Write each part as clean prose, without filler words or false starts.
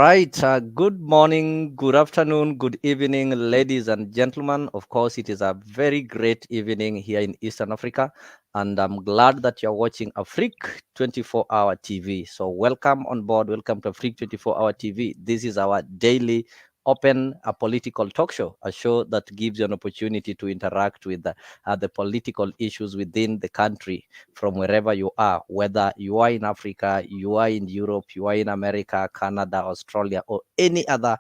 right. Good morning, good afternoon, good evening, ladies and gentlemen. Of course, it is a very great evening here in Eastern Africa, and I'm glad that you're watching Afriq 24-hour TV. So, welcome on board. Welcome to Afriq 24-hour TV. This is our daily open a political talk show, a show that gives you an opportunity to interact with the political issues within the country from wherever you are, whether you are in Africa, you are in Europe, you are in America, Canada, Australia, or any other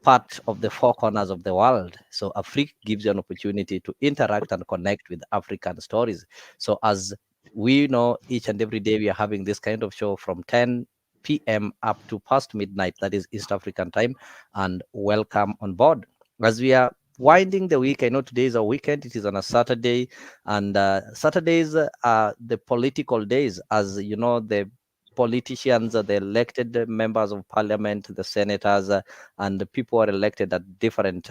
part of the four corners of the world. So Afrique gives you an opportunity to interact and connect with African stories. So as we know, each and every day we are having this kind of show from 10 p.m. up to past midnight, that is East African time, and welcome on board. As we are winding the week, I know today is a weekend, it is on a Saturday, and Saturdays are the political days. As you know, the politicians, the elected members of parliament, the senators, and the people are elected at different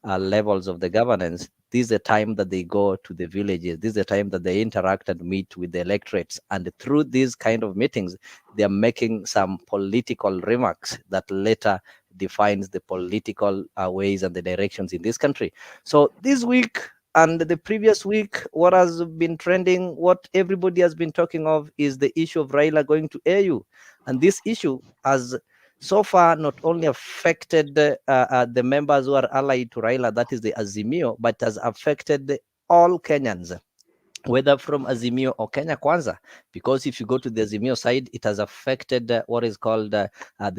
levels of the governance. This is the time that they go to the villages. This is the time that they interact and meet with the electorates. And through these kind of meetings, they are making some political remarks that later defines the political ways and the directions in this country. So this week and the previous week, what has been trending, what everybody has been talking of, is the issue of Raila going to AU. And this issue has so far not only affected the members who are allied to Raila, that is the Azimio, but has affected all Kenyans, whether from Azimio or Kenya Kwanza, because if you go to the Azimio side, it has affected what is called the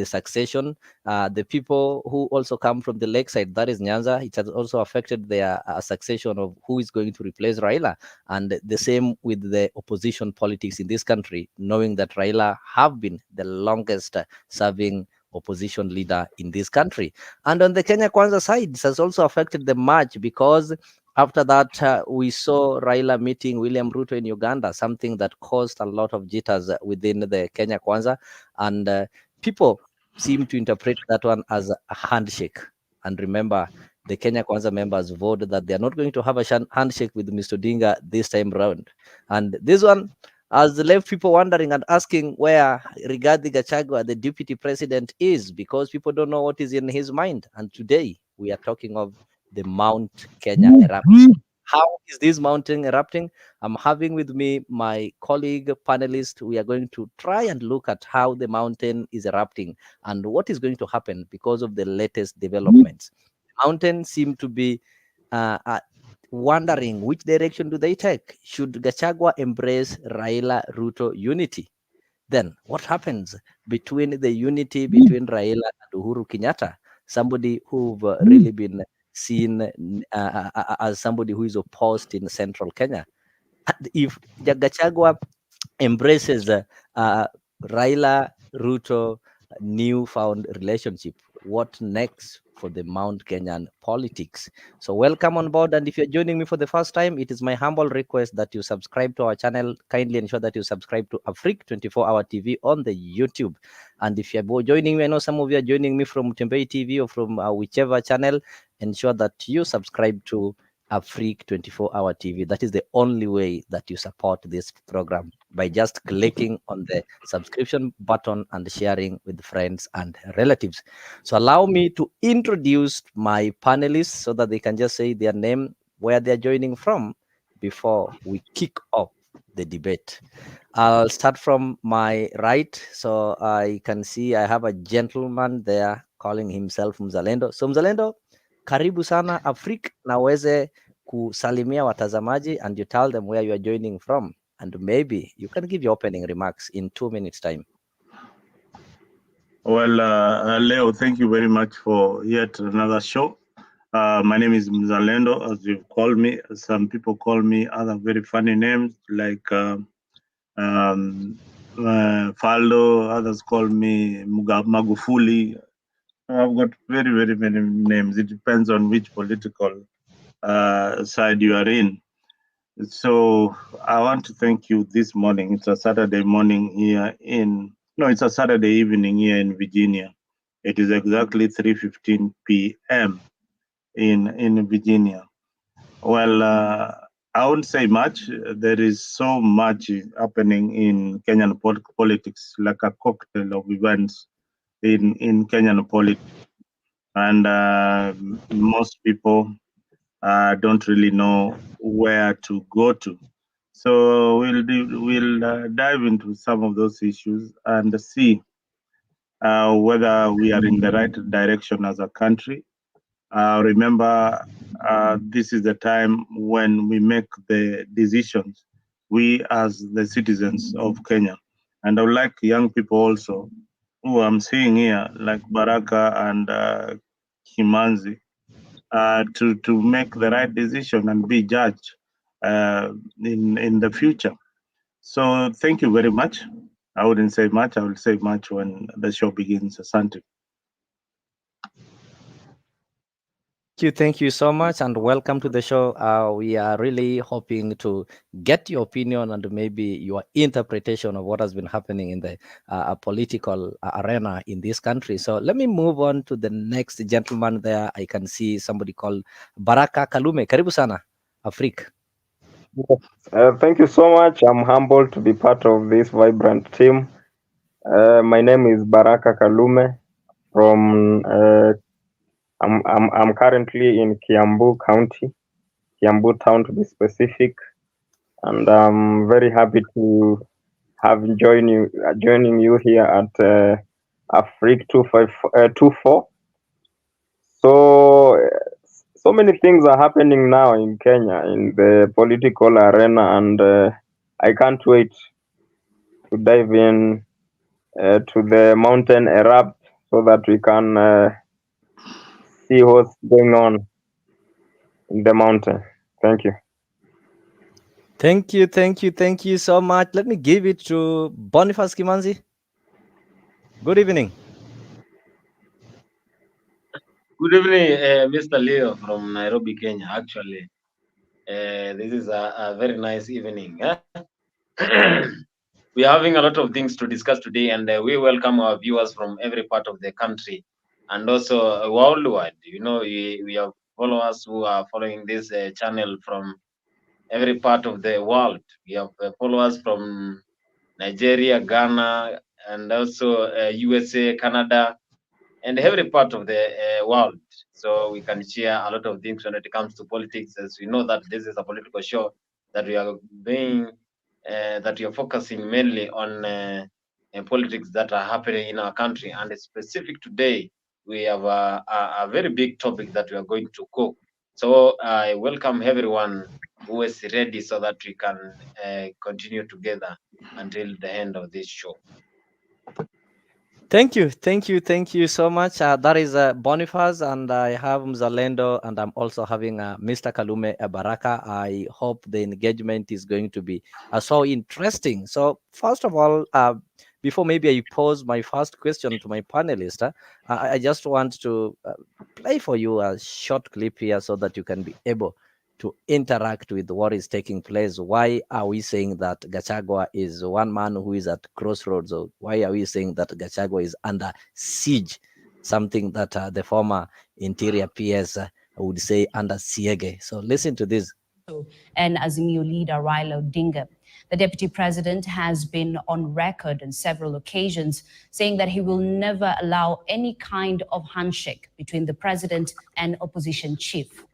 succession. The people who also come from the lakeside, that is Nyanza, it has also affected their succession of who is going to replace Raila. And the same with the opposition politics in this country, knowing that Raila have been the longest serving opposition leader in this country. And on the Kenya Kwanza side, it has also affected the march, because after that, we saw Raila meeting William Ruto in Uganda, something that caused a lot of jitters within the Kenya Kwanza. And people seem to interpret that one as a handshake. And remember, the Kenya Kwanza members voted that they are not going to have a handshake with Mr. Odinga this time round. And this one has left people wondering and asking where Rigathi Gachagua, the deputy president, is, because people don't know what is in his mind. And today we are talking of the Mount Kenya eruption. How is this mountain erupting? I'm having with me my colleague panelist. We are going to try and look at how the mountain is erupting and what is going to happen because of the latest developments. Mountains seem to be wondering which direction do they take. Should Gachagua embrace Raila Ruto unity? Then what happens between the unity between Raila and Uhuru Kenyatta? Somebody who've really been seen as somebody who is opposed in central Kenya. And if Gachagua embraces Raila Ruto newfound relationship, what next for the Mount Kenyan politics? So welcome on board, and if you're joining me for the first time, it is my humble request that you subscribe to our channel. Kindly ensure that you subscribe to Afriq 24-hour TV on the YouTube. And if you're joining me, I know some of you are joining me from Tembei TV or from whichever channel, ensure that you subscribe to Afriq 24-hour TV. That is the only way that you support this program, by just clicking on the subscription button and sharing with friends and relatives. So allow me to introduce my panelists so that they can just say their name, where they're joining from, before we kick off the debate. I'll start from my right. So I can see I have a gentleman there calling himself Mzalendo. So Mzalendo, karibu sana Afriq, na uweze kusalimia watazamaji, and you tell them where you are joining from, and maybe you can give your opening remarks in 2 minutes time. Well, Leo, thank you very much for yet another show. My name is Mzalendo, as you've called me. Some people call me other very funny names like Faldo. Others call me Magufuli. I've got very, very many names. It depends on which political side you are in. So I want to thank you this morning. It's a Saturday morning here it's a Saturday evening here in Virginia. It is exactly 3:15 p.m. in Virginia. Well, I won't say much. There is so much happening in Kenyan politics, like a cocktail of events. in Kenyan politics, and most people don't really know where to go to. So we'll dive into some of those issues and see whether we are in the right direction as a country. Remember, this is the time when we make the decisions, we as the citizens of Kenya. And I would like young people also, who I'm seeing here, like Baraka and Kimanzi, to make the right decision and be judged in the future. So thank you very much. I wouldn't say much. I will say much when the show begins. Asante. Thank you so much, and welcome to the show. We are really hoping to get your opinion and maybe your interpretation of what has been happening in the political arena in this country. So let me move on to the next gentleman there. I can see somebody called Baraka Kalume. Karibu sana, Afrik. Thank you so much. I'm humbled to be part of this vibrant team. My name is Baraka Kalume from I'm currently in Kiambu County, Kiambu town to be specific, and I'm very happy to have joining you here at AfriqTv 24. So many things are happening now in Kenya in the political arena, and I can't wait to dive in to the mountain erupt so that we can see what's going on in the mountain. Thank you. Thank you so much. Let me give it to Boniface Kimanzi. Good evening. Good evening, Mr. Leo from Nairobi, Kenya. Actually, this is a very nice evening. We are having a lot of things to discuss today, and we welcome our viewers from every part of the country and also worldwide. You know, we have followers who are following this channel from every part of the world. We have followers from Nigeria, Ghana, and also USA, Canada, and every part of the world. So we can share a lot of things when it comes to politics, as we know that this is a political show that we are being, that we are focusing mainly on politics that are happening in our country. And specific today, we have a very big topic that we are going to cook. So I welcome everyone who is ready so that we can continue together until the end of this show. Thank you so much. That is Boniface, and I have Mzalendo, and I'm also having Mr. Kalume Baraka. I hope the engagement is going to be so interesting. So, first of all, before maybe I pose my first question to my panelist, I just want to play for you a short clip here so that you can be able to interact with what is taking place. Why are we saying that Gachagua is one man who is at crossroads? Or why are we saying that Gachagua is under siege? Something that the former interior PS would say under siege. So listen to this. And Azimio leader Raila Odinga. The deputy president has been on record on several occasions saying that he will never allow any kind of handshake between the president and opposition chief.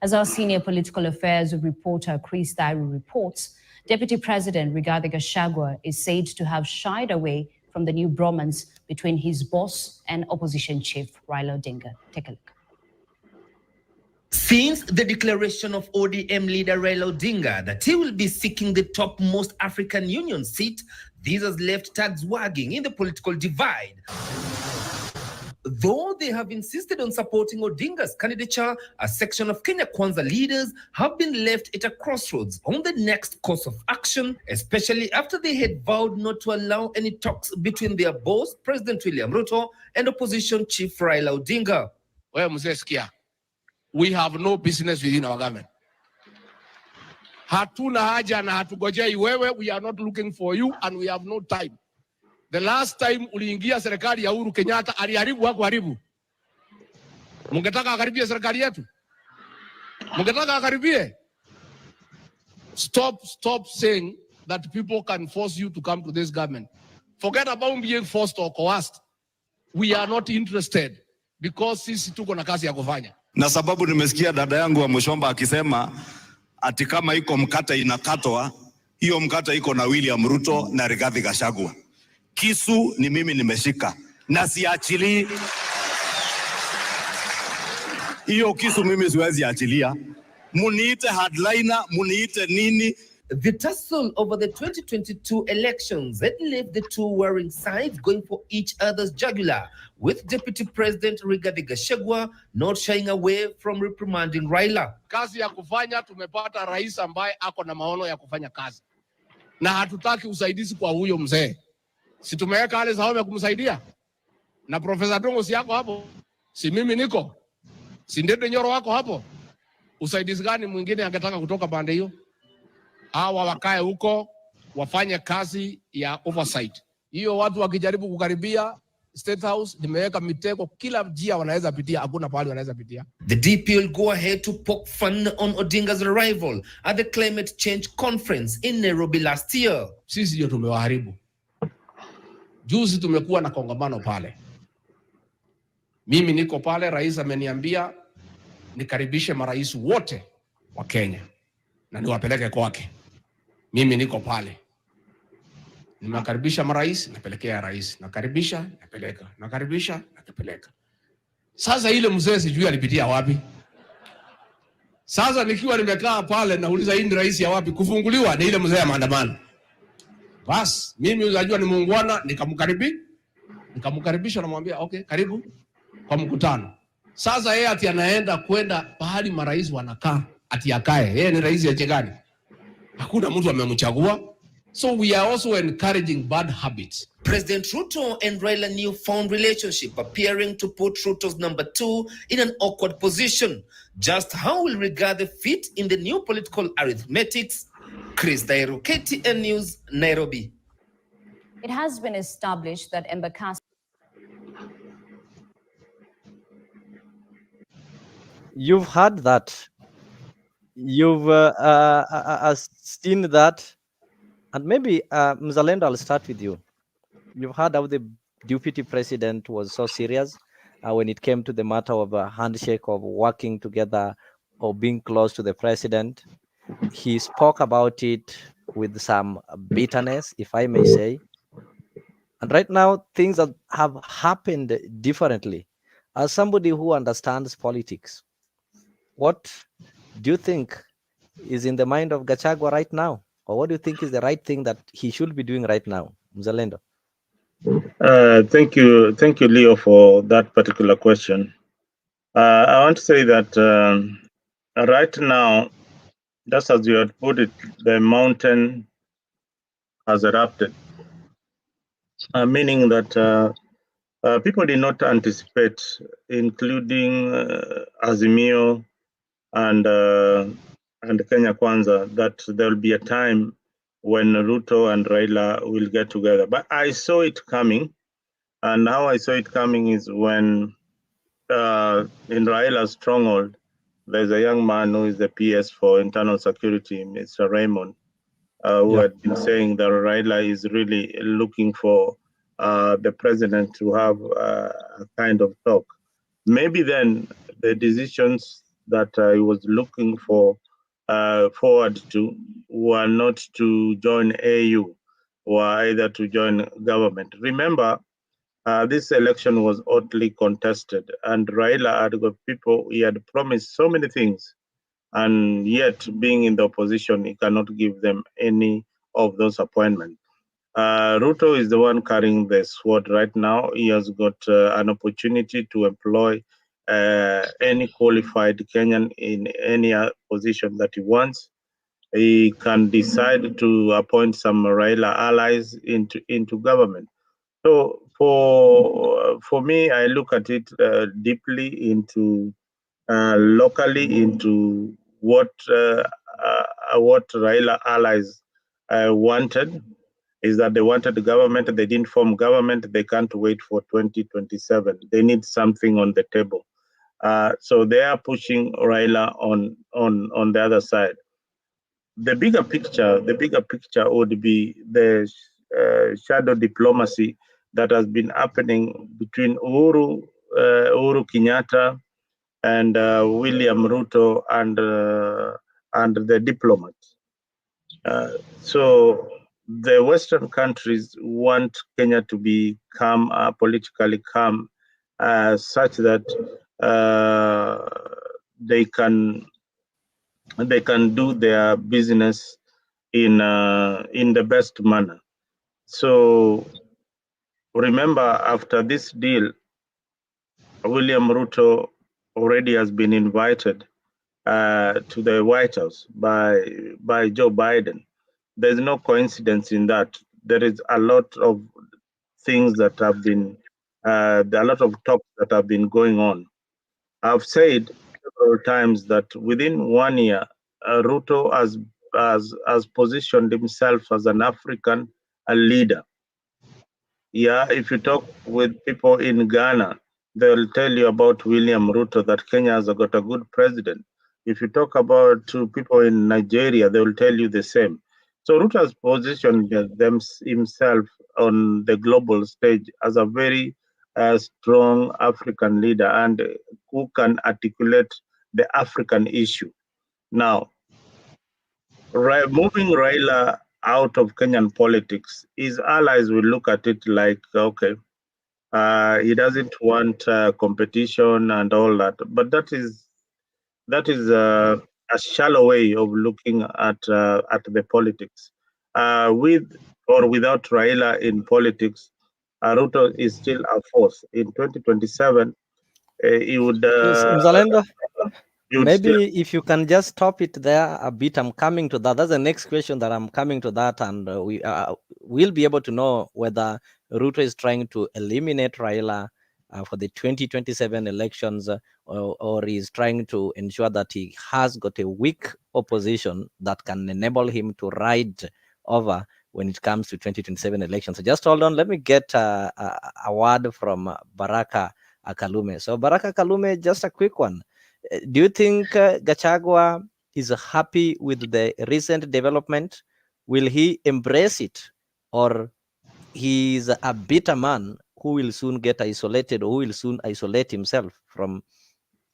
As our senior political affairs reporter Chris Diary reports, Deputy President Rigathi Gachagua is said to have shied away from the new bromance between his boss and opposition chief Raila Odinga. Take a look. Since the declaration of ODM leader Raila Odinga that he will be seeking the topmost African Union seat, this has left tags wagging in the political divide. Though they have insisted on supporting Odinga's candidature, a section of Kenya Kwanza leaders have been left at a crossroads on the next course of action, especially after they had vowed not to allow any talks between their boss, President William Ruto, and opposition chief Raila Odinga. Wewe mzee sikia, we have no business within our government. Hatuna haja na hatugojei wewe, we are not looking for you and we have no time. The last time uliingia serikali ya Uhuru Kenyatta aliharibu wako haribu. Mungetaka akaribie serikali yetu? Mungetaka akaribie? Stop saying that people can force you to come to this government. Forget about being forced or coerced. We are not interested because sisi tuko na kazi ya kufanya. Na sababu nimesikia dada yangu wa Mushomba akisema ati kama iko mkata inakatwa, hiyo mkata iko na William Ruto na Rigathi Gachagua. Kisu ni mimi nimeshika na siachili. Hiyo kisu mimi siwezi achilia. Muniite hardliner, muniite nini. The tussle over the 2022 elections had left the two warring sides going for each other's jugular, with Deputy President Rigathi Gachagua not shying away from reprimanding Raila. Kazi ya kufanya, tumepata rais ambaye ako na maono ya kufanya kazi. Na hatutaki usaidizi kwa huyo mzee. Si tumeweka ale sababu ya kumsaidia. Na Profesa Dongo si yako hapo. Si mimi niko. Si Ndede Nyoro wako hapo. Usaidizi gani mwingine angetaka kutoka pande hiyo? Hawa wakae huko wafanye kazi ya oversight. Hiyo watu wakijaribu kukaribia State House, nimeweka mitego kila njia wanaweza pitia, hakuna pahali wanaweza pitia. The DP will go ahead to poke fun on Odinga's arrival at the climate change conference in Nairobi last year. Sisi ndio tumewaharibu. Juzi tumekuwa na kongamano pale. Mimi niko pale, rais ameniambia nikaribishe marais wote wa Kenya na niwapeleke kwake. Mimi niko pale. Nimekaribisha marais, napelekea rais. Nakaribisha, napeleka. Nakaribisha, napeleka. Sasa ile mzee sijui alipitia wapi. Sasa nikiwa nimekaa pale nauliza hii ni rais ya wapi, kufunguliwa ni ile mzee ya maandamano. Bas, mimi unajua ni muungwana, nikamkaribisha namwambia okay, karibu kwa mkutano. Sasa yeye ati anaenda kwenda pahali marais wanakaa, ati akae. Yeye ni rais ya chegani? Hakuna mtu amemchagua. So we are also encouraging bad habits. President Ruto and Raila newfound relationship appearing to put Ruto's number 2 in an awkward position. Just how will Rigathi fit in the new political arithmetics? Chris Dairu, KTN News, Nairobi. It has been established that Embakasi. You've heard that. You've seen that. And maybe, Mzalendo, I'll start with you. You've heard how the deputy president was so serious when it came to the matter of a handshake, of working together or being close to the president. He spoke about it with some bitterness, if I may say. And right now, things have happened differently. As somebody who understands politics, what do you think is in the mind of Gachagua right now? Or what do you think is the right thing that he should be doing right now? Mzalendo. Thank you, Leo, for that particular question. I want to say that right now, just as you had put it, the mountain has erupted, meaning that people did not anticipate, including Azimio and Kenya Kwanza, that there will be a time when Ruto and Raila will get together. But I saw it coming, and how I saw it coming is when in Raila's stronghold, there's a young man who is the PS for internal security, Mr. Raymond, who had been saying that Raila is really looking for the president to have a kind of talk. Maybe then the decisions that he was looking for forward to were not to join AU or either to join government. Remember, this election was hotly contested, and Raila had got people, he had promised so many things, and yet being in the opposition, he cannot give them any of those appointments. Ruto is the one carrying the sword right now. He has got an opportunity to employ any qualified Kenyan in any position that he wants. He can decide to appoint some Raila allies into government. So for me, I look at it deeply into locally into what Raila allies wanted. Is that they wanted the government, they didn't form government, they can't wait for 2027. They need something on the table. So they are pushing Raila on the other side. The bigger picture would be the shadow diplomacy that has been happening between Uhuru Kenyatta and William Ruto and the diplomats. So the Western countries want Kenya to be calm, politically calm, such that they can do their business in the best manner. So remember, after this deal, William Ruto already has been invited to the White House by Joe Biden. There's no coincidence in that. There is a lot of things that have been, a lot of talks that have been going on. I've said several times that within 1 year, Ruto has positioned himself as an African leader. Yeah, if you talk with people in Ghana, they'll tell you about William Ruto, that Kenya has got a good president. If you talk about to people in Nigeria, they will tell you the same. So Ruto has positioned himself on the global stage as a very strong African leader and who can articulate the African issue. Now, moving Raila out of Kenyan politics, his allies will look at it like, okay, he doesn't want competition and all that. But that is a shallow way of looking at the politics. With or without Raila in politics, Ruto is still a force. In 2027, he would. Please, Mzalendo, He would still. maybe if you can just stop it there a bit. I'm coming to that. That's the next question that I'm coming to that, and we'll be able to know whether Ruto is trying to eliminate Raila for the 2027 elections, or is trying to ensure that he has got a weak opposition that can enable him to ride over when it comes to 2027 elections. So just hold on. Let me get a word from Baraka Kalume. So Baraka Kalume, just a quick one. Do you think Gachagua is happy with the recent development? Will he embrace it, or he is a bitter man who will soon get isolated, or who will soon isolate himself from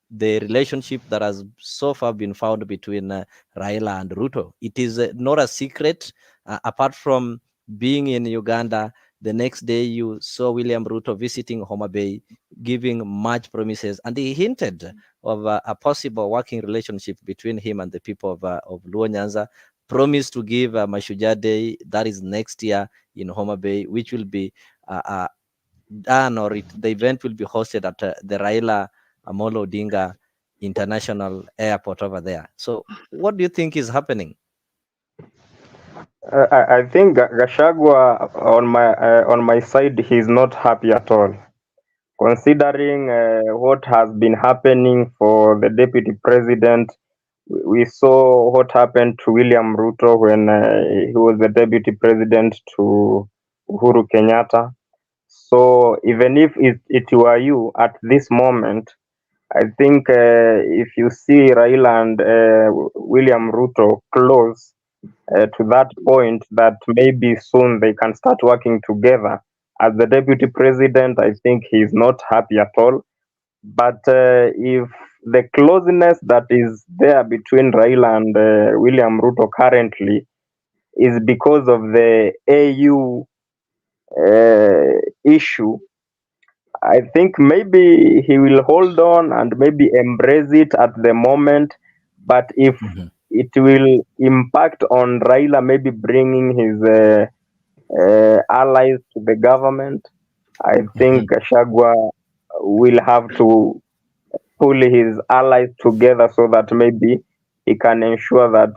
the relationship that has so far been found between Raila and Ruto? It is not a secret, apart from being in Uganda. The next day, you saw William Ruto visiting Homa Bay, giving much promises, and he hinted of a possible working relationship between him and the people of Luo Nyanza. Promised to give Mashujaa Day, that is next year in Homa Bay, which will be done, or the event will be hosted at the Raila Amolo Odinga International Airport over there. So, what do you think is happening? I think Gachagua on my side, he's not happy at all, considering what has been happening for the deputy president. We saw what happened to William Ruto when he was the deputy president to Uhuru Kenyatta. So even if it were you at this moment, I think if you see Raila and William Ruto close to that point, that maybe soon they can start working together. As the deputy president, I think he's not happy at all. But if the closeness that is there between Raila and William Ruto currently is because of the AU issue, I think maybe he will hold on and maybe embrace it at the moment. But if it will impact on Raila, maybe bringing his allies to the government, I think Gachagua will have to pull his allies together so that maybe he can ensure that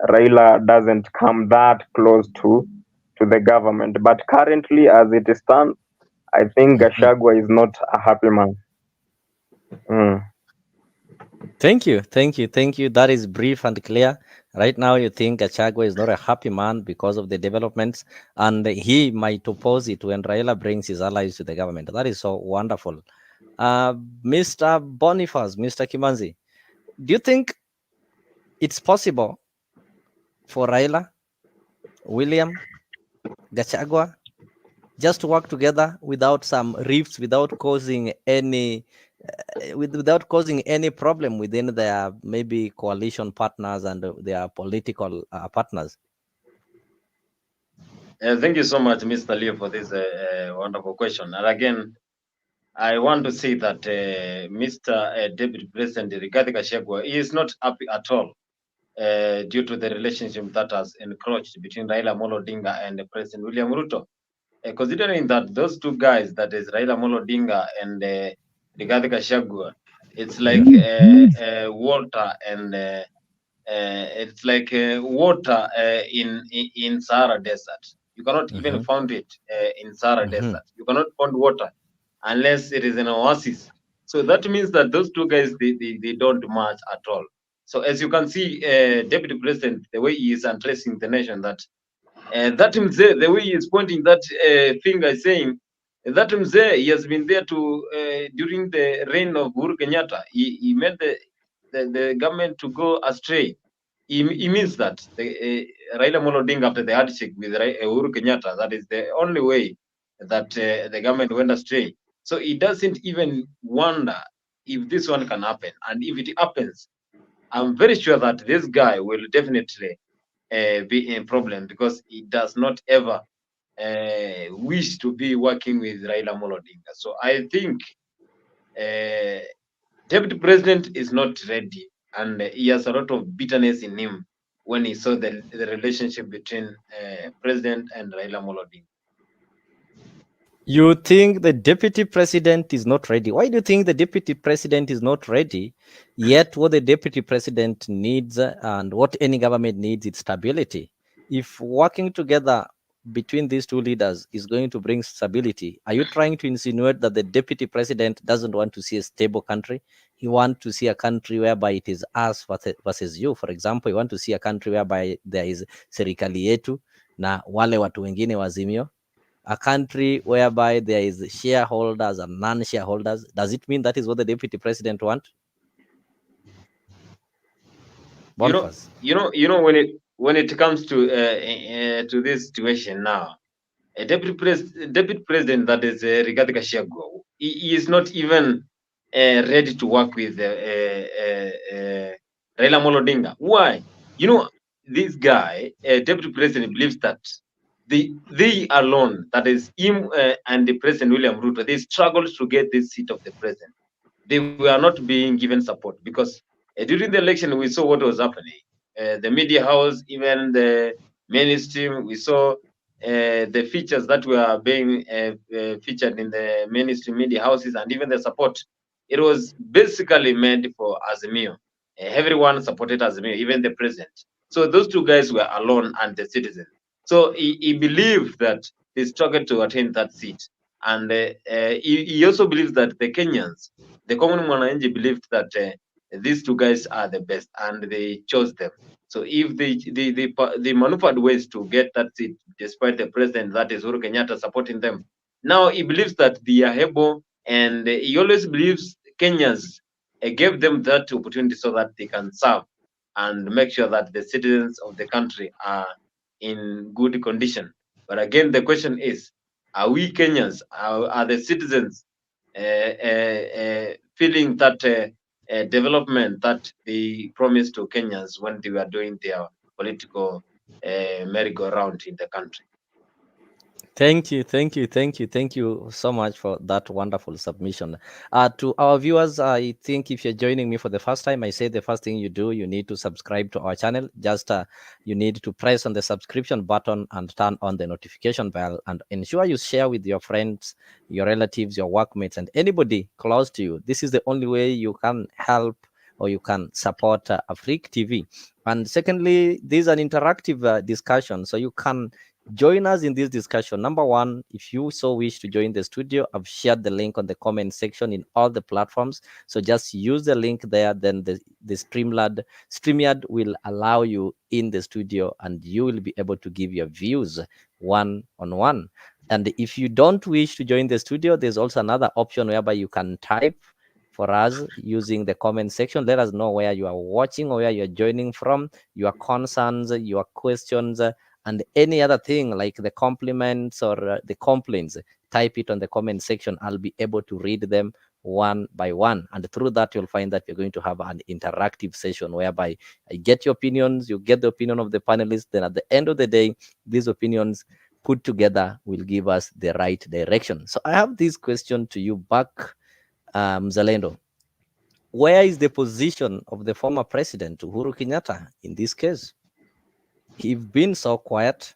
Raila doesn't come that close to the government. But currently, as it stands, I think Gachagua is not a happy man. Thank you. That is brief and clear. Right now, you think Gachagua is not a happy man because of the developments, and he might oppose it when Raila brings his allies to the government. That is so wonderful. Mr. Boniface, Mr. Kimanzi, do you think it's possible for Raila, William, Gachagua just to work together without some rifts, without causing any without causing any problem within their maybe coalition partners and their political partners? Thank you so much, Mr. Leo, for this wonderful question. And again, I want to say that Mr. Deputy President Rigathi Gachagua is not happy at all due to the relationship that has encroached between Raila Amolo Odinga and President William Ruto. Considering that those two guys, that is Raila Amolo Odinga and Rigathi Gachagua, it's like water and it's like water in Sahara Desert. You cannot even find it in Sahara Desert. You cannot find water unless it is an oasis. So that means that those two guys, they don't match at all. So as you can see, Deputy President, the way he is addressing the nation, that Mzee, the way he is pointing that finger, saying that Mzee, he has been there to during the reign of Uhuru Kenyatta. He made the government to go astray. He means that Raila Amolo Odinga, after the handshake with Uhuru Kenyatta, that is the only way that the government went astray. So he doesn't even wonder if this one can happen. And if it happens, I'm very sure that this guy will definitely be in problem, because he does not ever wish to be working with Raila Amolo Odinga. So I think Deputy President is not ready, and he has a lot of bitterness in him when he saw the relationship between President and Raila Amolo Odinga. You think the deputy president is not ready? Why do you think the deputy president is not ready? Yet what the deputy president needs and what any government needs is stability. If working together between these two leaders is going to bring stability, are you trying to insinuate that the deputy president doesn't want to see a stable country? He wants to see a country whereby it is us versus you. For example, you want to see a country whereby there is serikali yetu na wale watu wengine wazimio, a country whereby there is shareholders and non-shareholders. Does it mean that is what the deputy president wants? You know when it comes to this situation now, a deputy president, that is Rigathi Gachagua, he is not even ready to work with Raila Amolo Odinga. Why? You know, this guy, deputy president, believes that they alone, that is him and the President William Ruto, they struggled to get this seat of the president. They were not being given support, because during the election we saw what was happening. The media house, even the mainstream, we saw the features that were being featured in the mainstream media houses, and even the support. It was basically meant for Azimio. Everyone supported Azimio, even the president. So those two guys were alone and the citizens. So he believed that they struggled to attain that seat. And he also believes that the Kenyans, the common mwananchi, believed that these two guys are the best, and they chose them. So if they maneuvered ways to get that seat, despite the president, that is Uhuru Kenyatta, supporting them, now he believes that they are able, and he always believes Kenyans gave them that opportunity so that they can serve and make sure that the citizens of the country are in good condition. But again, the question is, are we Kenyans, are the citizens feeling that development that they promised to Kenyans when they were doing their political merry-go-round in the country? Thank you so much for that wonderful submission. To our viewers, I think if you're joining me for the first time, I say the first thing you do, you need to subscribe to our channel. Just you need to press on the subscription button and turn on the notification bell, and ensure you share with your friends, your relatives, your workmates, and anybody close to you. This is the only way you can help or you can support AfriqTv. And secondly, this is an interactive discussion, so you can join us in this discussion. Number one, if you so wish to join the studio, I've shared the link on the comment section in all the platforms. So just use the link there. Then the StreamYard will allow you in the studio, and you will be able to give your views one-on-one. And if you don't wish to join the studio, there's also another option whereby you can type for us using the comment section. Let us know where you are watching or where you're joining from, your concerns, your questions, And any other thing like the compliments or the complaints, type it on the comment section. I'll be able to read them one by one, and through that you'll find that we're going to have an interactive session whereby I get your opinions, you get the opinion of the panelists, then at the end of the day these opinions put together will give us the right direction. So I have this question to you back, Zalendo. Where is the position of the former president Uhuru Kenyatta in this case? He's been so quiet.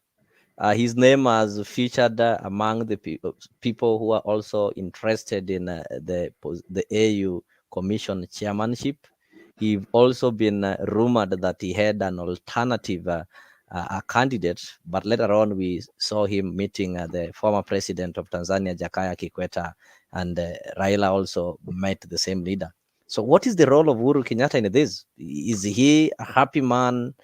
His name has featured among the people who are also interested in the AU Commission chairmanship. He's also been rumored that he had an alternative candidate, but later on we saw him meeting the former president of Tanzania, Jakaya Kikwete, and Raila also met the same leader. So what is the role of Uhuru Kenyatta in this? Is he a happy man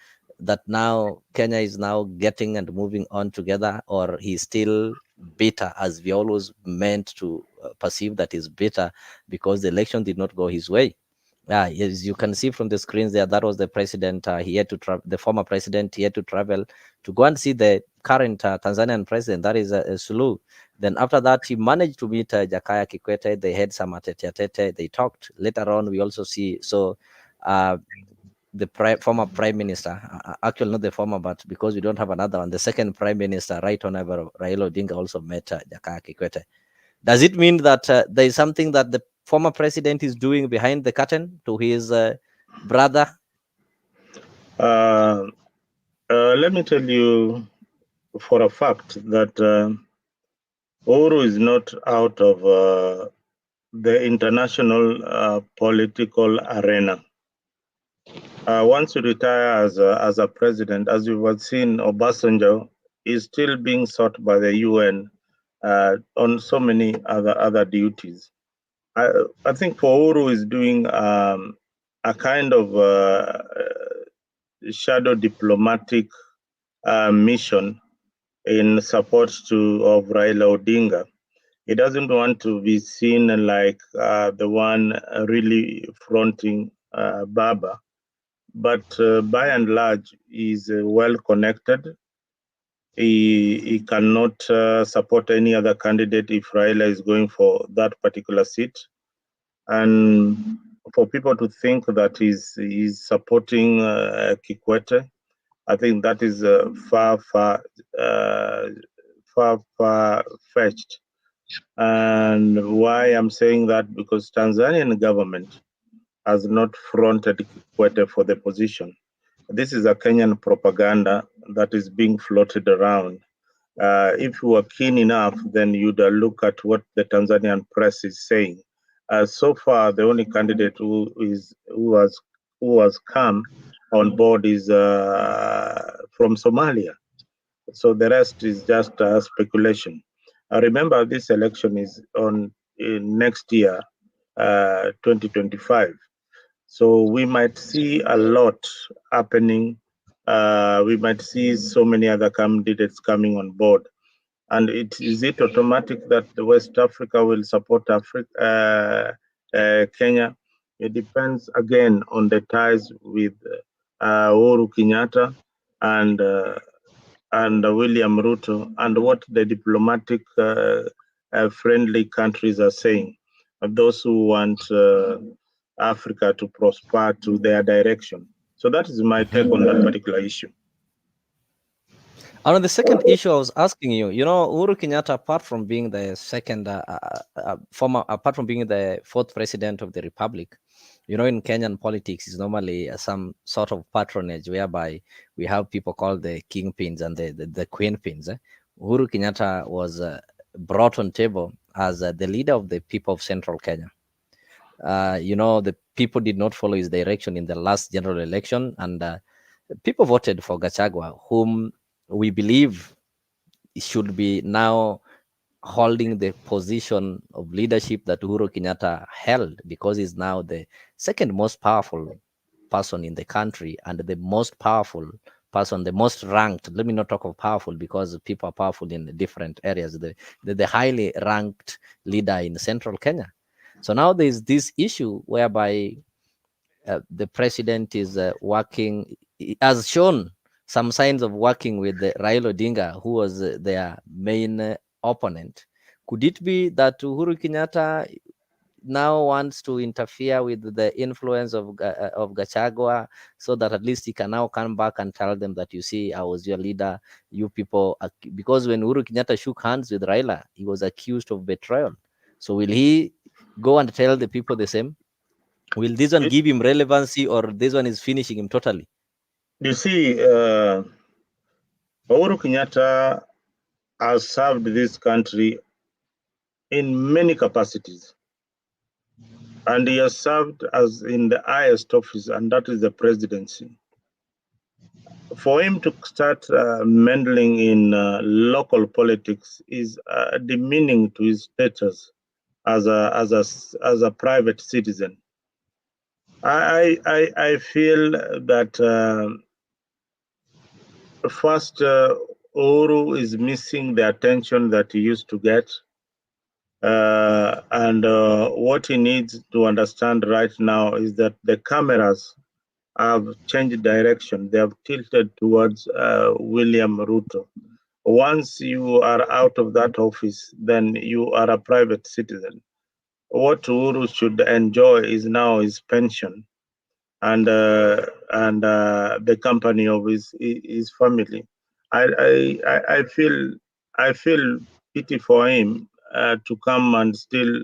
that now Kenya is now getting and moving on together, or he's still bitter, as we always meant to perceive that he's bitter because the election did not go his way? As you can see from the screens there, that was the president. He had to travel. The former president, he had to travel to go and see the current Tanzanian president, that is Suluhu. Then after that, he managed to meet Jakaya Kikwete. They had some tete. They talked. Later on, we also see the former prime minister, actually not the former, but because we don't have another one, the second prime minister, Right Honorable Raila Odinga, also met Jakaya Kikwete. Does it mean that there is something that the former president is doing behind the curtain to his brother? Let me tell you for a fact that Uhuru is not out of the international political arena. Once you retire as a president, as you have seen, Obasanjo is still being sought by the UN on so many other duties. I think for Uhuru is doing a kind of shadow diplomatic mission in support of Raila Odinga. He doesn't want to be seen like the one really fronting Baba, but by and large, he's well connected. He cannot support any other candidate if Raila is going for that particular seat. And for people to think that he's supporting Kikwete, I think that is far fetched. And why I'm saying that, because Tanzanian government has not fronted Kikwete for the position. This is a Kenyan propaganda that is being floated around. If you are keen enough, then you'd look at what the Tanzanian press is saying. So far, the only candidate who has come on board is from Somalia. So the rest is just speculation. Remember, this election is on next year, 2025. So we might see a lot happening. We might see so many other candidates coming on board. And is it automatic that the West Africa will support Kenya? It depends again on the ties with Uhuru Kenyatta and William Ruto, and what the diplomatic friendly countries are saying. Those who want Africa to prosper to their direction. So that is my take on that particular issue. And on the second issue, I was asking you, Uhuru Kenyatta, apart from being the apart from being the fourth president of the republic, in Kenyan politics is normally some sort of patronage whereby we have people called the kingpins and the queenpins. Uhuru Kenyatta was brought on table as the leader of the people of central Kenya. The people did not follow his direction in the last general election, and people voted for Gachagua, whom we believe should be now holding the position of leadership that Uhuru Kenyatta held, because he's now the second most powerful person in the country and the most powerful person, the most ranked. Let me not talk of powerful, because people are powerful in different areas. The highly ranked leader in central Kenya. So now there's this issue whereby the president is working, as shown some signs of working with Raila Odinga, who was their main opponent. Could it be that Uhuru Kenyatta now wants to interfere with the influence of Gachagua, so that at least he can now come back and tell them that, you see, I was your leader, you people, because when Uhuru Kenyatta shook hands with Raila, he was accused of betrayal. So will he go and tell the people the same? Will this one give him relevancy, or this one is finishing him totally? You see, Uhuru Kenyatta has served this country in many capacities. And he has served as in the highest office, and that is the presidency. For him to start meddling in local politics is demeaning to his status as a private citizen. I feel that first, Uhuru is missing the attention that he used to get. And what he needs to understand right now is that the cameras have changed direction. They have tilted towards William Ruto. Once you are out of that office, then you are a private citizen. What Uhuru should enjoy is now his pension and the company of his family. I feel pity for him to come and still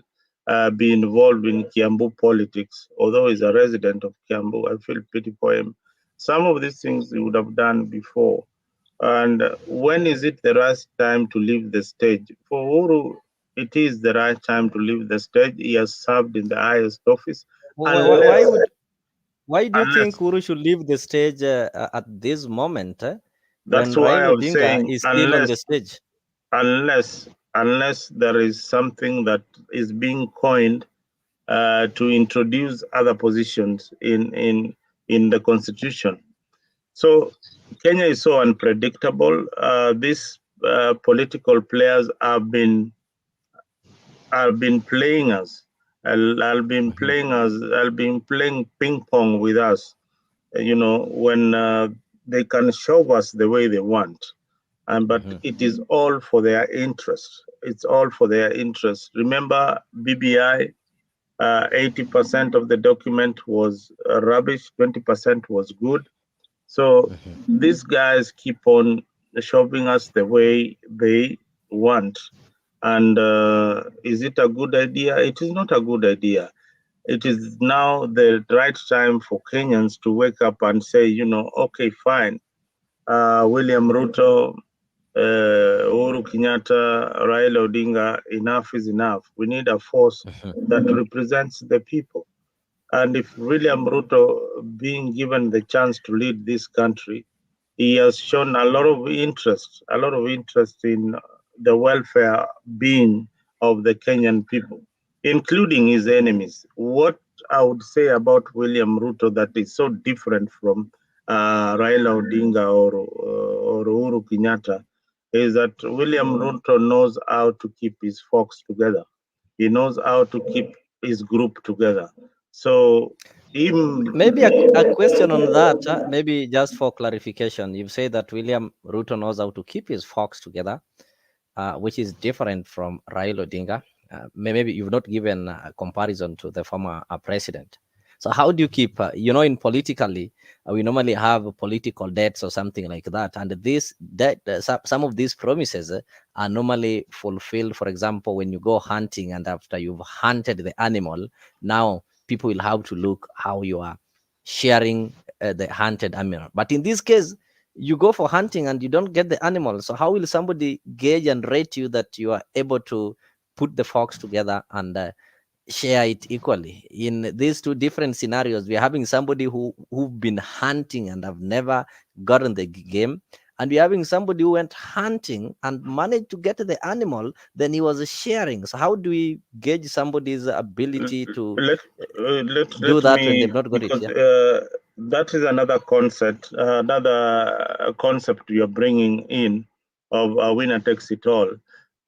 be involved in Kiambu politics. Although he's a resident of Kiambu, I feel pity for him. Some of these things he would have done before. And when is it the right time to leave the stage? For Uhuru, it is the right time to leave the stage. He has served in the highest office. Why do you think Unless Uhuru should leave the stage at this moment, when that's why Raila I'm Odinga saying is still on the stage? unless there is something that is being coined to introduce other positions in the constitution. So Kenya is so unpredictable. These political players have been playing us. I've been playing ping pong with us. When they can show us the way they want. But it is all for their interest. It's all for their interest. Remember, BBI, 80% of the document was rubbish, 20% was good. So these guys keep on shoving us the way they want. And is it a good idea? It is not a good idea. It is now the right time for Kenyans to wake up and say, okay, fine. William Ruto, Uhuru Kenyatta, Raila Odinga, enough is enough. We need a force that represents the people. And if William Ruto being given the chance to lead this country, he has shown a lot of interest in the welfare being of the Kenyan people, including his enemies. What I would say about William Ruto that is so different from Raila Odinga or Uhuru Kenyatta is that William Ruto knows how to keep his folks together. He knows how to keep his group together. So Maybe a question on that, maybe just for clarification. You've said that William Ruto knows how to keep his folks together, which is different from Raila Odinga. Maybe you've not given a comparison to the former president. So how do you keep, in politically, we normally have political debts or something like that. And this debt, some of these promises are normally fulfilled. For example, when you go hunting and after you've hunted the animal, now people will have to look how you are sharing the hunted animal. But in this case, you go for hunting and you don't get the animal. So how will somebody gauge and rate you that you are able to put the fox together and share it equally? In these two different scenarios, we're having somebody who've been hunting and have never gotten the game, and we're having somebody who went hunting and managed to get the animal, then he was sharing. So how do we gauge somebody's ability to do that when they've not got it? Because that is another concept you're bringing in of a winner takes it all.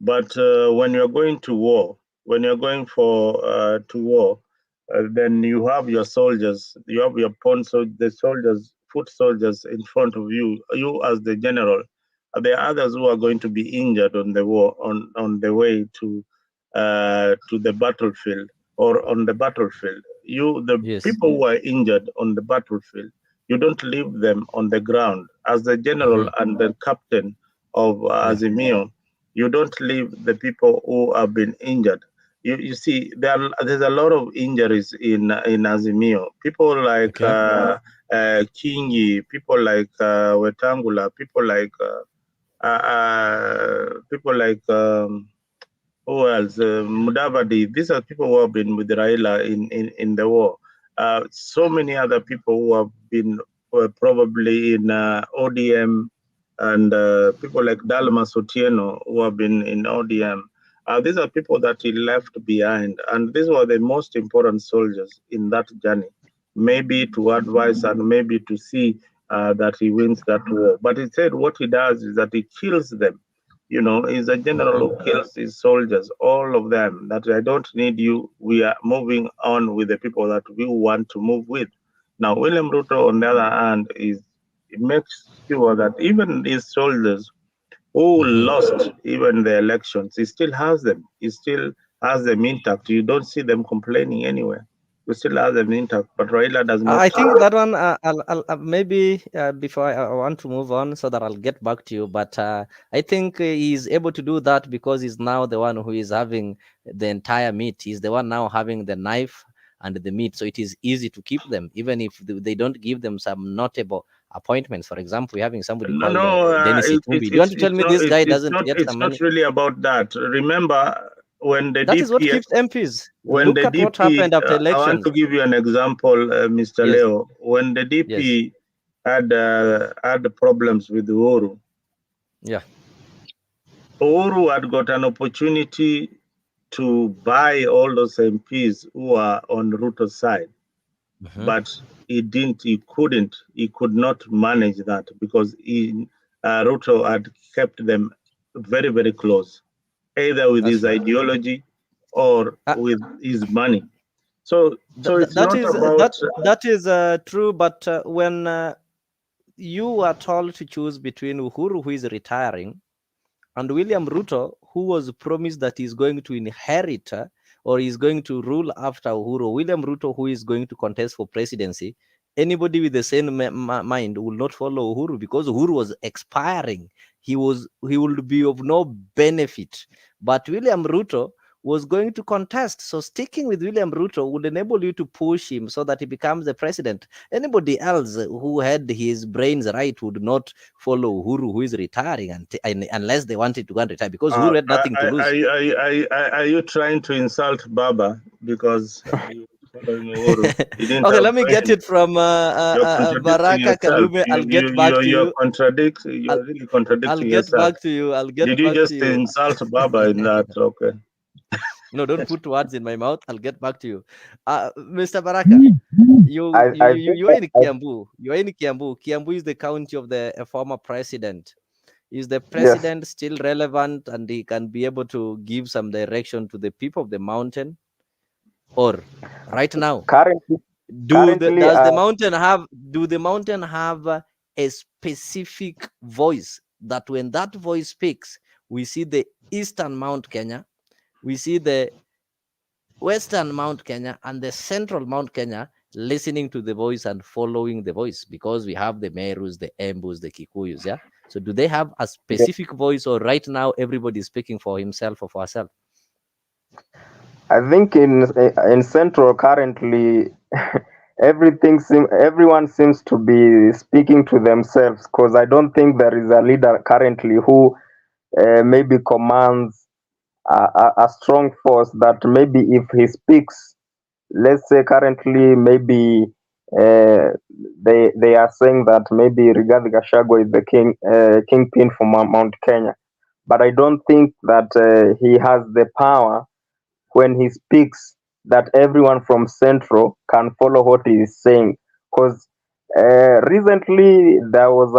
But when you're going to war, when you're going to war, then you have your soldiers, you have your pawn, so the soldiers put soldiers in front of you, you as the general, there are others who are going to be injured on the war, on the way to the battlefield or on the battlefield. The Yes. people who are injured on the battlefield, you don't leave them on the ground. As the general and the captain of Azimio, you don't leave the people who have been injured. You see, there's a lot of injuries in Azimio. People like Kingi, people like Wetangula, people like who else? Mudavadi. These are people who have been with Raila in the war. So many other people who have been probably in ODM, and people like Dalmas Otieno who have been in ODM. These are people that he left behind, and these were the most important soldiers in that journey. Maybe to advise and maybe to see that he wins that war. But he said what he does is that he kills them. You know, he's a general who kills his soldiers, all of them, that I don't need you. We are moving on with the people that we want to move with. Now, William Ruto, on the other hand, he makes sure that even his soldiers who lost even the elections, he still has them. He still has them intact. You don't see them complaining anywhere. You still have them intact. But Raila does not. I think that one, I'll maybe before I want to move on so that I'll get back to you. But I think he's able to do that because he's now the one who is having the entire meat. He's the one now having the knife and the meat. So it is easy to keep them, even if they don't give them some notable appointments. For example, we're having somebody called Dennis Itumbi. Do you want to tell me this guy doesn't get some money? It's not really about that. Remember, when the that DP, is what keeps MPs. When Look the at DP, what happened after I elections. want to give you an example, Mr. Leo. When the DP had problems with Uhuru, Uhuru had got an opportunity to buy all those MPs who are on Ruto's side, but he didn't. He couldn't. He could not manage that because Ruto had kept them very, very close, either with his ideology or with his money. So it's that not is about that is true. But when you are told to choose between Uhuru, who is retiring, and William Ruto, who was promised that he's going to inherit or is going to rule after Uhuru, William Ruto, who is going to contest for presidency, anybody with the same mind will not follow Uhuru because Uhuru was expiring. He would be of no benefit. But William Ruto was going to contest. So sticking with William Ruto would enable you to push him so that he becomes the president. Anybody else who had his brains right would not follow Uhuru, who is retiring, unless they wanted to go and retire, because Uhuru had nothing to lose. Are you trying to insult Baba because you following Uhuru? Okay, let me get it from Baraka Kalume. I'll get back to you. You're really contradicting I'll get yourself. back to you. I'll get Did back you just to you. insult Baba in that? Okay. No, don't put words in my mouth. I'll get back to you. Mr. Baraka, you are in Kiambu. You are in Kiambu. Kiambu is the county of the former president. Is the president still relevant and he can be able to give some direction to the people of the mountain? Or right now, do the mountain have a specific voice that when that voice speaks, we see the eastern Mount Kenya, we see the western Mount Kenya and the central Mount Kenya listening to the voice and following the voice, because we have the Merus, the Embus, the Kikuyus, yeah? So do they have a specific voice, or right now everybody is speaking for himself or for herself? I think in Central currently, everyone seems to be speaking to themselves, because I don't think there is a leader currently who maybe commands a strong force that maybe if he speaks, let's say currently maybe they are saying that maybe Rigathi Gachagua is the kingpin for Mount Kenya, but I don't think that he has the power when he speaks that everyone from Central can follow what he is saying. Because recently there was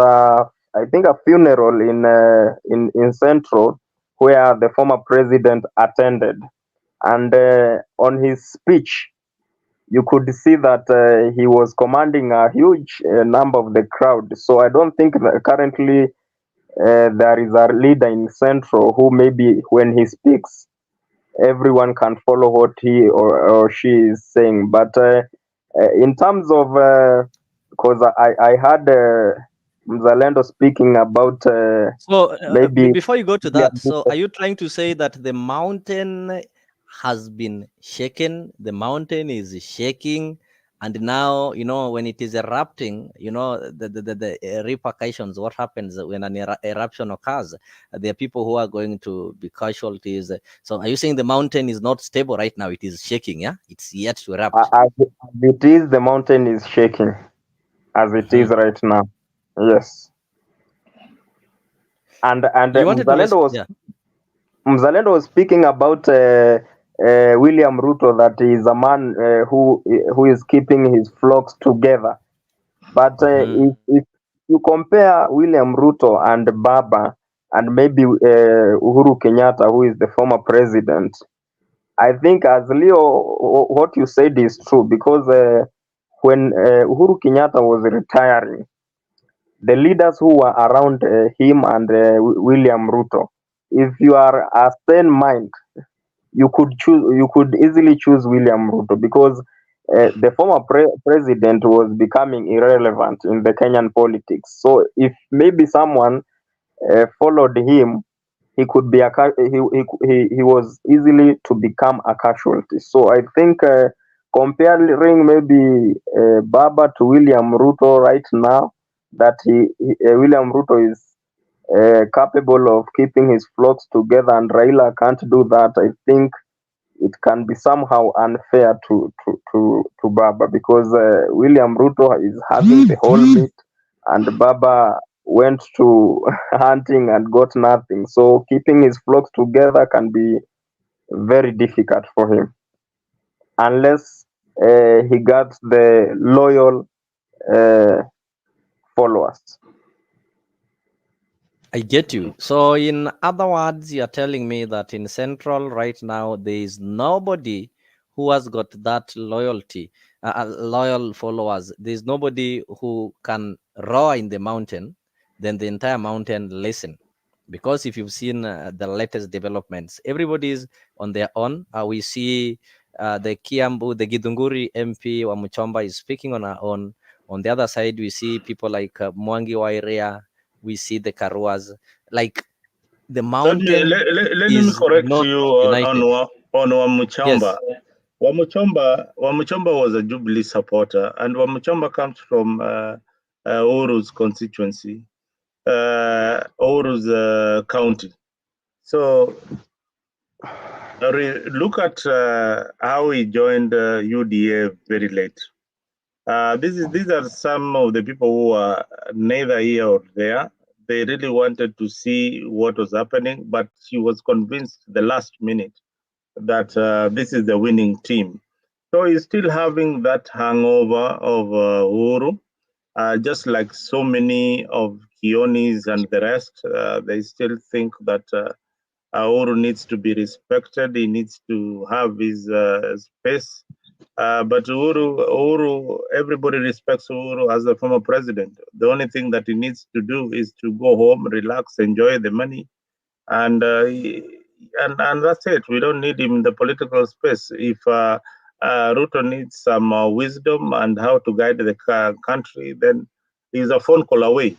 I think a funeral in Central where the former president attended, and on his speech you could see that he was commanding a huge number of the crowd. So I don't think that currently there is a leader in Central who maybe when he speaks, everyone can follow what he or she is saying. But in terms of, because I had Mzalendo speaking about So maybe. before you go to Yeah, that, so are you trying to say that the mountain has been shaken? The mountain is shaking, and now when it is erupting, the repercussions. What happens when an eruption occurs? There are people who are going to be casualties. So are you saying the mountain is not stable right now? It is shaking. Yeah, it's yet to erupt. as it is, the mountain is shaking as it is right now. Yes, and You wanted to Mzalendo yeah. was speaking about William Ruto, that is a man who is keeping his flocks together. But if you compare William Ruto and Baba and maybe Uhuru Kenyatta, who is the former president, I think as Leo, what you said is true, because when Uhuru Kenyatta was retiring, the leaders who were around him and William Ruto, if you are a sane mind, you could easily choose William Ruto, because the former president was becoming irrelevant in the Kenyan politics. So if maybe someone followed him, he could be he was easily to become a casualty. So I think comparing maybe Baba to William Ruto right now, that William Ruto is capable of keeping his flocks together and Raila can't do that, I think it can be somehow unfair to Baba, because William Ruto is having the whole meat and Baba went to hunting and got nothing. So keeping his flocks together can be very difficult for him unless he gets the loyal uh, followers. I get you. So, in other words, you're telling me that in Central right now, there is nobody who has got that loyalty, loyal followers. There's nobody who can roar in the mountain, then the entire mountain listen. Because if you've seen the latest developments, everybody is on their own. We see the Kiambu, the Githunguri MP, Wamuchomba is speaking on her own. On the other side, we see people like Mwangi Wairea, we see the Karuas, like the mountain Let me is correct not you united. on Wamuchomba. Yes. Wamuchomba was a Jubilee supporter, and Wamuchomba comes from Uru's constituency, Uru's county. So look at how he joined UDA very late. These are some of the people who are neither here or there. They really wanted to see what was happening, but he was convinced the last minute that this is the winning team. So he's still having that hangover of Uhuru, just like so many of Kionis and the rest. They still think that Uhuru needs to be respected. He needs to have his space. But Uhuru, everybody respects Uhuru as the former president. The only thing that he needs to do is to go home, relax, enjoy the money, and and that's it. We don't need him in the political space. If Ruto needs some wisdom and how to guide the country, then he's a phone call away.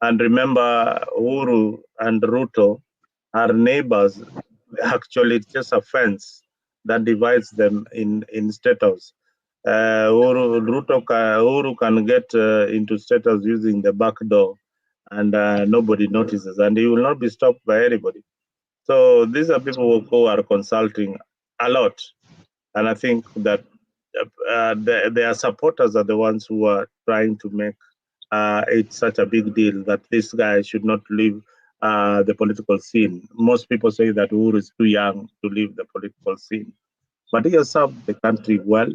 And remember, Uhuru and Ruto are neighbors. Actually, it's just a fence that divides them in status. Uhuru can get into status using the back door, and nobody notices, and he will not be stopped by anybody. So these are people who are consulting a lot, and I think that their supporters are the ones who are trying to make it such a big deal that this guy should not leave the political scene. Most people say that Uhuru is too young to leave the political scene, but he has served the country well.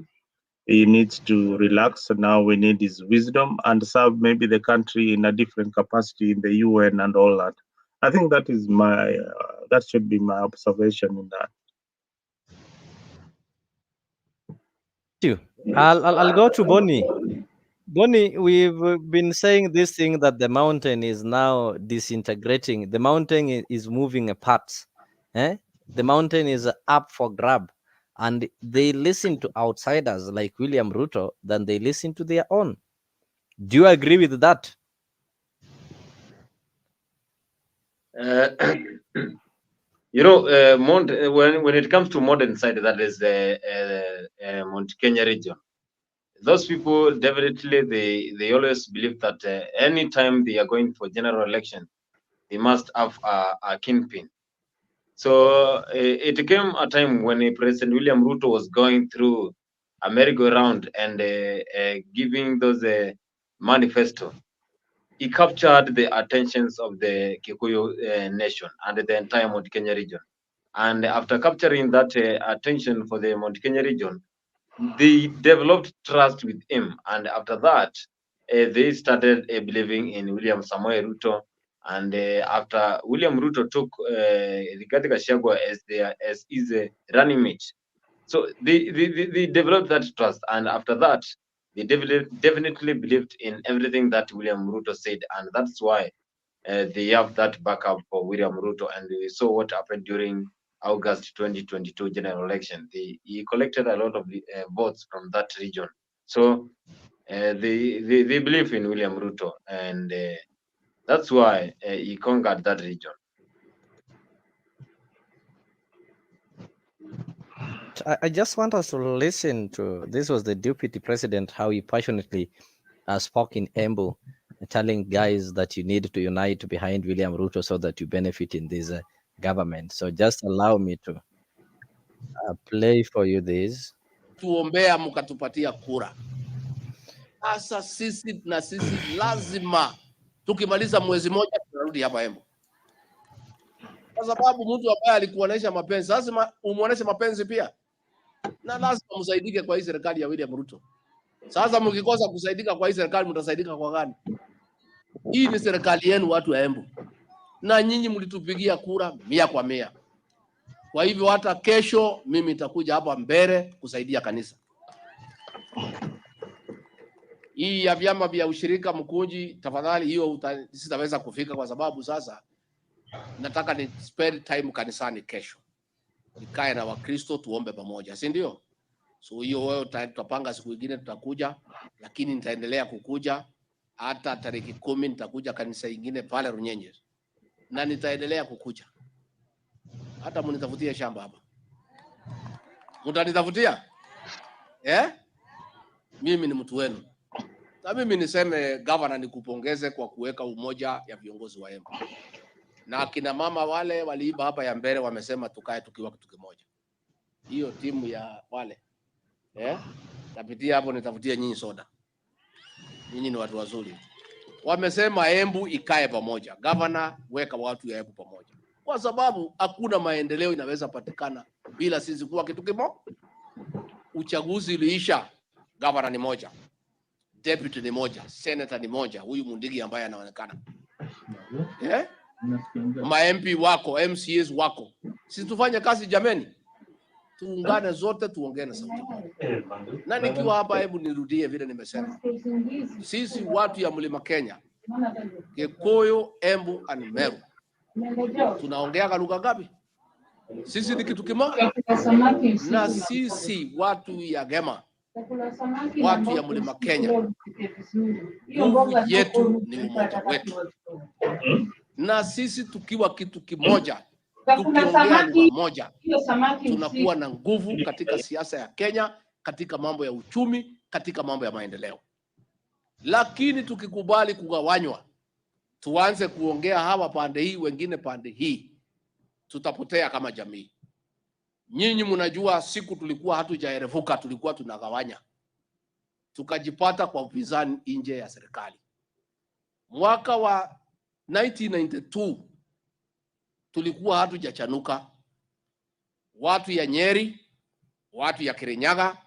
He needs to relax. Now we need his wisdom and serve maybe the country in a different capacity in the UN and all that. I think that is that should be my observation in that. you. I'll go to Bonnie. Bonnie, we've been saying this thing that the mountain is now disintegrating. The mountain is moving apart. The mountain is up for grab. And they listen to outsiders like William Ruto than they listen to their own. Do you agree with that? You know, when it comes to modern side, that is the Mount Kenya region. Those people definitely they always believe that anytime they are going for general election, they must have a kingpin. So it came a time when President William Ruto was going through a merry-go-round and giving those manifesto. He captured the attentions of the Kikuyu nation and the entire Mount Kenya region. And after capturing that attention for the Mount Kenya region, they developed trust with him. And after that, they started believing in William Samoei Ruto. And after William Ruto took Rigathi Gachagua as his running mate, so they developed that trust. And after that, they definitely believed in everything that William Ruto said, and that's why they have that backup for William Ruto. And we saw what happened during August 2022 general election. He collected a lot of votes from that region. So they believe in William Ruto, and that's why he conquered that region. I just want us to listen to, this was the deputy president, how he passionately spoke in Embu, telling guys that you need to unite behind William Ruto so that you benefit in this government. So just allow me to play for you this. Tuombea mkatupatia kura. Sasa sisi na sisi lazima tukimaliza mwezi moja tunarudi hapa Embu. Kwa sababu mtu ambaye alikuonesha mapenzi, lazima umuoneshe mapenzi pia. Na lazima msaidike kwa hii serikali ya William Ruto. Sasa mkikosa kusaidika kwa hii serikali, mtasaidika kwa gani? Hii ni serikali yenu watu wa Embu. Na nyinyi mlitupigia kura 100%. Kwa hivyo hata kesho mimi nitakuja hapa mbele kusaidia kanisa. Hii ya vyama vya ushirika mkunji, tafadhali hiyo sitaweza kufika kwa sababu sasa nataka ni spend time kanisani kesho. Nikae na Wakristo tuombe pamoja, si ndio? So hiyo wewe tutapanga siku nyingine tutakuja, lakini nitaendelea kukuja hata tarehe 10 nitakuja kanisa nyingine pale Runyenye. Na nitaendelea kukuja. Hata mnitafutie shamba hapa. Mtanitafutia? Mimi ni mtu wenu. Na mimi niseme governor nikupongeze kwa kuweka umoja ya viongozi wa Embu. Na akina mama wale waliiba hapa ya mbele wamesema tukae tukiwa kitu kimoja. Hiyo timu ya wale. Tapitia hapo nitafutie nyinyi soda. Nyinyi ni watu wazuri. Wamesema Embu ikae pamoja. Governor weka watu ya Embu pamoja. Kwa sababu hakuna maendeleo inaweza patikana bila sisi kuwa kitu kimoja. Uchaguzi uliisha, governor ni moja. Deputy ni moja, senator ni moja, huyu Mundigi ambaye anaonekana. Ma MP wako, MCAs wako. Sisi tufanye kazi jameni. Tuungane zote tuongee na sauti. Na nikiwa hapa hebu nirudie vile nimesema. Sisi watu ya Mlima Kenya, Kikuyu, Embu and Meru. Tunaongea lugha ngapi? Sisi ni kitu kimoja. Na sisi watu ya GEMA, watu ya Mlima Kenya, nguvu yetu ni umoja wetu. Na sisi tukiwa kitu kimoja, tukiongea lugha moja, tunakuwa na nguvu katika siasa ya Kenya, katika mambo ya uchumi, katika mambo ya maendeleo. Lakini tukikubali kugawanywa, tuanze kuongea hawa pande hii, wengine pande hii, tutapotea kama jamii. Nyinyi mnajua siku tulikuwa hatujaerevuka, tulikuwa tunagawanya. Tukajipata kwa upinzani nje ya serikali. Mwaka wa 1992 tulikuwa hatujachanuka. Watu ya Nyeri, watu ya Kirinyaga,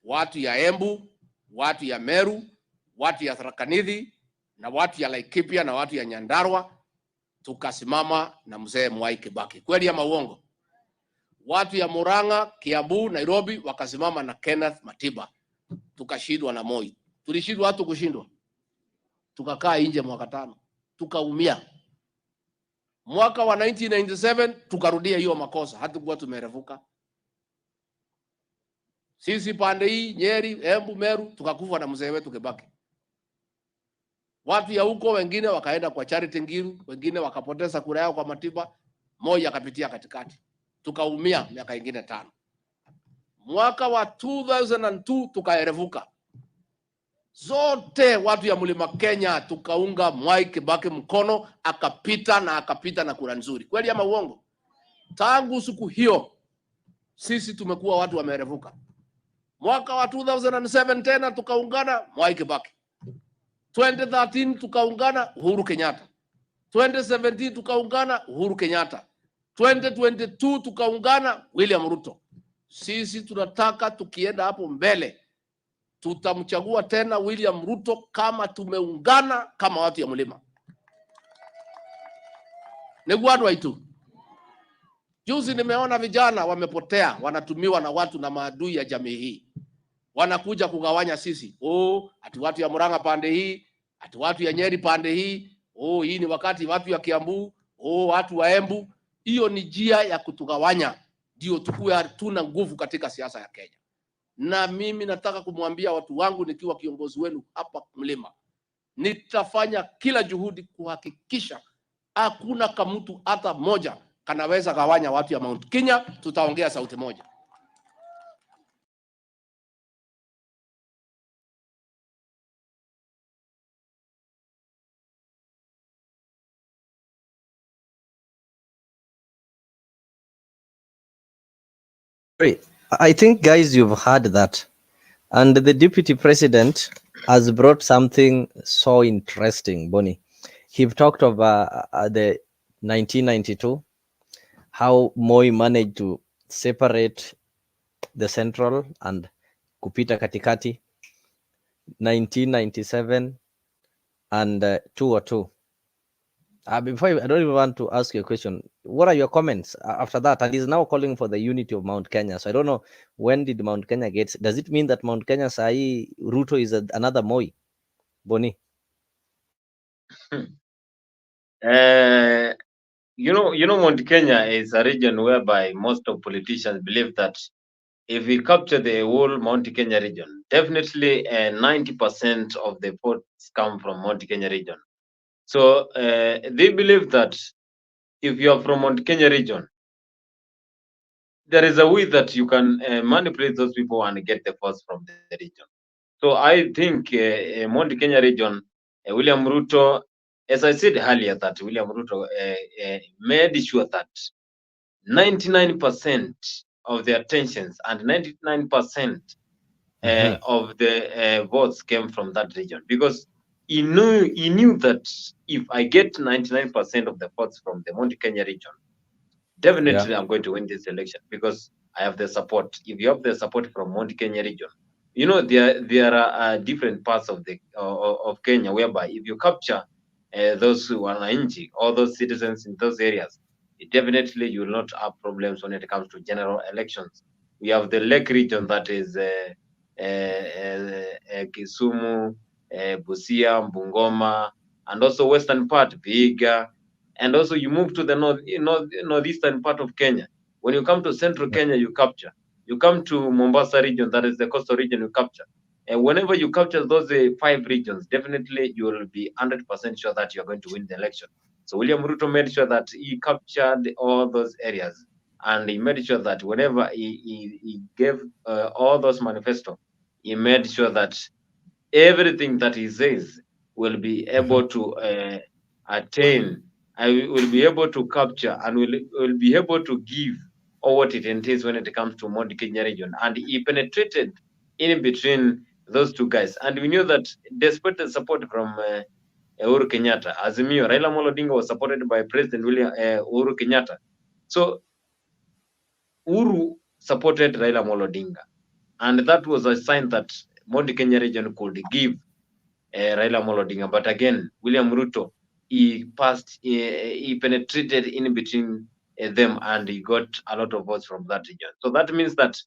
watu ya Embu, watu ya Meru, watu ya Tharaka Nithi na watu ya Laikipia na watu ya Nyandarua tukasimama na mzee Mwai Kibaki. Kweli ama uongo? watu ya Murang'a, Kiambu, Nairobi wakasimama na Kenneth Matiba, tukashindwa na Moi. Tulishindwa watu kushindwa, tukakaa nje mwaka 5, tukaumia. Mwaka wa 1997 tukarudia hiyo makosa, hatukuwa tumerevuka. Sisi pande hii Nyeri, Embu, Meru tukakufa na mzee wetu Kibaki. Watu ya huko wengine wakaenda kwa Charity Ngilu, wengine wakapoteza kura yao kwa Matiba, Moi akapitia katikati. Tukaumia miaka ingine 5. Mwaka wa 2002 tukaerevuka. Zote watu ya Mlima Kenya tukaunga Mwai Kibaki mkono, akapita na kura nzuri. Kweli ama uongo? Tangu siku hiyo sisi tumekuwa watu wamerevuka. Mwaka wa 2007 tena tukaungana Mwai Kibaki. 2013 tukaungana Uhuru Kenyatta. 2017 tukaungana Uhuru Kenyatta. 2022 tukaungana William Ruto. Sisi tunataka tukienda hapo mbele tutamchagua tena William Ruto kama tumeungana kama watu ya mlima. Negwadwa itu. Juzi nimeona vijana wamepotea, wanatumiwa na watu na maadui ya jamii hii. Wanakuja kugawanya sisi. Ati watu ya Murang'a pande hii, ati watu ya Nyeri pande hii. Hii ni wakati watu ya Kiambu, watu wa Embu. Hiyo ni njia ya kutugawanya. Ndio tukue hatuna nguvu katika siasa ya Kenya. Na mimi nataka kumwambia watu wangu nikiwa kiongozi wenu hapa mlima, nitafanya kila juhudi kuhakikisha hakuna kamutu hata moja kanaweza gawanya watu ya Mount Kenya. Tutaongea sauti moja. I think, guys, you've heard that. And the deputy president has brought something so interesting, Bonnie. He talked of the 1992, how Moi managed to separate the central and kupita katikati, 1997 and 202. Before I don't even want to ask you a question. What are your comments after that? And he's now calling for the unity of Mount Kenya. So I don't know, when did Mount Kenya get? Does it mean that Mount Kenya Sai Ruto is another Moi? Boni? You know, Mount Kenya is a region whereby most of politicians believe that if we capture the whole Mount Kenya region, definitely 90% of the votes come from Mount Kenya region. So they believe that if you are from Mount Kenya region, there is a way that you can manipulate those people and get the votes from the region. So I think Mount Kenya region, William Ruto, as I said earlier, that William Ruto made sure that 99% of the attentions and 99% of the votes came from that region, because he knew that if I get 99% of the votes from the Mount Kenya region, definitely I'm going to win this election, because I have the support. If you have the support from Mount Kenya region, you know, there are different parts of the of Kenya whereby if you capture those wananchi, all those citizens in those areas, definitely you will not have problems when it comes to general elections. We have the Lake region, that is Kisumu, Busia, Bungoma, and also western part, Vihiga, and also you move to the northeastern part of Kenya. When you come to central Kenya, you capture. You come to Mombasa region, that is the coastal region, you capture. And whenever you capture those 5 regions, definitely you will be 100% sure that you are going to win the election. So William Ruto made sure that he captured all those areas, and he made sure that whenever he gave all those manifesto, he made sure that everything that he says will be able to attain. I will be able to capture and will be able to give all what it entails when it comes to Mount Kenya region. And he penetrated in between those two guys. And we knew that despite the support from Uhuru Kenyatta, Azimio, Raila Odinga was supported by President Uhuru Kenyatta. So Uhuru supported Raila Odinga. And that was a sign that Mount Kenya region could give Raila Odinga. But again, William Ruto, he penetrated in between them, and he got a lot of votes from that region. So that means that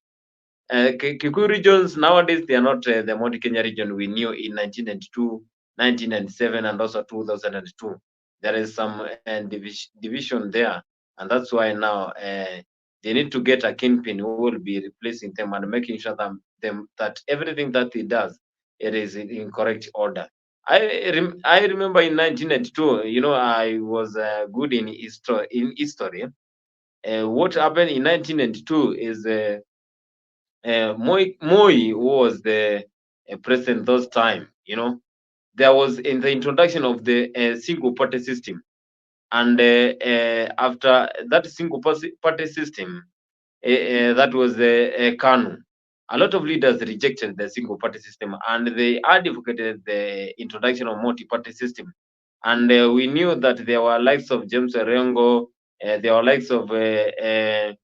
Kikuyu regions nowadays, they are not the Mount Kenya region we knew in 1992, 1997, and also 2002. There is some division there, and that's why now they need to get a kingpin who will be replacing them and making sure that everything that he does, it is in correct order. I remember in 1992, I was good in history. What happened in 1992 is Moi was the president those time. There was in the introduction of the single party system, and after that single party system, that was the Kanu. A lot of leaders rejected the single party system, and they advocated the introduction of multi-party system. And we knew that there were likes of James Orengo, there were likes of Kijana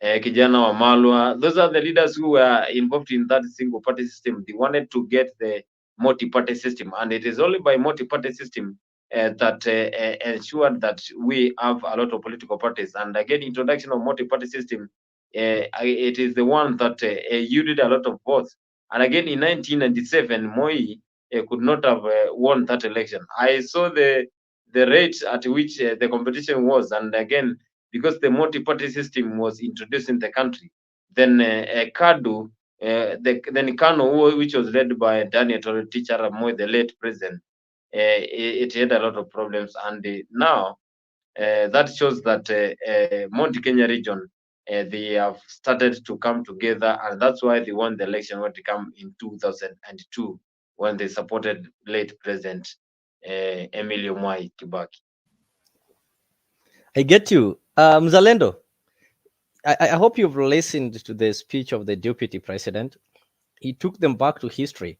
Wamalwa. Those are the leaders who were involved in that single party system. They wanted to get the multi-party system, and it is only by multi-party system that ensured that we have a lot of political parties. And again, introduction of multi-party system, it is the one that yielded a lot of votes. And again, in 1997, Moi could not have won that election. I saw the rate at which the competition was, and again, because the multi-party system was introduced in the country, then KADU, then KANU, which was led by Daniel Teacher Moi, the late president, it had a lot of problems. And now that shows that Mount Kenya region, they have started to come together, and that's why they won the election when they come in 2002, when they supported late President Emilio Mwai Kibaki. I get you. Mzalendo, I hope you've listened to the speech of the deputy president. He took them back to history.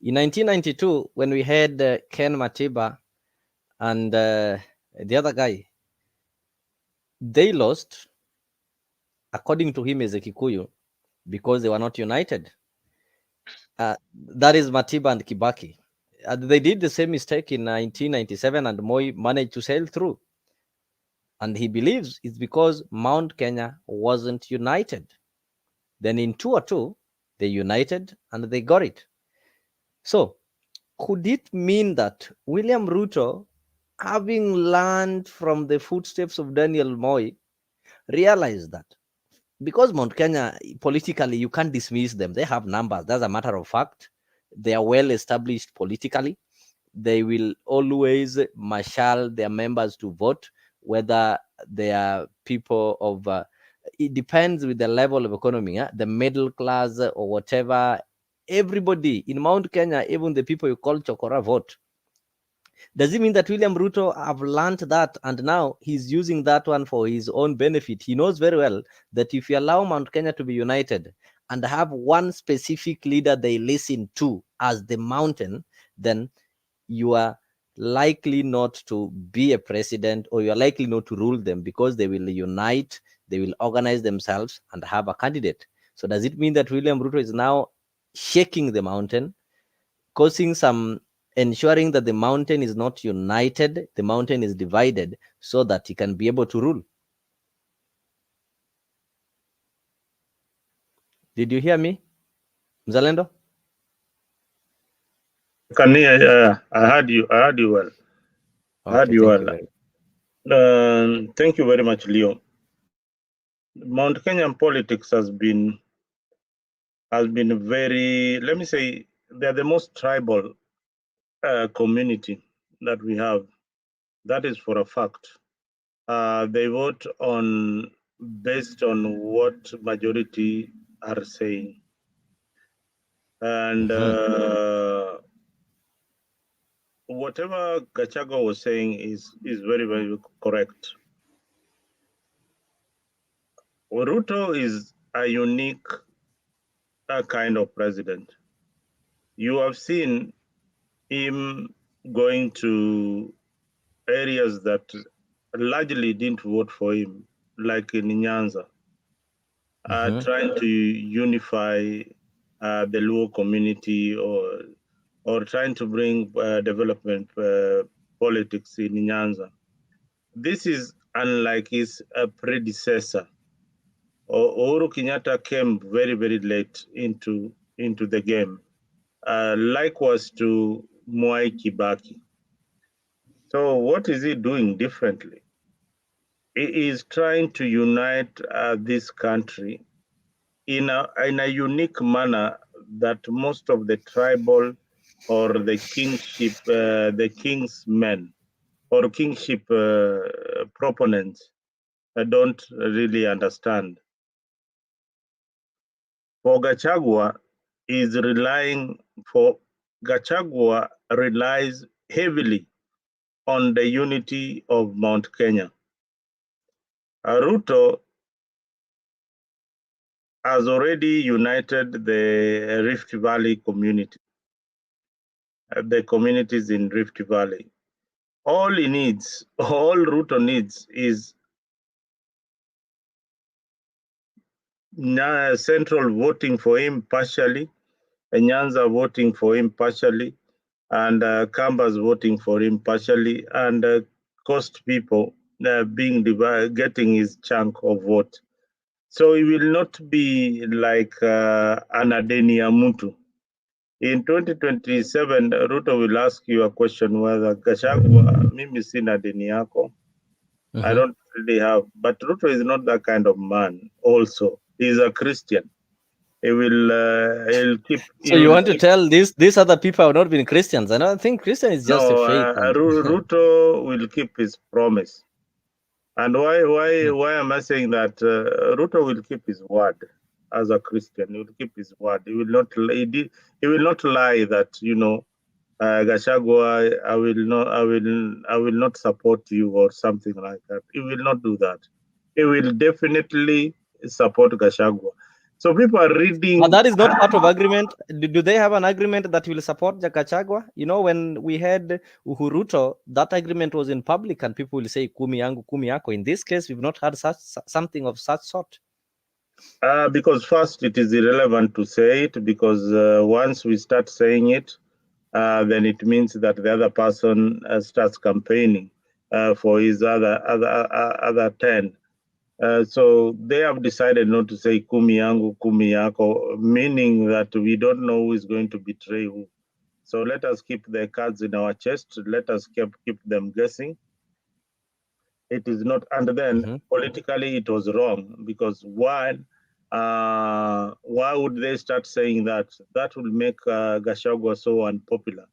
In 1992, when we had Ken Matiba and the other guy, they lost, according to him as a Kikuyu, because they were not united. That is Matiba and Kibaki. They did the same mistake in 1997, and Moi managed to sail through. And he believes it's because Mount Kenya wasn't united. Then in 2002, they united and they got it. So could it mean that William Ruto, having learned from the footsteps of Daniel Moi, realized that because Mount Kenya, politically, you can't dismiss them. They have numbers. That's a matter of fact. They are well established politically. They will always marshal their members to vote, whether they are people of, it depends with the level of economy, the middle class or whatever. Everybody in Mount Kenya, even the people you call Chokora, vote. Does it mean that William Ruto have learned that and now he's using that one for his own benefit? He knows very well that if you allow Mount Kenya to be united and have one specific leader they listen to as the mountain, then you are likely not to be a president, or you are likely not to rule them, because they will unite, they will organize themselves and have a candidate. So does it mean that William Ruto is now shaking the mountain, causing some, ensuring that the mountain is not united, the mountain is divided, so that he can be able to rule? Did you hear me, Mzalendo? I heard you. I heard you well. I heard you well. Thank you very much, Leo. Mount Kenyan politics has been very, let me say, they're the most tribal community that we have. That is for a fact. They vote based on what majority are saying. And whatever Gachagua was saying is very, very correct. Ruto is a unique kind of president. You have seen him going to areas that largely didn't vote for him, like in Nyanza, trying to unify the Luo community, or trying to bring development politics in Nyanza. This is unlike his predecessor. Uhuru Kenyatta came very, very late into the game. Likewise to Mwai Kibaki. So what is he doing differently? He is trying to unite this country in a unique manner that most of the tribal or the kingship, the king's men or kingship proponents don't really understand. For Gachagua Gachagua relies heavily on the unity of Mount Kenya. Ruto has already united the Rift Valley community, the communities in Rift Valley. All Ruto needs is Central voting for him partially, Nyanza voting for him partially, and Kambas voting for him partially, and Coast people getting his chunk of vote. So he will not be like Anadeni Amuntu. In 2027, Ruto will ask you a question whether Gachagua, mimi sina deni yako. I don't really have, but Ruto is not that kind of man. Also, he's a Christian. He'll keep. So you want to tell these other people have not been Christians? I don't think Christian is just a fake. Ruto will keep his promise. And why am I saying that? Ruto will keep his word as a Christian. He will keep his word. He will not lie that Gachagua, I will not support you or something like that. He will not do that. He will definitely support Gachagua. So people are reading. But that is not part of agreement. Do they have an agreement that will support Gachagua? You know, when we had Uhuru, that agreement was in public, and people will say kumi yangu, kumi yako. In this case, we've not had something of such sort. Because first, it is irrelevant to say it, because once we start saying it, then it means that the other person starts campaigning for his other 10. So they have decided not to say kumi yangu, kumi yako, meaning that we don't know who is going to betray who. So let us keep the cards in our chest. Let us keep them guessing. It is not, and then politically it was wrong, because one, why would they start saying that? That will make Gachagua so unpopular,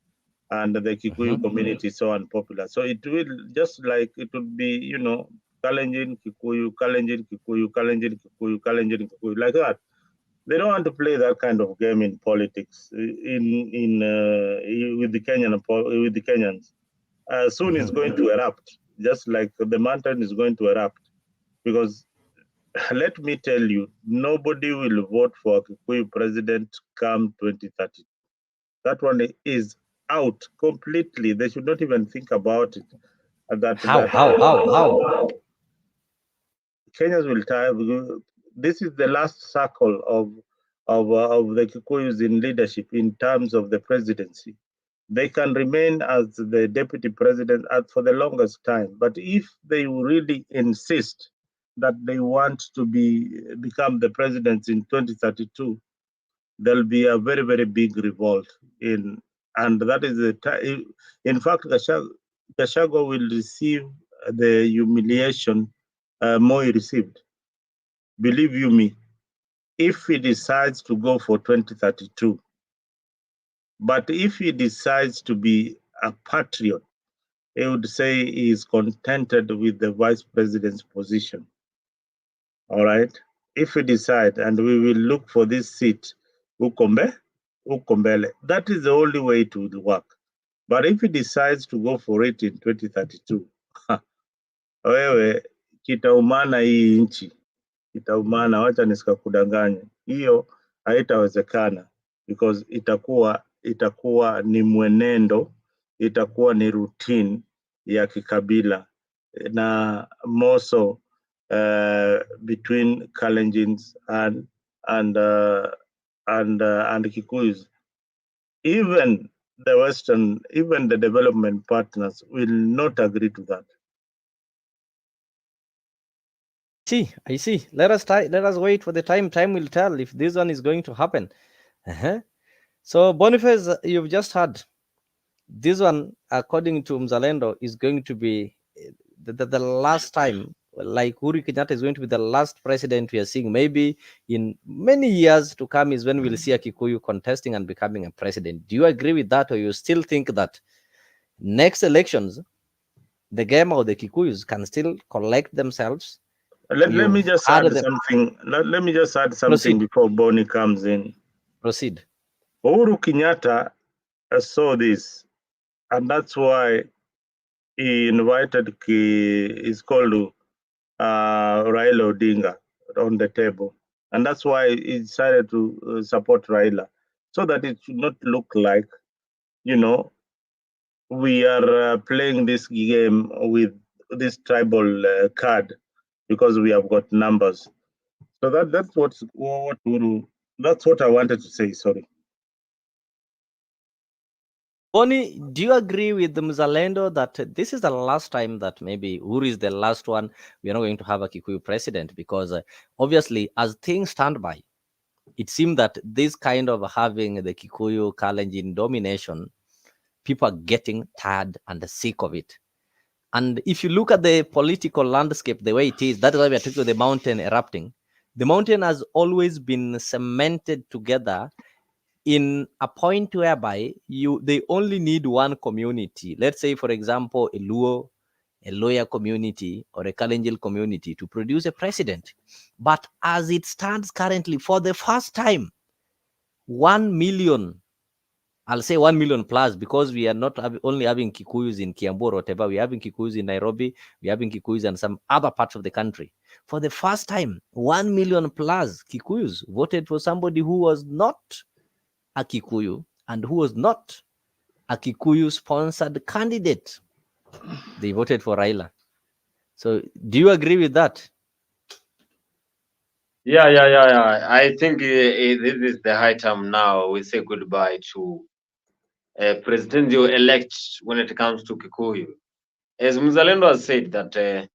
and the Kikuyu community so unpopular. So it will just like it would be, Kalenjin Kikuyu, Kalenjin Kikuyu, Kalenjin Kikuyu, Kalenjin Kikuyu, like that. They don't want to play that kind of game in politics with the Kenyans. Soon it's going to erupt, just like the mountain is going to erupt, because let me tell you, nobody will vote for a Kikuyu president come 2030. That one is out completely. They should not even think about it. How? Kenyans will tire. This is the last circle of the Kikuyus in leadership in terms of the presidency. They can remain as the deputy president for the longest time. But if they really insist that they want to become the presidents in 2032, there'll be a very, very big revolt and that is the time. In fact, Gachagua will receive the humiliation Moi received. Believe you me, if he decides to go for 2032, but if he decides to be a patriot, he would say he is contented with the vice president's position. All right? If we decide, and we will look for this seat, Ukombele, that is the only way it will work. But if he decides to go for it in 2032, wewe kitaumana hii nchi, kitaumana, wacha nisikakudanganya. Hiyo haitawezekana, because itakuwa ni mwenendo, itakuwa ni routine ya kikabila, na more so between Kalenjins and Kikuyus. Even the development partners will not agree to that. I see. Let us wait for the time. Time will tell if this one is going to happen. So Boniface, you've just heard this one, according to Mzalendo, is going to be the last time, like Uhuru Kenyatta is going to be the last president we are seeing. Maybe in many years to come is when we'll see a Kikuyu contesting and becoming a president. Do you agree with that, or you still think that next elections, the GEMA or the Kikuyus can still collect themselves? Let me just add something. Let me just add something before Bonnie comes in. Proceed. Uhuru Kenyatta saw this, and that's why he invited he's called Raila Odinga on the table, and that's why he decided to support Raila, so that it should not look like, we are playing this game with this tribal card because we have got numbers. So that's what I wanted to say. Sorry. Bonnie, do you agree with the Mzalendo that this is the last time that maybe Uhuru is the last one? We are not going to have a Kikuyu president because obviously, as things stand by, it seems that this kind of having the Kikuyu Kalenjin domination, people are getting tired and sick of it. And if you look at the political landscape the way it is, that's why we are talking about the mountain erupting. The mountain has always been cemented together in a point whereby they only need one community. Let's say, for example, a Luo, a Loya community, or a Kalenjin community to produce a president. But as it stands currently, for the first time, 1 million, I'll say 1 million plus, because we are not only having Kikuyus in Kiambu or whatever, we're having Kikuyus in Nairobi, we're having Kikuyus in some other parts of the country. For the first time, 1 million plus Kikuyus voted for somebody who was not a Kikuyu and who was not a Kikuyu sponsored candidate. They voted for Raila. So do you agree with that? Yeah. I think this is the high time now we say goodbye to presidential-elect when it comes to Kikuyu. As Mzalendo has said that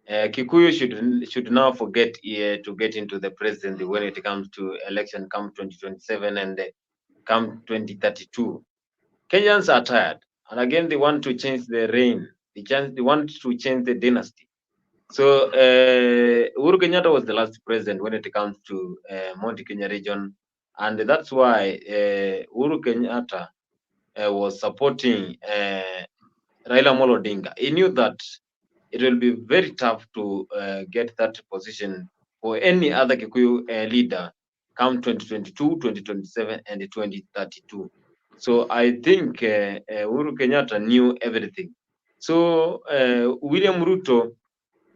Kikuyu should now forget to get into the presidency when it comes to election come 2027 and come 2032. Kenyans are tired, and again they want to change the reign. They want to change the dynasty. So Uhuru Kenyatta was the last president when it comes to Mount Kenya region, and that's why Uhuru Kenyatta was supporting Raila Odinga. He knew that it will be very tough to get that position for any other Kikuyu leader come 2022, 2027, and 2032. So I think Uhuru Kenyatta knew everything. So William Ruto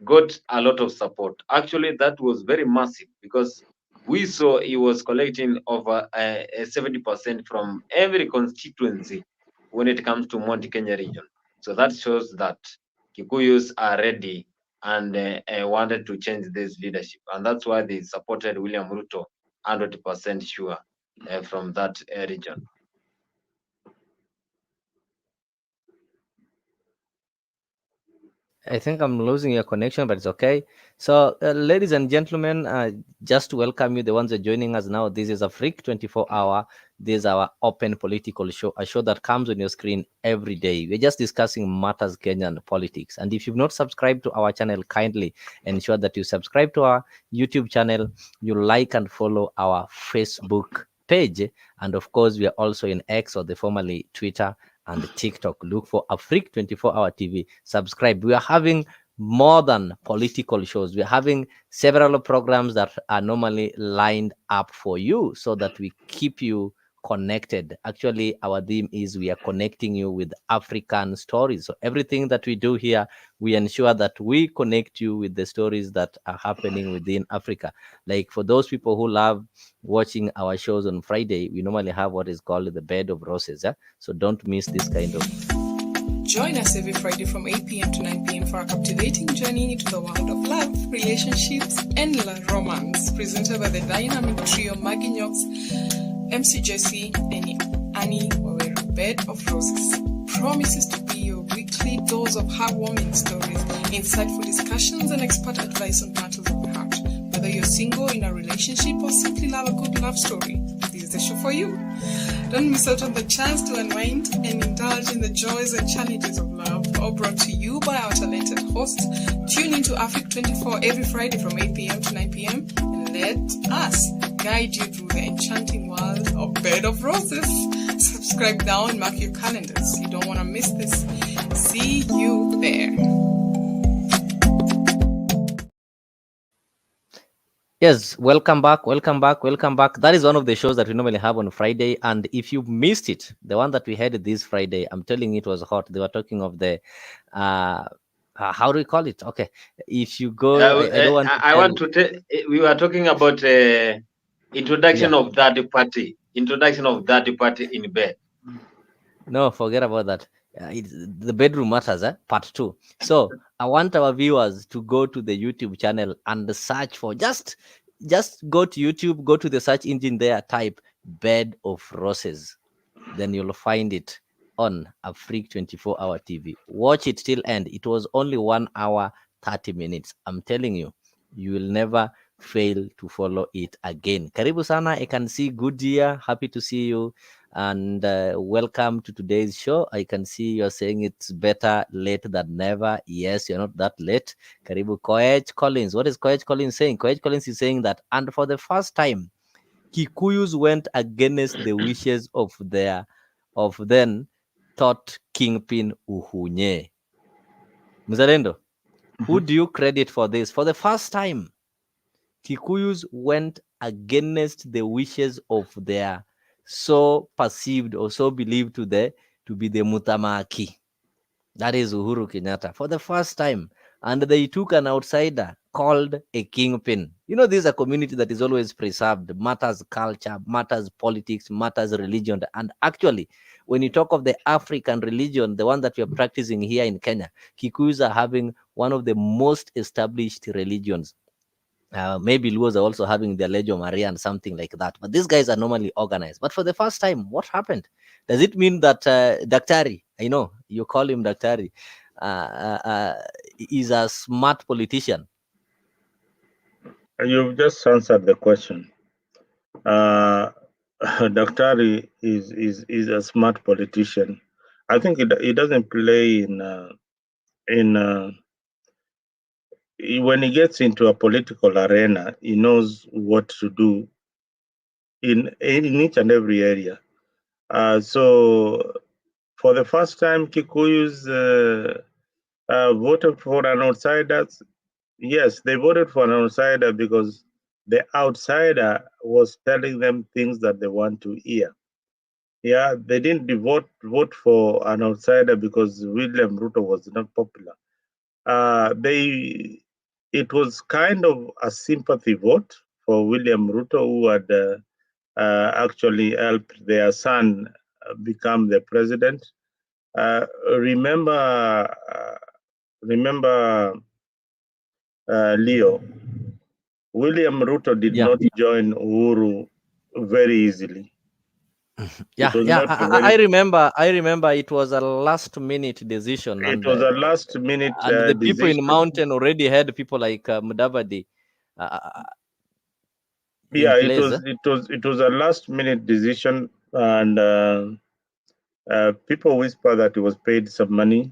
got a lot of support. Actually, that was very massive because we saw he was collecting over 70% from every constituency when it comes to Mount Kenya region. So that shows that Kikuyus are ready and wanted to change this leadership. And that's why they supported William Ruto 100% sure from that region. I think I'm losing your connection, but it's okay. So, ladies and gentlemen, just to welcome you, the ones that are joining us now. This is Afrique 24 Hour. This is our open political show, a show that comes on your screen every day. We're just discussing matters Kenyan politics. And if you've not subscribed to our channel, kindly ensure that you subscribe to our YouTube channel, you like and follow our Facebook page. And of course, we are also in X, or the formerly Twitter, and TikTok. Look for Afrique 24 Hour TV. Subscribe. We are having more than political shows. We're having several programs that are normally lined up for you so that we keep you connected. Actually, our theme is we are connecting you with African stories. So everything that we do here, we ensure that we connect you with the stories that are happening within Africa. Like for those people who love watching our shows on Friday, we normally have what is called the Bed of Roses. So don't miss this kind of. Join us every Friday from 8 p.m. to 9 p.m. for a captivating journey into the world of love, relationships, and romance. Presented by the dynamic trio Maggie Knox, MC Jesse, and Annie Waweru. Bed of Roses promises to be your weekly weekly dose of heartwarming stories, insightful discussions, and expert advice on matters of the heart. Whether you're single, in a relationship, or simply love a good love story, this is the show for you. Don't miss out on the chance to unwind and indulge in the joys and challenges of love, all brought to you by our talented hosts. Tune into AfriqTv every Friday from 8 p.m. to 9 p.m. and let us guide you through the enchanting world of Bed of Roses. Subscribe now and mark your calendars. You don't want to miss this. See you there. Yes, welcome back, welcome back, welcome back. That is one of the shows that we normally have on Friday. And if you missed it, the one that we had this Friday, I'm telling you, it was hot. They were talking of the, how do we call it? Okay. If you go, I don't want to I want to tell, we were talking about introduction of third party, introduction of third party in bed. No, forget about that. The bedroom matters, part 2. So I want our viewers to go to the YouTube channel and search for just go to YouTube, go to the search engine there, type Bed of Roses. Then you'll find it on Afrique 24-hour TV. Watch it till end. It was only 1 hour 30 minutes. I'm telling you, you will never fail to follow it again. Karibu sana. I can see Goodyear. Happy to see you. And welcome to today's show. I can see you're saying it's better late than never. Yes, you're not that late. Karibu Koech Collins. What is Koech Collins saying? Koech Collins is saying that, and for the first time, Kikuyus went against the wishes of then thought kingpin Uhunye. Mzalendo, who do you credit for this? For the first time, Kikuyus went against the wishes of their so perceived or so believed to be the Mutamaki. That is Uhuru Kenyatta. For the first time. And they took an outsider called a kingpin. You know, this is a community that is always preserved, matters culture, matters politics, matters religion. And actually, when you talk of the African religion, the one that we are practicing here in Kenya, Kikuyus are having one of the most established religions. Maybe Luos are also having their Legio Maria and something like that. But these guys are normally organized. But for the first time, what happened? Does it mean that Daktari, I know you call him Daktari, is a smart politician? You've just answered the question. Daktari is a smart politician. I think he doesn't play in when he gets into a political arena, he knows what to do in each and every area. So for the first time, Kikuyus voted for an outsider. Yes, they voted for an outsider because the outsider was telling them things that they want to hear. Yeah, they didn't vote for an outsider because William Ruto was not popular. It was kind of a sympathy vote for William Ruto, who had actually helped their son become the president. Remember, Leo, William Ruto did not join Uhuru very easily. I remember it was a last minute decision. It was a last minute and the people in Mountain already had people like Mudavadi. It was a last minute decision, and people whisper that he was paid some money.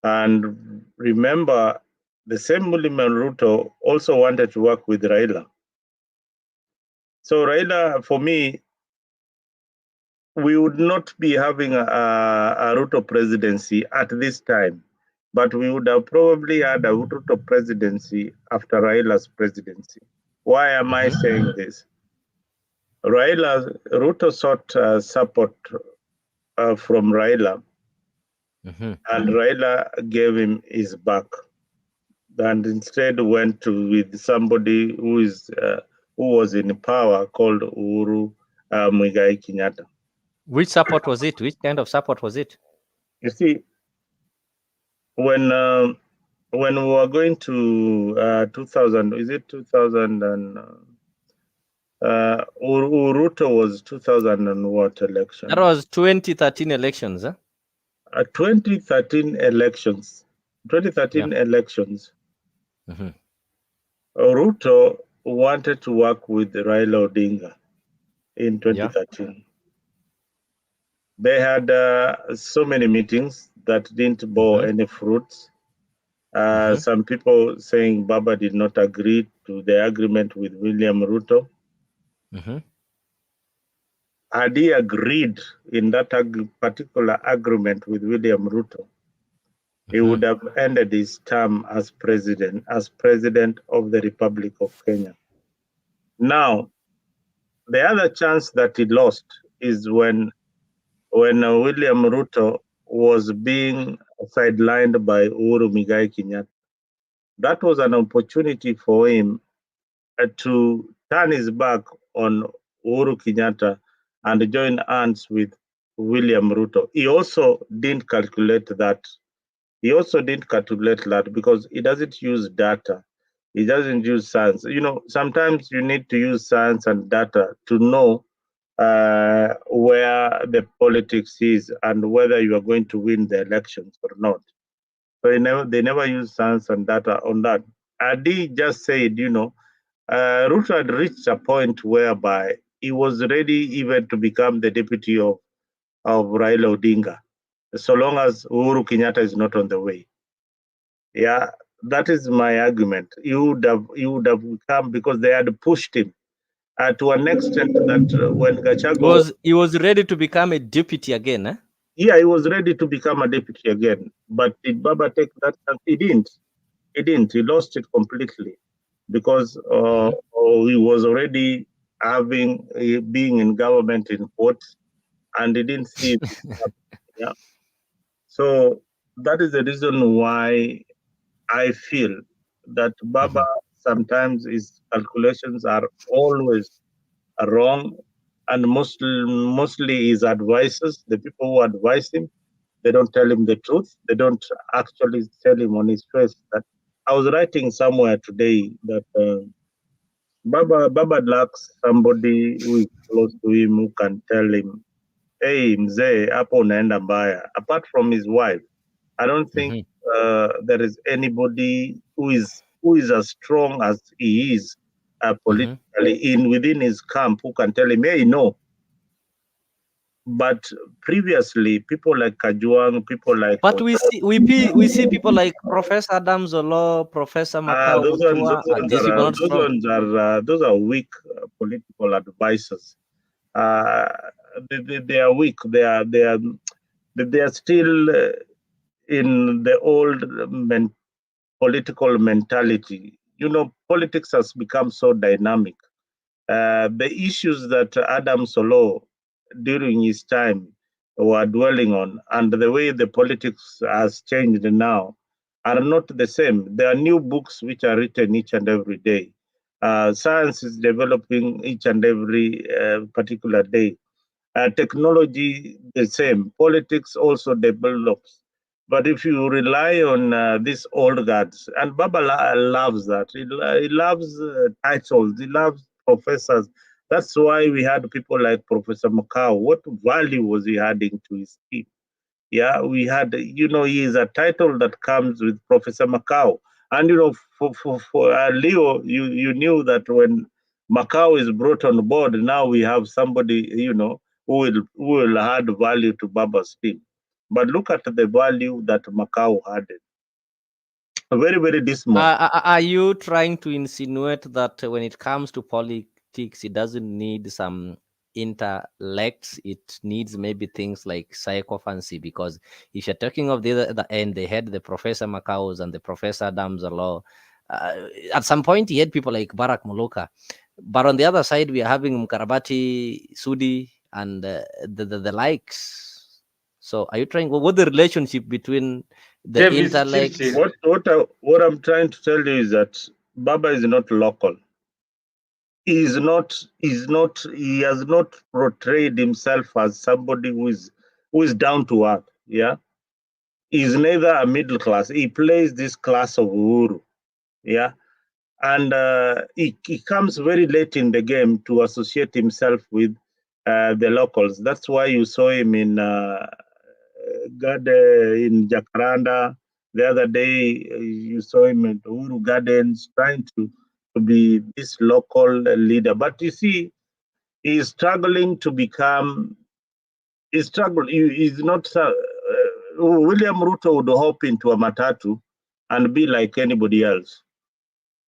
And remember, the same William Ruto also wanted to work with Raila. So Raila, for me, we would not be having a Ruto presidency at this time, but we would have probably had a Ruto presidency after Raila's presidency. Why am I saying this? Ruto sought support from Raila, and Raila gave him his back, and instead went with somebody who was in power called Uhuru Muigai Kenyatta. Which support was it? Which kind of support was it? You see, when we were going to 2000, is it 2000 and Ruto was 2000 and what election? That was 2013 elections, huh? 2013 elections. 2013 elections. Ruto wanted to work with Raila Odinga in 2013. They had so many meetings that didn't bear any fruits. Some people saying Baba did not agree to the agreement with William Ruto. Had he agreed in that particular agreement with William Ruto, he would have ended his term as president of the Republic of Kenya. Now, the other chance that he lost is when William Ruto was being sidelined by Uhuru Kenyatta. That was an opportunity for him to turn his back on Uhuru Kenyatta and join hands with William Ruto. He also didn't calculate that. Because he doesn't use data. He doesn't use science. You know, sometimes you need to use science and data to know where the politics is and whether you are going to win the elections or not. So they never use science and data on that. Adi just said, Ruto had reached a point whereby he was ready even to become the deputy of Raila Odinga, so long as Uhuru Kenyatta is not on the way. Yeah, that is my argument. He would have come because they had pushed him to an extent that when Gachagua he was ready to become a deputy again, eh? Yeah, he was ready to become a deputy again. But did Baba take that chance? He didn't. He lost it completely because he was already being in government in court, and he didn't see it. Yeah. So that is the reason why I feel that Baba sometimes his calculations are always wrong, and mostly his advisors, the people who advise him, they don't tell him the truth. They don't actually tell him on his face that. I was writing somewhere today that Baba lacks somebody who is close to him who can tell him, "Hey, mzee, hapo unaenda mbaya." Apart from his wife, I don't think there is anybody who is as strong as he is politically within his camp who can tell him, "Hey, no." But previously, people like Kajuang, people like we see people like Professor Adams Olo, Professor Makau. Those are weak political advisors. They are weak. They are still in the old political mentality. You know, politics has become so dynamic. The issues that Adam Solo during his time were dwelling on and the way the politics has changed now are not the same. There are new books which are written each and every day. Science is developing each and every particular day. Technology, the same. Politics also develops. But if you rely on these old guards, and Baba loves that, he loves titles, he loves professors. That's why we had people like Professor Makau. What value was he adding to his team? Yeah, we had, he is a title that comes with Professor Makau. And, for Leo, you knew that when Macau is brought on board, now we have somebody, who will add value to Baba's team. But look at the value that Macau added. Very, very dismal. Are you trying to insinuate that when it comes to politics, it doesn't need some intellects, it needs maybe things like psychophancy? Because if you're talking of the other end, they had the Professor Macaus and the Professor Adams Law. At some point, he had people like Barack Muluka. But on the other side, we are having Mkarabati, Sudi, and the likes. So are you trying, what the relationship between the intellect? What I'm trying to tell you is that Baba is not local. He has not portrayed himself as somebody who is down to earth. Yeah. He's neither a middle class. He plays this class of Uhuru. Yeah. And he comes very late in the game to associate himself with the locals. That's why you saw him in in Jacaranda. The other day, you saw him at Uhuru Gardens trying to be this local leader. But you see, he's struggling to become. He's not. William Ruto would hop into a matatu and be like anybody else.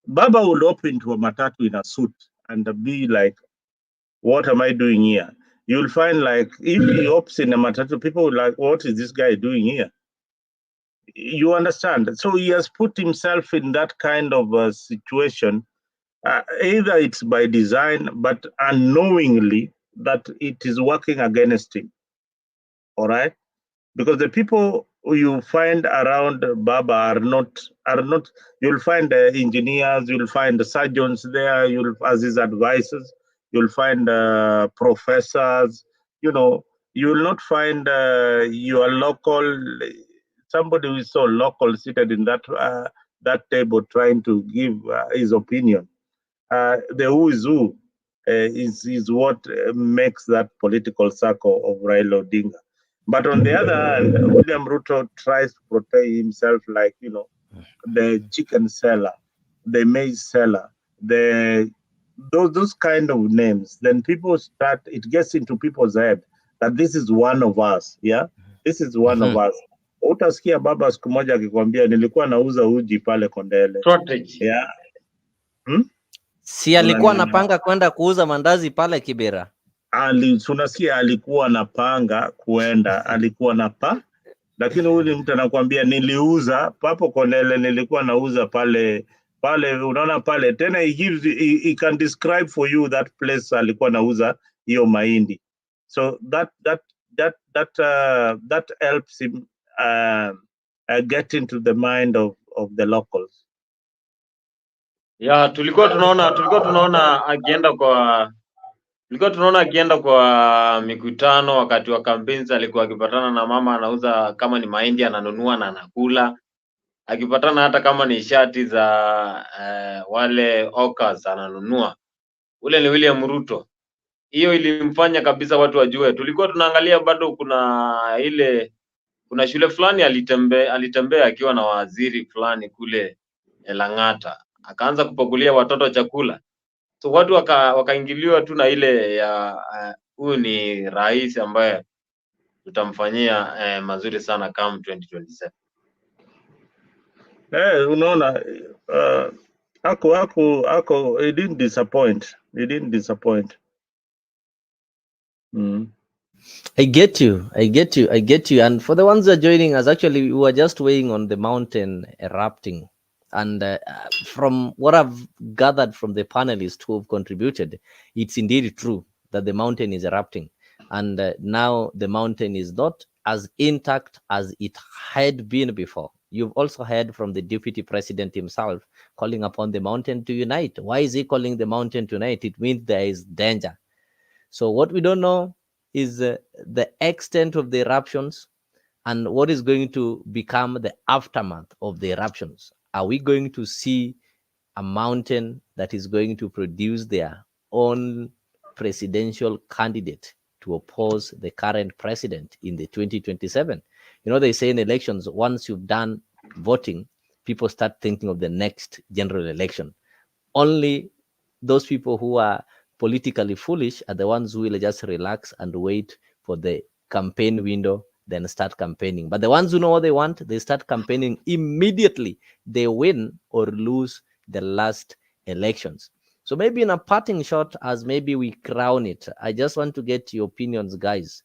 Baba would hop into a matatu in a suit and be like, what am I doing here? You'll find like if he hops in a matatu, people will like, what is this guy doing here? You understand? So he has put himself in that kind of a situation. Either it's by design, but unknowingly that it is working against him. All right? Because the people who you find around Baba are not. You'll find engineers, you'll find surgeons there, as his advisors, you'll find professors. You know, you will not find your local somebody who is so local seated in that table trying to give his opinion. The who is who is what makes that political circle of Raila Odinga. But on the other hand, William Ruto tries to portray himself like, the chicken seller, the maize seller, those kind of names. Then it gets into people's head that this is one of us. Yeah, this is one of us. Utasikia baba siku moja akikwambia nilikuwa nauza uji pale Kondele. Strategy. Yeah. Si alikuwa anapanga kwenda kuuza mandazi pale Kibera. Tunasikia alikuwa anapanga kuenda, alikuwa lakini huyu mtu anakuambia niliuza papo Kondele, nilikuwa nauza pale, unaona pale tena, he can describe for you that place alikuwa nauza hiyo mahindi. So that helps him get into the mind of the locals. Yeah, tulikuwa tunaona akienda kwa mikutano wakati wa kampeni, alikuwa akipatana na mama anauza kama ni mahindi ananunua na anakula, akipatana hata kama ni shati za wale hawkers ananunua. Ule ni William Ruto. Hiyo ilimfanya kabisa watu wajue. Tulikuwa tunaangalia bado kuna shule fulani alitembea akiwa na waziri fulani kule Lang'ata, akaanza kupakulia watoto chakula. So watu wakaingiliwa tu na ile ya huyu ni rais ambaye tutamfanyia mazuri sana kama 2027. Unaona, ako he didn't disappoint. I get you. And for the ones that are joining us, actually, we were just weighing on the mountain erupting. And from what I've gathered from the panelists who have contributed, it's indeed true that the mountain is erupting. And now the mountain is not as intact as it had been before. You've also heard from the deputy president himself calling upon the mountain to unite. Why is he calling the mountain to unite? It means there is danger. So what we don't know is the extent of the eruptions and what is going to become the aftermath of the eruptions. Are we going to see a mountain that is going to produce their own presidential candidate to oppose the current president in the 2027? You know, they say in elections, once you've done voting, people start thinking of the next general election. Only those people who are politically foolish are the ones who will just relax and wait for the campaign window, then start campaigning. But the ones who know what they want, they start campaigning immediately they win or lose the last elections. So maybe in a parting shot, as maybe we crown it, I just want to get your opinions, guys.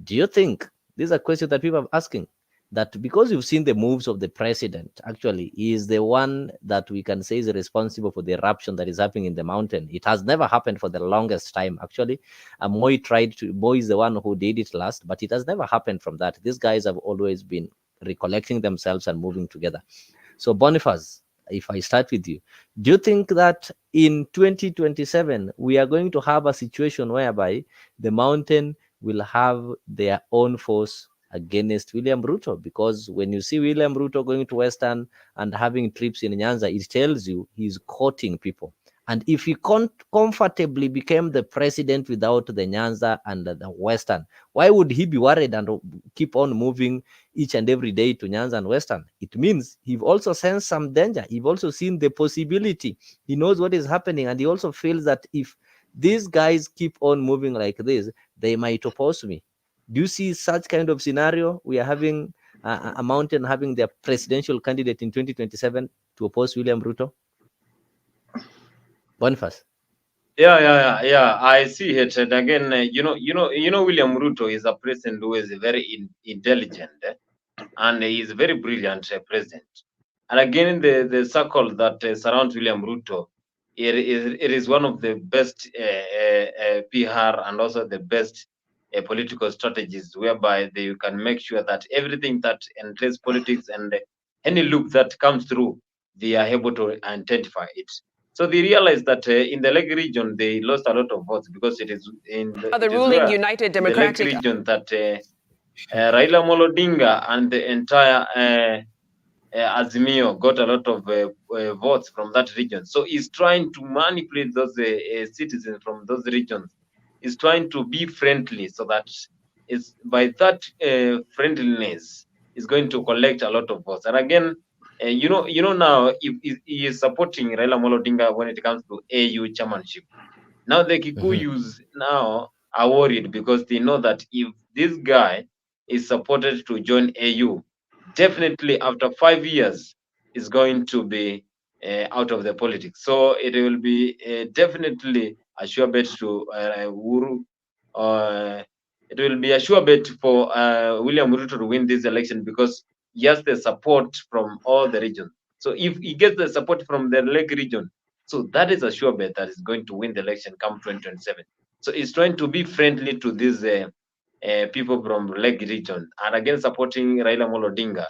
Do you think, these are questions that people are asking, that because you've seen the moves of the president, actually, he is the one that we can say is responsible for the eruption that is happening in the mountain. It has never happened for the longest time, actually. Moi is the one who did it last, but it has never happened from that. These guys have always been recollecting themselves and moving together. So Boniface, if I start with you, do you think that in 2027, we are going to have a situation whereby the mountain will have their own force against William Ruto? Because when you see William Ruto going to Western and having trips in Nyanza, it tells you he's courting people. And if he comfortably became the president without the Nyanza and the Western, why would he be worried and keep on moving each and every day to Nyanza and Western? It means he also sensed some danger. He's also seen the possibility. He knows what is happening, and he also feels that if these guys keep on moving like this, they might oppose me. Do you see such kind of scenario? We are having a mountain having their presidential candidate in 2027 to oppose William Ruto. Boniface. Yeah. I see it. And again, William Ruto is a president who is very intelligent, and he is a very brilliant president. And again, the circle that surrounds William Ruto, it is one of the best PR and also the best political strategies, whereby you can make sure that everything that entails politics and any look that comes through, they are able to identify it. So they realized that in the Lake region, they lost a lot of votes because it is in the ruling United Democratic the Lake region that Raila Odinga and the entire Azimio got a lot of votes from that region. So he's trying to manipulate those citizens from those regions. He's trying to be friendly so that it's by that friendliness is going to collect a lot of votes. And again, now he is supporting Raila Odinga when it comes to AU chairmanship. Now the Kikuyus now are worried because they know that if this guy is supported to join AU, definitely after 5 years is going to be out of the politics. So it will be definitely a sure bet to Uhuru. It will be a sure bet for William Ruto to win this election because he has the support from all the regions. So if he gets the support from the Lake region, so that is a sure bet that is going to win the election come 2027. So he's trying to be friendly to these people from Lake region, and again supporting Raila Odinga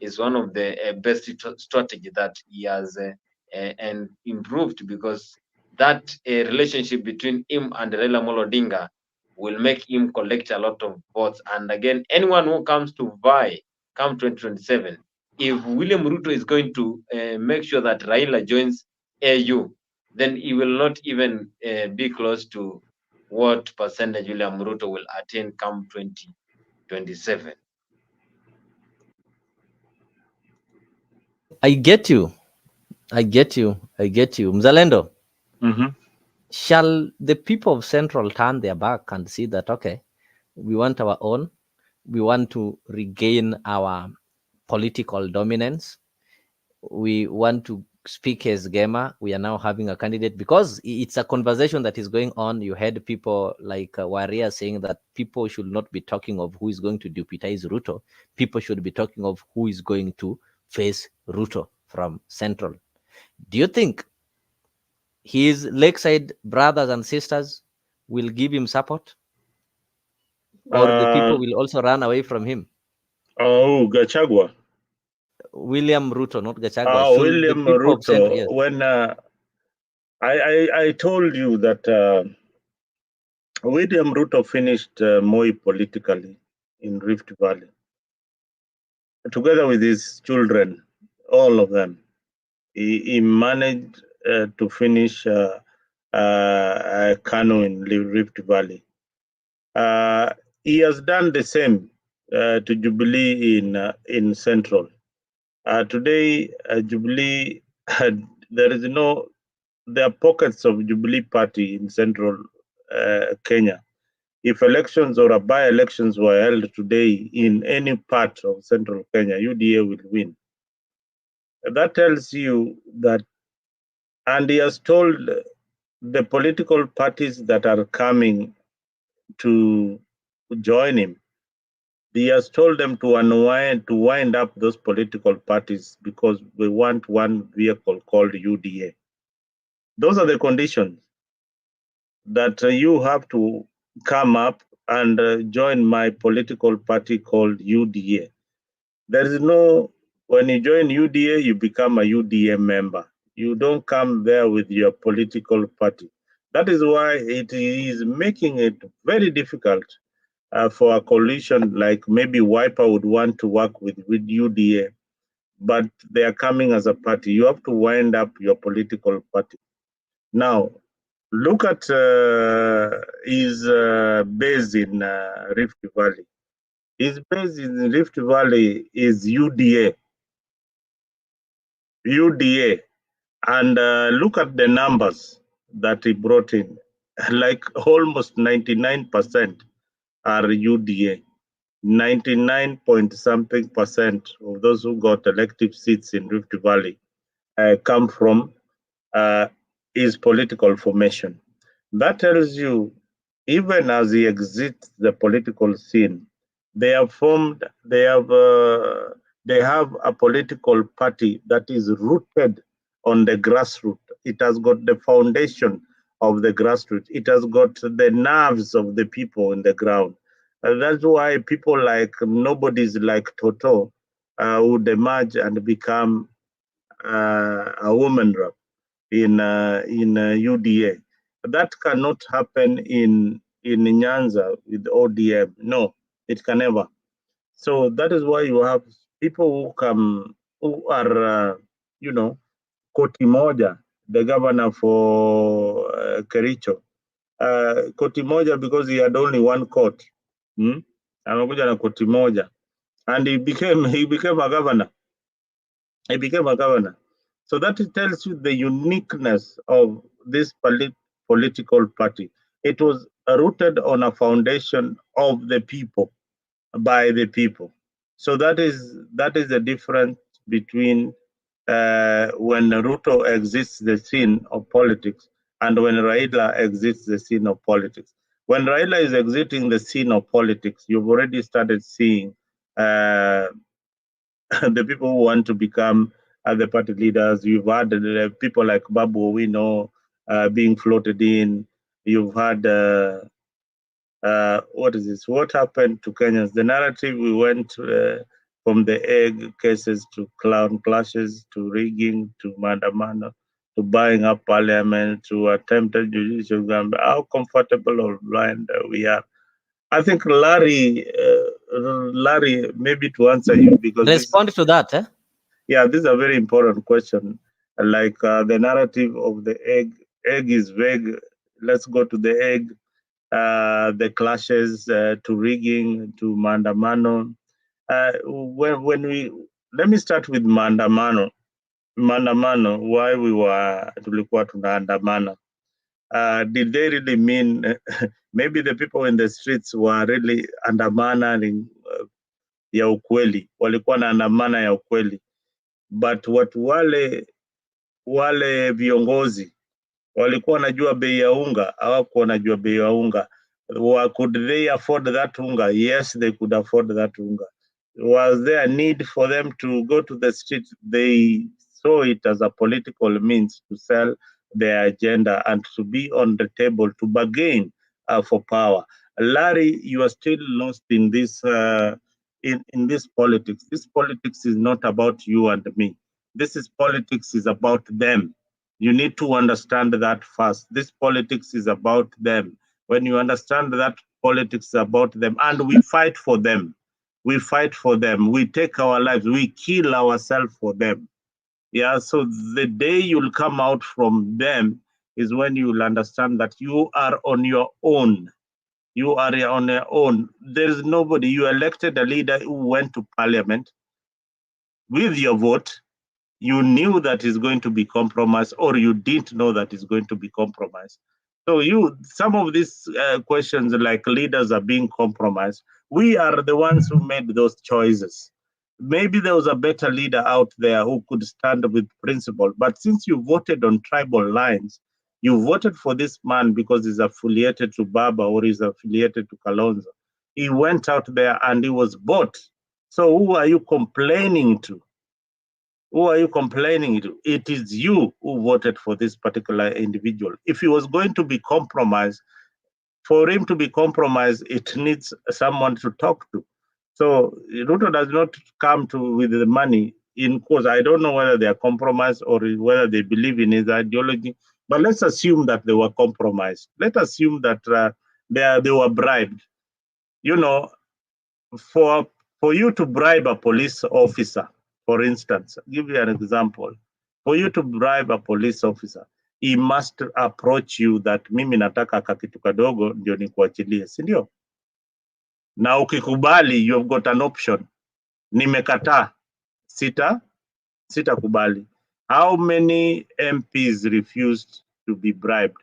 is one of the best strategy that he has and improved, because that relationship between him and Raila Odinga will make him collect a lot of votes. And again, anyone who comes to vie come 2027, if William Ruto is going to make sure that Raila joins AU, then he will not even be close to what percentage William Ruto will attain come 2027. I get you. Mzalendo, shall the people of Central turn their back and see that, okay, we want our own, we want to regain our political dominance, we want to speak as GEMA, we are now having a candidate, because it's a conversation that is going on. You heard people like Waria saying that people should not be talking of who is going to deputize Ruto. People should be talking of who is going to face Ruto from Central. Do you think his lakeside brothers and sisters will give him support? Or the people will also run away from him? Oh, Gachagua. William Ruto, not Gachagua. Oh, William Ruto. Yes. When I told you that William Ruto finished Moi politically in Rift Valley, together with his children, all of them. He managed to finish Kanu in Rift Valley. He has done the same to Jubilee in Central. Today, Jubilee, there are pockets of Jubilee Party in Central Kenya. If elections or by-elections were held today in any part of Central Kenya, UDA will win. That tells you that, and he has told the political parties that are coming to join him, he has told them to wind up those political parties because we want one vehicle called UDA. Those are the conditions that you have to come up and join my political party called UDA. There is no, when you join UDA, you become a UDA member. You don't come there with your political party. That is why it is making it very difficult for a coalition like maybe Wiper would want to work with UDA, but they are coming as a party. You have to wind up your political party. Now, look at his base in Rift Valley. His base in Rift Valley is UDA. UDA. And look at the numbers that he brought in. Like almost 99% are UDA. 99 point something percent of those who got elective seats in Rift Valley come from his political formation. That tells you, even as he exits the political scene, they have formed, they have a political party that is rooted on the grassroots. It has got the foundation of the grassroots. It has got the nerves of the people in the ground. That's why people like nobodies like Toto would emerge and become a woman rep in UDA. That cannot happen in Nyanza with ODM. No, it can never. So that is why you have people who are, Koti Moja, the governor for Kericho. Koti Moja, because he had only one court. Amekuja na koti moja. And he became a governor. He became a governor. So that tells you the uniqueness of this political party. It was rooted on a foundation of the people, by the people. So that is the difference between when Ruto exits the scene of politics and when Raila exits the scene of politics. When Raila is exiting the scene of politics, you've already started seeing the people who want to become the party leaders. You've had people like Babu Owino being floated in. You've had what is this? What happened to Kenyans? The narrative we went from the egg cases to clown clashes to rigging to mandamano to buying up parliament to attempted judicial gambling. How comfortable or blind we are. I think Larry, maybe to answer you because respond to that. Yeah, this is a very important question. Like the narrative of the egg is vague. Let's go to the egg. The clashes to rigging to mandamano. Let me start with mandamano. Mandamano, why tulikuwa tunaandamana. Did they really mean maybe the people in the streets were really andamana ya ukweli, walikuwa na andamana ya ukweli, but watu wale viongozi walikuwa wanajua bei ya unga, hawakuwa wanajua bei ya unga. Could they afford that unga? Yes, they could afford that unga. Was there a need for them to go to the street? They saw it as a political means to sell their agenda and to be on the table to bargain for power. Larry, you are still lost in this in this politics. This politics is not about you and me. This is politics is about them. You need to understand that first. This politics is about them. When you understand that politics is about them, and we fight for them, we fight for them, we take our lives, we kill ourselves for them. Yeah, so the day you'll come out from them is when you'll understand that you are on your own. You are on your own. There is nobody. You elected a leader who went to parliament with your vote. You knew that is going to be compromised, or you didn't know that is going to be compromised. So some of these questions like leaders are being compromised. We are the ones who made those choices. Maybe there was a better leader out there who could stand with principle. But since you voted on tribal lines, you voted for this man because he's affiliated to Baba or he's affiliated to Kalonzo. He went out there and he was bought. So who are you complaining to? Who are you complaining to? It is you who voted for this particular individual. If he was going to be compromised, for him to be compromised, it needs someone to talk to. So Ruto does not come with the money. In course, I don't know whether they are compromised or whether they believe in his ideology, but let's assume that they were compromised. Let's assume that they were bribed. You know, for you to bribe a police officer, for instance, I'll give you an example. For you to bribe a police officer, he must approach you that mimi nataka kakitu kadogo ndio nikuachilie, si ndio? Na ukikubali, you've got an option. Nimekataa, sitakubali. How many MPs refused to be bribed?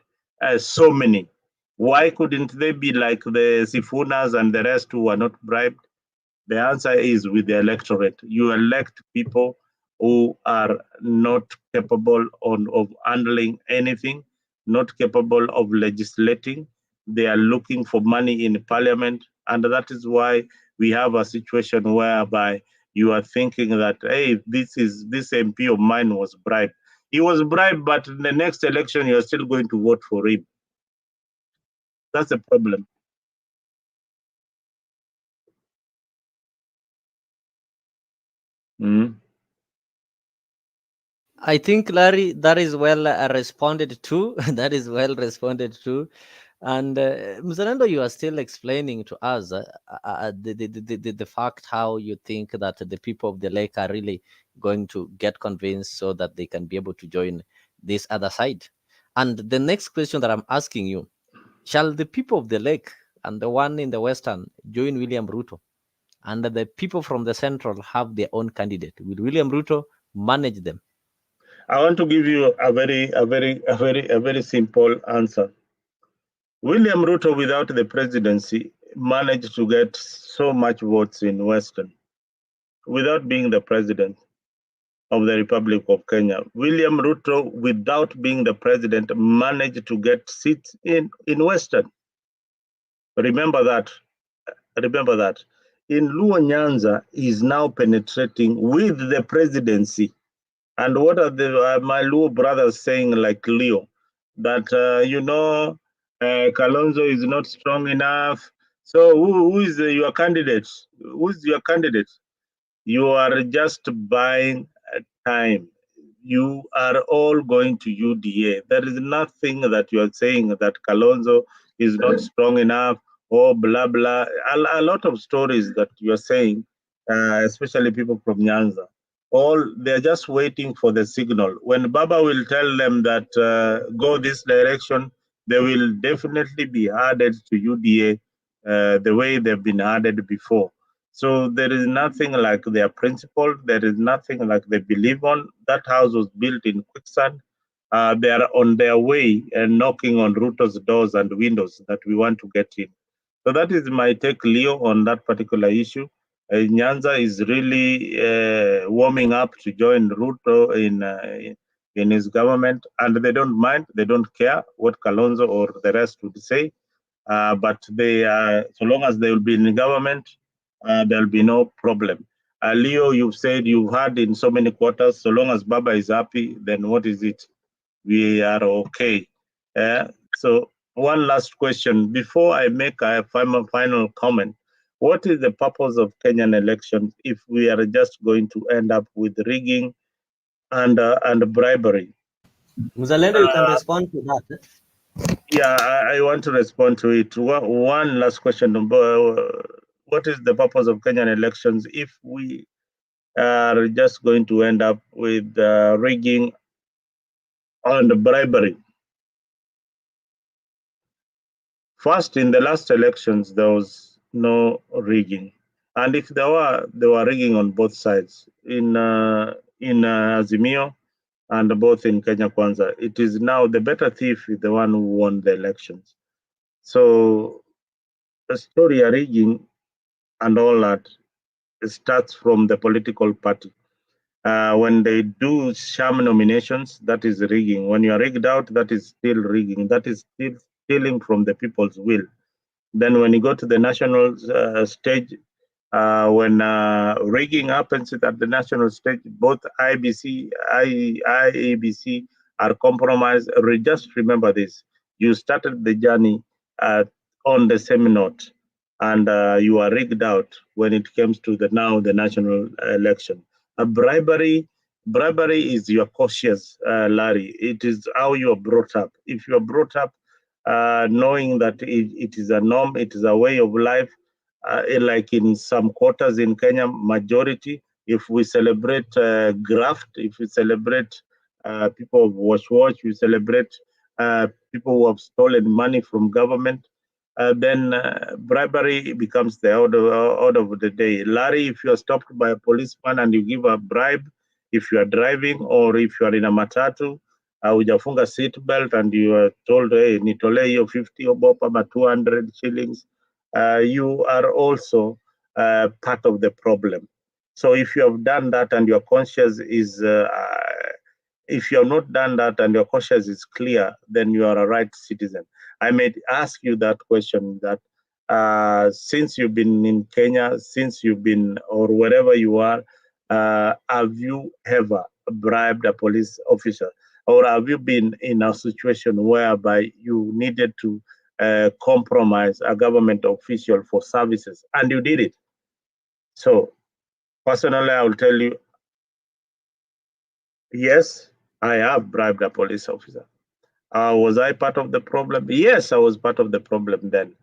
So many. Why couldn't they be like the Sifunas and the rest who were not bribed? The answer is with the electorate. You elect people who are not capable of handling anything, not capable of legislating. They are looking for money in parliament. And that is why we have a situation whereby you are thinking that, hey, this MP of mine was bribed. He was bribed, but in the next election, you're still going to vote for him. That's the problem. I think, Larry, that is well responded to. That is well responded to. And Mzalendo, you are still explaining to us the fact how you think that the people of the lake are really going to get convinced so that they can be able to join this other side. And the next question that I'm asking you, shall the people of the lake and the one in the western join William Ruto? And the people from the central have their own candidate? Will William Ruto manage them? I want to give you a very simple answer. William Ruto, without the presidency, managed to get so much votes in Western without being the president of the Republic of Kenya. William Ruto, without being the president, managed to get seats in Western. Remember that. Remember that. In Luo Nyanza, is now penetrating with the presidency. And what are my Luo brothers saying, like Leo, that, Kalonzo is not strong enough. So who is your candidate? Who's your candidate? You are just buying time. You are all going to UDA. There is nothing that you are saying that Kalonzo is not strong enough or blah, blah. A lot of stories that you are saying, especially people from Nyanza. They're just waiting for the signal. When Baba will tell them that go this direction, they will definitely be added to UDA the way they've been added before. So there is nothing like their principle. There is nothing like they believe on. That house was built in quicksand. They are on their way and knocking on Ruto's doors and windows that we want to get in. So that is my take, Leo, on that particular issue. Nyanza is really warming up to join Ruto in his government, and they don't mind, they don't care what Kalonzo or the rest would say. But they, so long as they will be in government, there'll be no problem. Leo, you've said you've had in so many quarters, so long as Baba is happy, then what is it? We are okay. So one last question before I make a final comment. What is the purpose of Kenyan elections if we are just going to end up with rigging and bribery? Mzalendo, you can respond to that. Yeah, I want to respond to it. One last question. What is the purpose of Kenyan elections if we are just going to end up with rigging and bribery? First, in the last elections, there was no rigging. And if there were, they were rigging on both sides. In Azimio and both in Kenya Kwanza. It is now the better thief is the one who won the elections. So the story of rigging and all that starts from the political party. When they do sham nominations, that is rigging. When you are rigged out, that is still rigging. That is still stealing from the people's will. Then when you go to the national stage, when rigging happens at the national stage, both IEBC are compromised. Just remember this. You started the journey on the same note, and you are rigged out when it comes to the national election. Bribery is your cautious, Larry. It is how you are brought up. If you are brought up knowing that it is a norm, it is a way of life, like in some quarters in Kenya, majority, if we celebrate graft, if we celebrate people of watch. We celebrate people who have stolen money from government. Then bribery becomes the order of the day. Larry, if you are stopped by a policeman and you give a bribe, if you are driving or if you are in a matatu, hujafunga seat belt and you are told, hey, nitolee hiyo 50 bob ama 200 shillings, you are also part of the problem. So if you have done that and your conscience is, if you have not done that and your conscience is clear, then you are a right citizen. I may ask you that question that since you've been in Kenya, since you've been or wherever you are, have you ever bribed a police officer? Or have you been in a situation whereby you needed to compromise a government official for services and you did it? So personally, I will tell you, yes, I have bribed a police officer. Was I part of the problem? Yes, I was part of the problem then.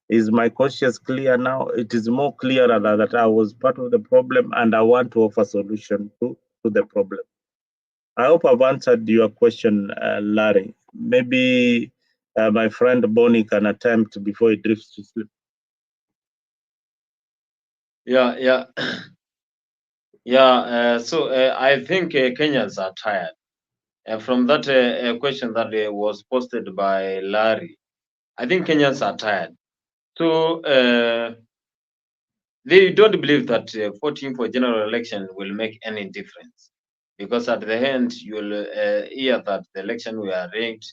Is my conscience clear now? It is more clearer that I was part of the problem and I want to offer solution to the problem. I hope I've answered your question, Larry. Maybe my friend Bonnie can attempt before he drifts to sleep. Yeah. Yeah. So I think Kenyans are tired. From that question that was posted by Larry, I think Kenyans are tired. So they don't believe that voting for general election will make any difference, because at the end you'll hear that the election were rigged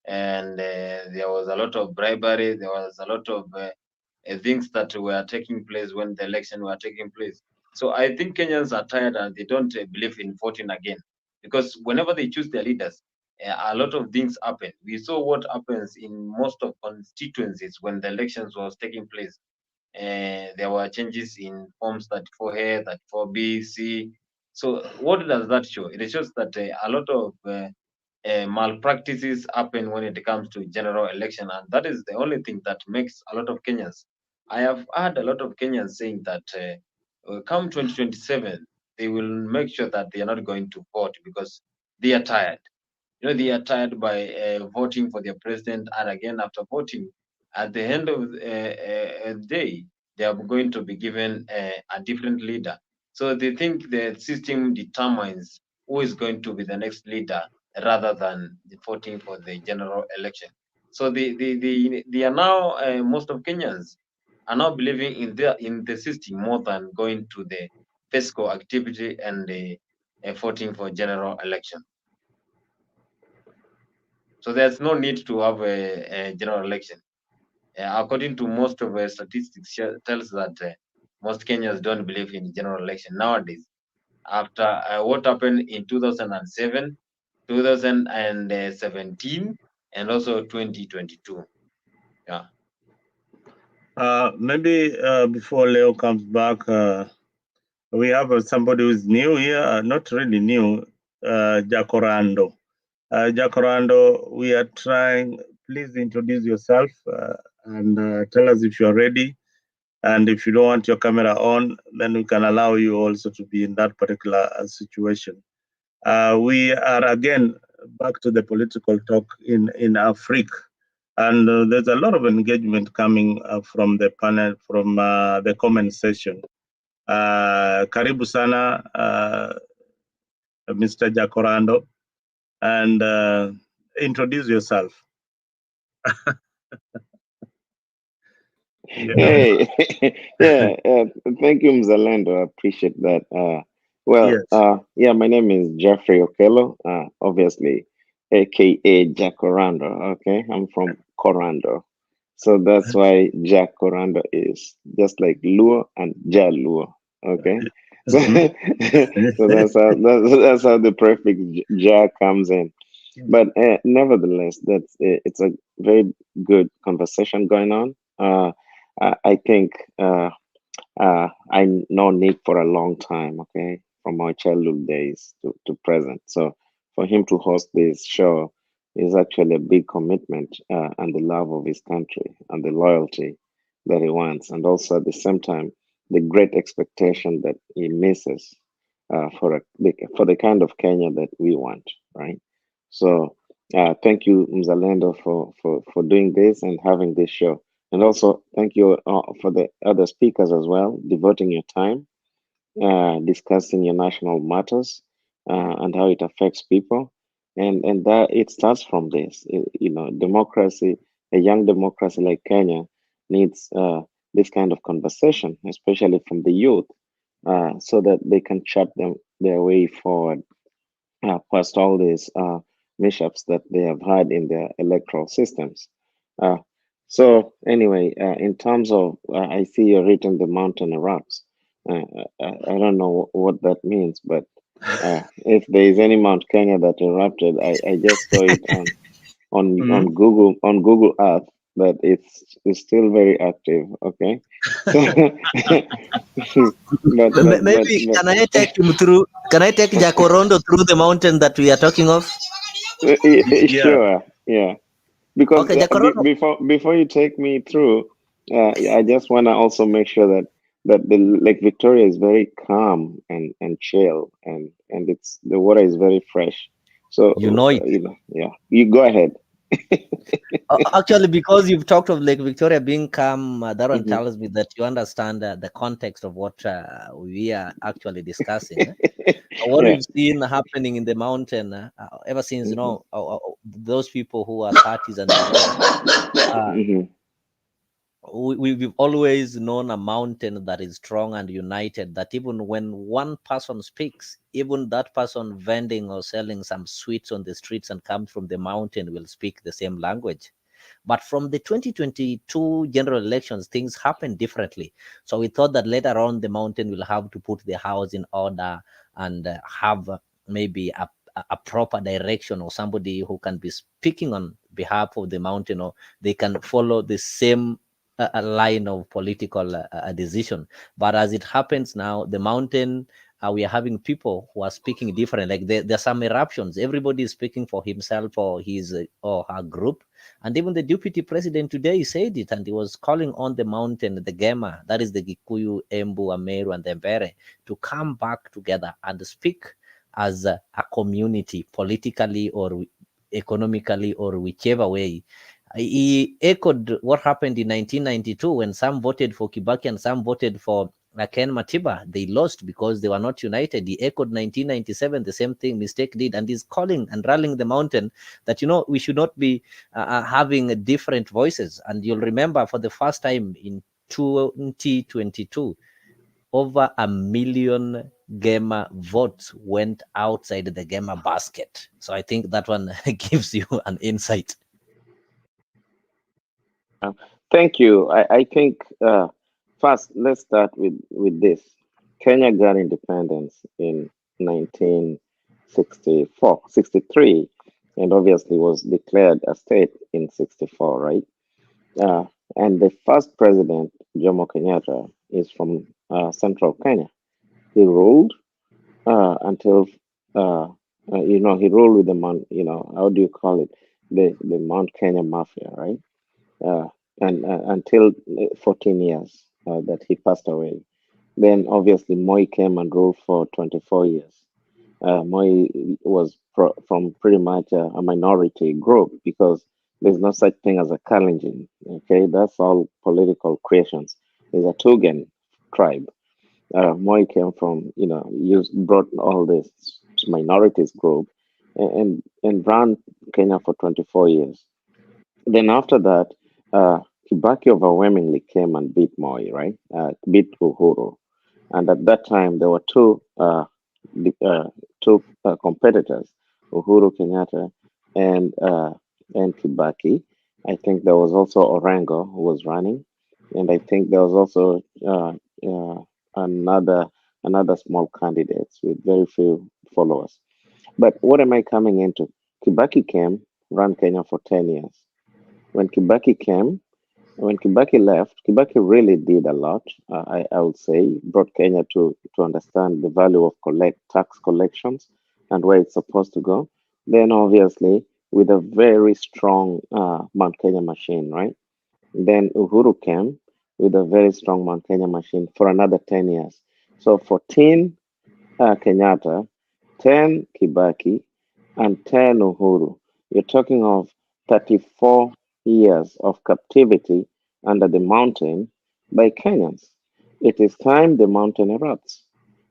and there was a lot of bribery, there was a lot of things that were taking place when the election were taking place. So I think Kenyans are tired and they don't believe in voting again, because whenever they choose their leaders, a lot of things happen. We saw what happens in most of constituencies when the elections was taking place. There were changes in forms 34A, 34B, C. So what does that show? It shows that a lot of malpractices happen when it comes to general election, and that is the only thing that makes a lot of Kenyans. I have heard a lot of Kenyans saying that come 2027, they will make sure that they are not going to vote because they are tired. They are tired by voting for their president, and again after voting, at the end of the day, they are going to be given a different leader. So they think the system determines who is going to be the next leader rather than voting for the general election. So they are now most of Kenyans are now believing in the system more than going to the fiscal activity and voting for general election. So there's no need to have a general election. According to most of the statistics, tells that most Kenyans don't believe in general election nowadays. After what happened in 2007, 2017, and also 2022. Yeah. Maybe before Leo comes back, we have somebody who's new here, not really new, Jacorando. Jacorando, we are trying, please introduce yourself and tell us if you're ready. And if you don't want your camera on, then we can allow you also to be in that particular situation. We are again back to the political talk in Africa. And there's a lot of engagement coming from the panel, from the comment section. Karibu sana, Mr. Jacorando, and introduce yourself. Hey, yeah, thank you, Mzalendo. I appreciate that. Yes. Yeah, my name is Jeffrey Okello, obviously, aka Jacorando. Okay, I'm from Corando, so that's why Jacorando is just like Luo and Jaluo. Okay, so, so that's how the prefix Ja comes in. But nevertheless, it's a very good conversation going on. I think I know Nick for a long time, okay, from my childhood days to present. So for him to host this show is actually a big commitment and the love of his country and the loyalty that he wants. And also at the same time, the great expectation that he misses for the kind of Kenya that we want, right? So thank you, Mzalendo, for doing this and having this show. And also thank you for the other speakers as well, devoting your time, discussing your national matters and how it affects people. And that it starts from this, democracy, a young democracy like Kenya needs this kind of conversation, especially from the youth, so that they can chart their way forward past all these mishaps that they have had in their electoral systems. Uh, so anyway, in terms of, I see you're written the mountain erupts. I don't know what that means, but if there is any Mount Kenya that erupted, I just saw it on Google Earth that it's still very active. Okay, so Maybe can I take him through? Can I take Jakorondo through the mountain that we are talking of? Sure, yeah. Because Okay, Jakorondo. before you take me through, I just want to also make sure that the Lake Victoria is very calm and chill, and it's the water is very fresh. So You know it. yeah, you go ahead. Actually, because you've talked of Lake Victoria being calm, that one Mhm. tells me that you understand the context of what we are actually discussing. What Yeah. we've seen happening in the mountain ever since, Mhm. those people who are 30s and below, Mhm. we've always known a mountain that is strong and united, that even when one person speaks, even that person vending or selling some sweets on the streets and comes from the mountain will speak the same language. But from the 2022 general elections, things happen differently. So we thought that later on the mountain will have to put the house in order and have maybe a proper direction, or somebody who can be speaking on behalf of the mountain, or they can follow the same a line of political decision. But as it happens now, the mountain, we are having people who are speaking different. Like there's some eruptions. Everybody is speaking for himself or his or her group. And even the deputy president today said it, and he was calling on the mountain, the GEMA, that is the Gikuyu, Embu, Ameru, and the Mbere, to come back together and speak as a community, politically or economically or whichever way. He echoed what happened in 1992 when some voted for Kibaki and some voted for Ken Matiba. They lost because they were not united. He echoed 1997, the same thing Mistake did, and he's calling and rallying the mountain that, we should not be having different voices. And you'll remember for the first time in 2022, over 1 million GEMA votes went outside the GEMA basket. So I think that one gives you an insight. Thank you. I think first let's start with this. Kenya got independence in 1964, 63, and obviously was declared a state in 64, right? Uh, and the first president, Jomo Kenyatta, is from central Kenya. He ruled until he ruled with the how do you call it, the Mount Kenya Mafia, right? uh, and until 14 years that he passed away. Then obviously Moi came and ruled for 24 years. Moi was from pretty much a minority group because there's no such thing as a Kalenjin. Okay, that's all political creations. There's a Tugen tribe. Moi came from, brought all this minorities group and ran Kenya for 24 years. Then after that, Kibaki overwhelmingly came and beat Moi, right? Beat Uhuru, and at that time there were two competitors, Uhuru Kenyatta and Kibaki. I think there was also Orengo who was running, and I think there was also another small candidates with very few followers. But what am I coming into? Kibaki came, ran Kenya for 10 years. When Kibaki came, when Kibaki left, Kibaki really did a lot. I would say brought Kenya to understand the value of tax collections and where it's supposed to go. Then obviously with a very strong Mount Kenya machine, right? Then Uhuru came with a very strong Mount Kenya machine for another 10 years. So 14, Kenyatta, 10 Kibaki, and 10 Uhuru. You're talking of 34 years of captivity under the mountain by Kenyans. It is time the mountain erupts.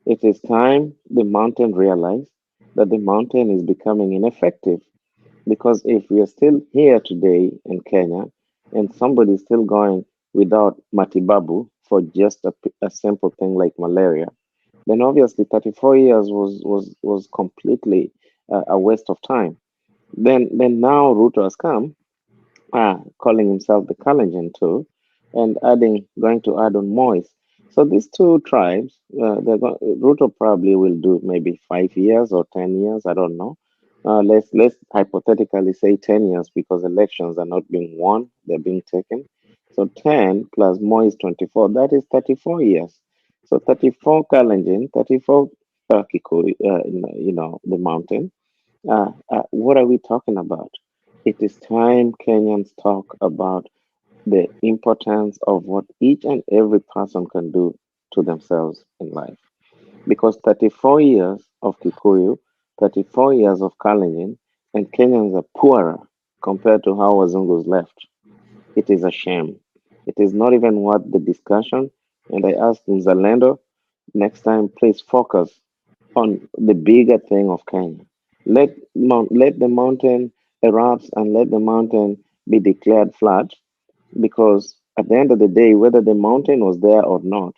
It is time the mountain realizes that the mountain is becoming ineffective. Because if we are still here today in Kenya and somebody is still going without matibabu for just a simple thing like malaria, then obviously 34 years was completely a waste of time. Then now Ruto has come, calling himself the Kalenjin too, and going to add on Moise. So these two tribes, Ruto probably will do maybe 5 years or 10 years. I don't know. Let's hypothetically say 10 years because elections are not being won; they're being taken. So 10 plus Moise 24, that is 34 years. So 34 Kalenjin, 34 Kikuyu, the mountain. What are we talking about? It is time Kenyans talk about the importance of what each and every person can do to themselves in life. Because 34 years of Kikuyu, 34 years of Kalenjin, and Kenyans are poorer compared to how Wazungus left. It is a shame. It is not even worth the discussion. And I ask Mzalendo, next time, please focus on the bigger thing of Kenya. Let the mountain erupt and let the mountain be declared flat because at the end of the day, whether the mountain was there or not,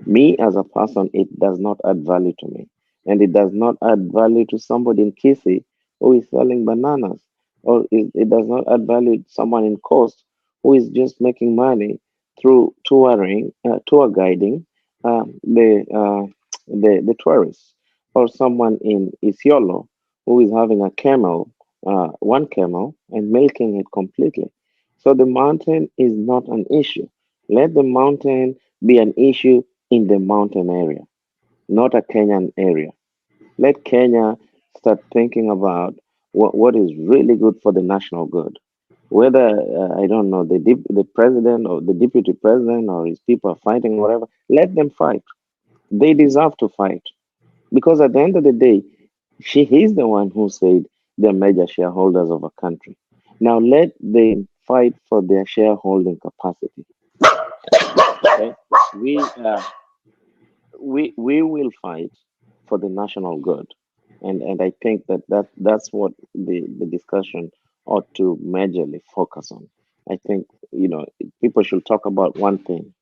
me as a person, it does not add value to me. And it does not add value to somebody in Kisi who is selling bananas. Or it does not add value to someone in Coast who is just making money through tour guiding the tourists. Or someone in Isiolo who is having a camel, one camel, and milking it completely. So the mountain is not an issue. Let the mountain be an issue in the mountain area, not a Kenyan area. Let Kenya start thinking about what is really good for the national good. Whether, I don't know, the president or the deputy president or his people are fighting, whatever, let them fight. They deserve to fight. Because at the end of the day, he's the one who said they're major shareholders of a country. Now let them fight for their shareholding capacity. Okay, we will fight for the national good, and I think that's what the discussion ought to majorly focus on. I think people should talk about one thing: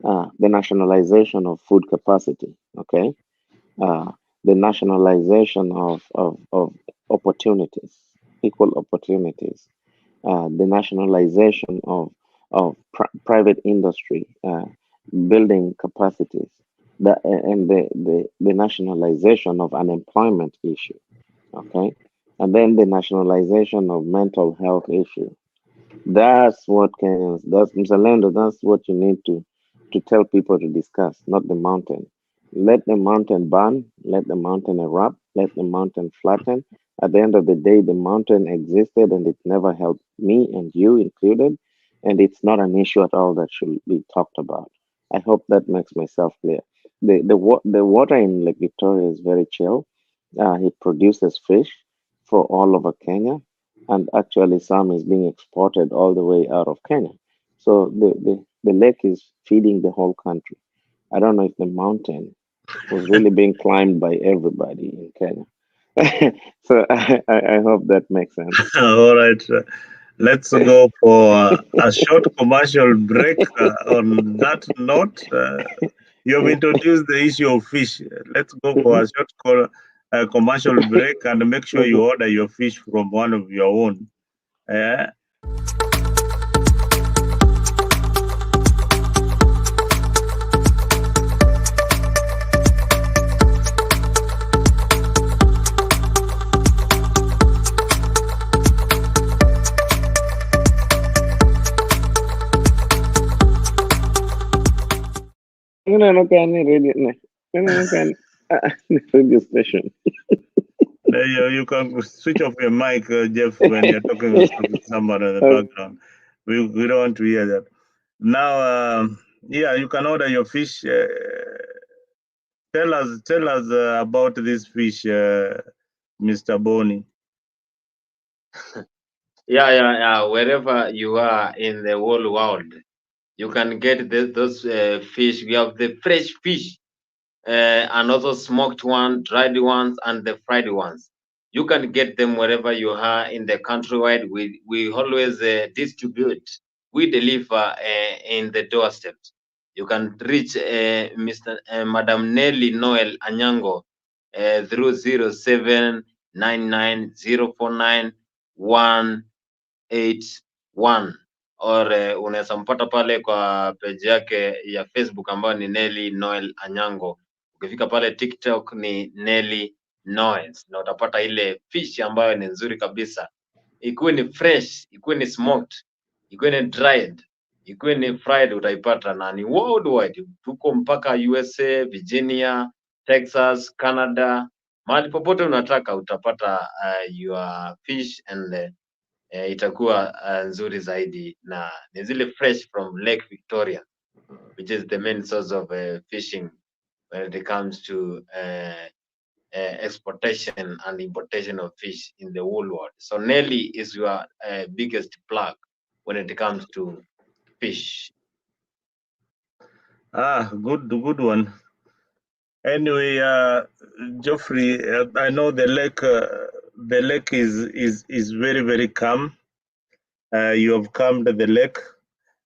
the nationalization of food capacity. Okay, uh, the nationalization of opportunities, equal opportunities, the nationalization of private industry, building capacities, and the nationalization of unemployment issue, okay, and then the nationalization of mental health issue. That's what Kenyans, that's Mr. Lendo, that's what you need to tell people to discuss, not the mountain. Let the mountain burn, let the mountain erupt, let the mountain flatten. At the end of the day, the mountain existed and it never helped me and you included, and it's not an issue at all that should be talked about. I hope that makes myself clear. The water in Lake Victoria is very chill. It produces fish for all over Kenya, and actually some is being exported all the way out of Kenya. So the lake is feeding the whole country. I don't know if the mountain was really being climbed by everybody in Kenya. So I hope that makes sense. All right. Let's go for a short commercial break. On that note, you have introduced the issue of fish. Let's go for a short commercial break and make sure you order your fish from one of your own. Radio station. You can switch off your mic, Jeff, when you're talking to somebody in the background. We don't want to hear that. Now, yeah, you can order your fish Tell us about this fish, Mr. Boni. Yeah. Wherever you are in the whole world, you can get those fish. We have the fresh fish, and also smoked one, dried ones, and the fried ones. You can get them wherever you are in the countrywide. We always distribute. We deliver in the doorsteps. You can reach Madam Nelly Noel Anyango through 0799049181 or unaweza mpata pale kwa page yake ya Facebook ambayo ni Nelly Noel Anyango. Ukifika pale TikTok ni Nelly Noels na utapata ile fish ambayo ni nzuri kabisa, ikuwe ni fresh, ikuwe ni smoked, ikuwe ni dried, ikuwe ni fried, utaipata na ni worldwide. Tuko mpaka USA, Virginia, Texas, Canada, mahali popote unataka utapata your fish and itakuwa nzuri zaidi, na ni zile fresh from Lake Victoria, which is the main source of fishing when it comes to exportation and importation of fish in the whole world. So Nelly is your biggest plug when it comes to fish. Good one. Anyway, Geoffrey, I know the lake is very, very calm. You have calmed the lake.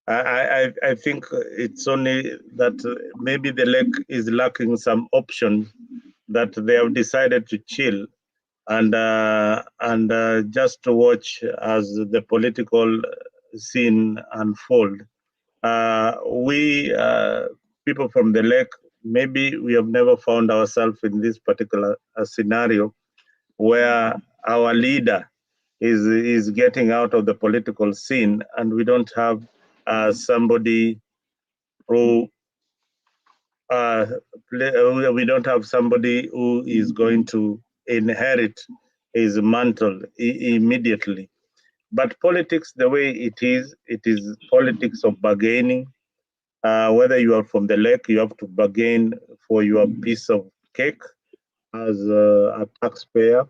I think it's only that maybe the lake is lacking some options, that they have decided to chill and just to watch as the political scene unfold. We people from the lake, maybe we have never found ourselves in this particular scenario where our leader is getting out of the political scene, and we don't have somebody who we don't have somebody who is going to inherit his mantle immediately. But politics, the way it is politics of bargaining. Whether you are from the lake, you have to bargain for your piece of cake. As a taxpayer,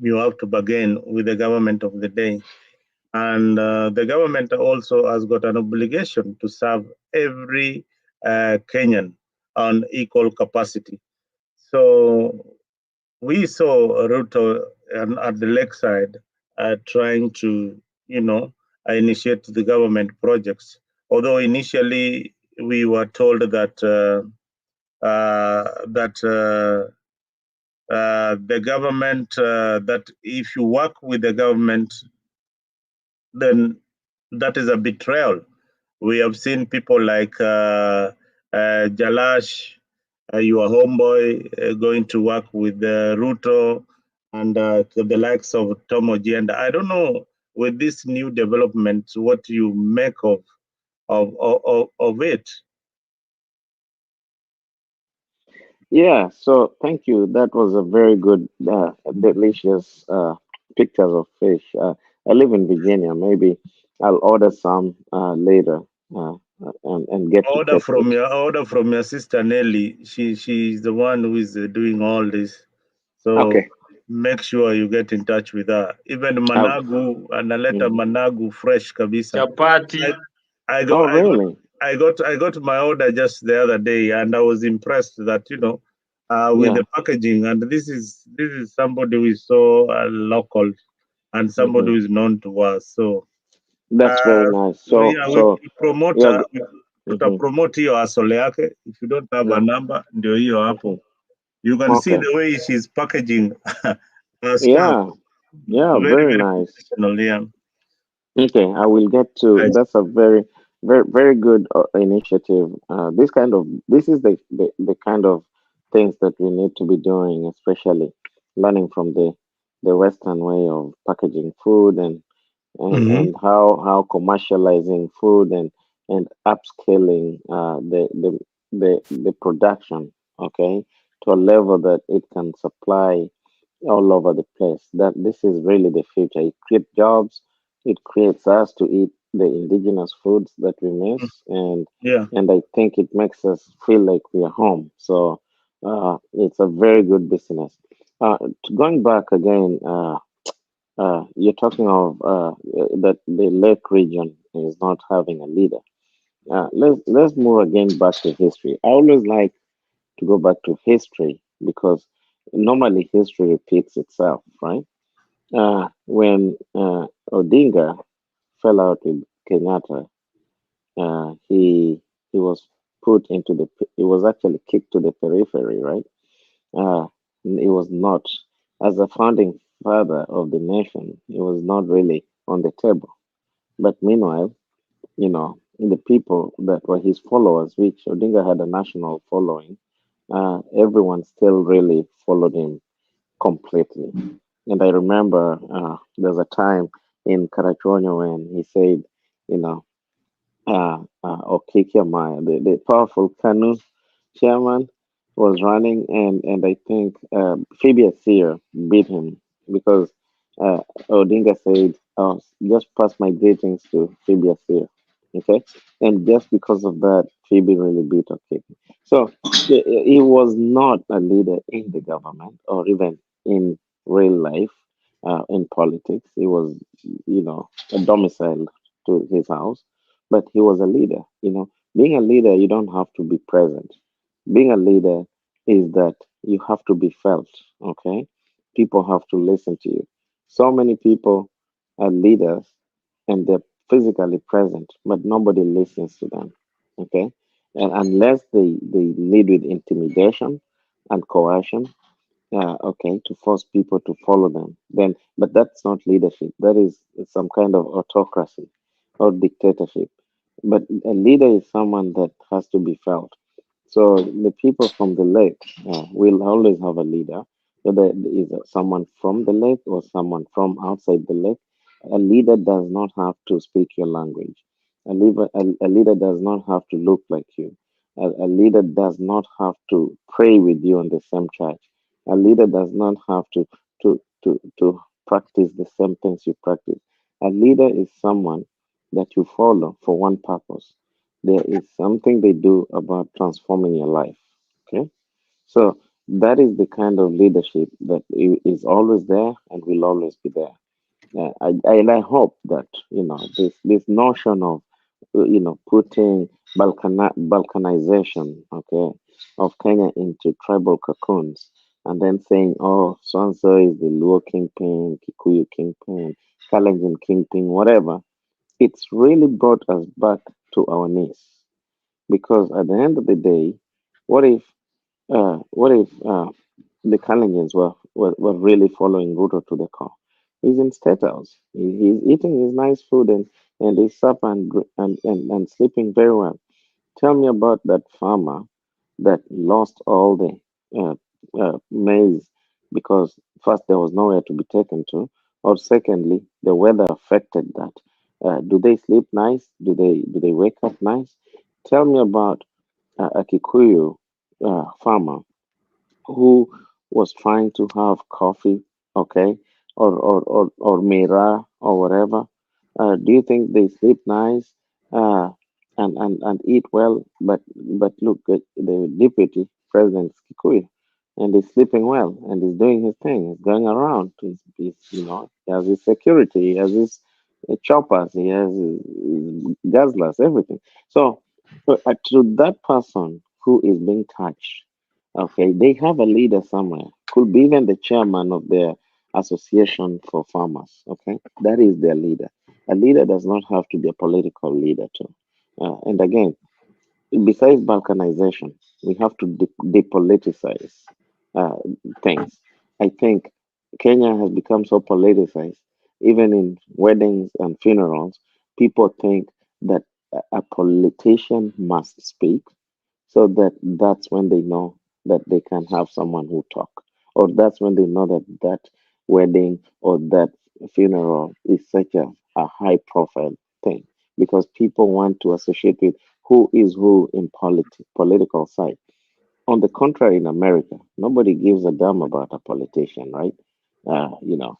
you have to bargain with the government of the day. And the government also has got an obligation to serve every Kenyan on equal capacity. So we saw Ruto at the lakeside trying to, initiate the government projects. Although initially we were told that the government, that if you work with the government, then that is a betrayal. We have seen people like Jalash, your homeboy, going to work with Ruto and the likes of Tomoji. And I don't know, with this new development, what you make of it. Yeah, so thank you. That was a very good, delicious pictures of fish. I live in Virginia. Maybe I'll order some later and get to Order taste it. from your sister Nelly. She's the one who is doing all this. So Okay. make sure you get in touch with her. Even managu, analeta managu fresh kabisa. Chapati. I Oh, got really? I got my order just the other day, and I was impressed that with Yeah. the packaging. And this is somebody who is so local and somebody who is known to us. So That's very nice. So, we promote yeah. tutapromote hiyo asole yake. If you don't have a number, ndio hiyo hapo. You can see Okay. the way she's packaging stuff. Yeah. Yeah. Very, Very very nice. professional, yeah. Okay, I will get to. That's a very, very, very good initiative. This is the kind of things that we need to be doing, especially learning from the Western way of packaging food and how commercializing food and upscaling the production, okay, to a level that it can supply all over the place. That this is really the future. It creates jobs. It creates us to eat the indigenous foods that we miss, Yeah. and I think it makes us feel like we are home. So It's a very good business. Going back again, you're talking of that the lake region is not having a leader. Let's move again back to history. I always like to go back to history because normally history repeats itself, right? When Odinga fell out with Kenyatta, he was put into he was actually kicked to the periphery, right? Uh, he was not, as a founding father of the nation, he was not really on the table. But meanwhile, the people that were his followers, which Odinga had a national following, everyone still really followed him completely. And I remember there's a time in Karachuonyo when he said, you know, Okikiamaya, the powerful Kanu chairman, was running, and I think Phoebe Asir beat him because Odinga said, "Oh, just pass my greetings to Phoebe Asir." Okay, and just because of that, Phoebe really beat Okiki. So he was not a leader in the government or even in real life, in politics. He was, a domicile to his house, but he was a leader. Being a leader, you don't have to be present. Being a leader is that you have to be felt, okay? People have to listen to you. So many people are leaders and they're physically present, but nobody listens to them, okay? And unless they lead with intimidation and coercion, okay, to force people to follow them, then, but that's not leadership. That is some kind of autocracy or dictatorship. But a leader is someone that has to be felt. So the people from the lake will always have a leader, whether it is someone from the lake or someone from outside the lake. A leader does not have to speak your language. A leader does not have to look like you. A leader does not have to pray with you on the same church. A leader does not have to practice the same things you practice. A leader is someone that you follow for one purpose. There is something they do about transforming your life. Okay, so that is the kind of leadership that is always there and will always be there. And I hope that this notion of putting balkanization, okay, of Kenya into tribal cocoons, and then saying, oh, so and so is the Luo kingpin, Kikuyu kingpin, Kalenjin kingpin, whatever. It's really brought us back to our knees because at the end of the day, what if the Kalenjins were really following Ruto to the core? He's in State House. He's eating his nice food and he's up and sleeping very well. Tell me about that farmer that lost all the maize because first there was nowhere to be taken to, or secondly the weather affected that. Do they sleep nice? Do they wake up nice? Tell me about a Kikuyu farmer who was trying to have coffee, okay, or mira or whatever. Do you think they sleep nice uh, and eat well? But look, the deputy president is Kikuyu, and he's sleeping well, and he's doing his thing. He's going around. He has his security, he has his choppers, he has his guzzlers, everything. So, to that person who is being touched, okay, they have a leader somewhere. Could be even the chairman of their association for farmers. Okay, that is their leader. A leader does not have to be a political leader too. And again, besides balkanization, we have to depoliticize uh, things. I think Kenya has become so politicized, even in weddings and funerals, people think that a politician must speak so that's when they know that they can have someone who talk, or that's when they know that that wedding or that funeral is such a high profile thing because people want to associate with who is who in political side. On the contrary, in America, nobody gives a damn about a politician, right? Uh, you know,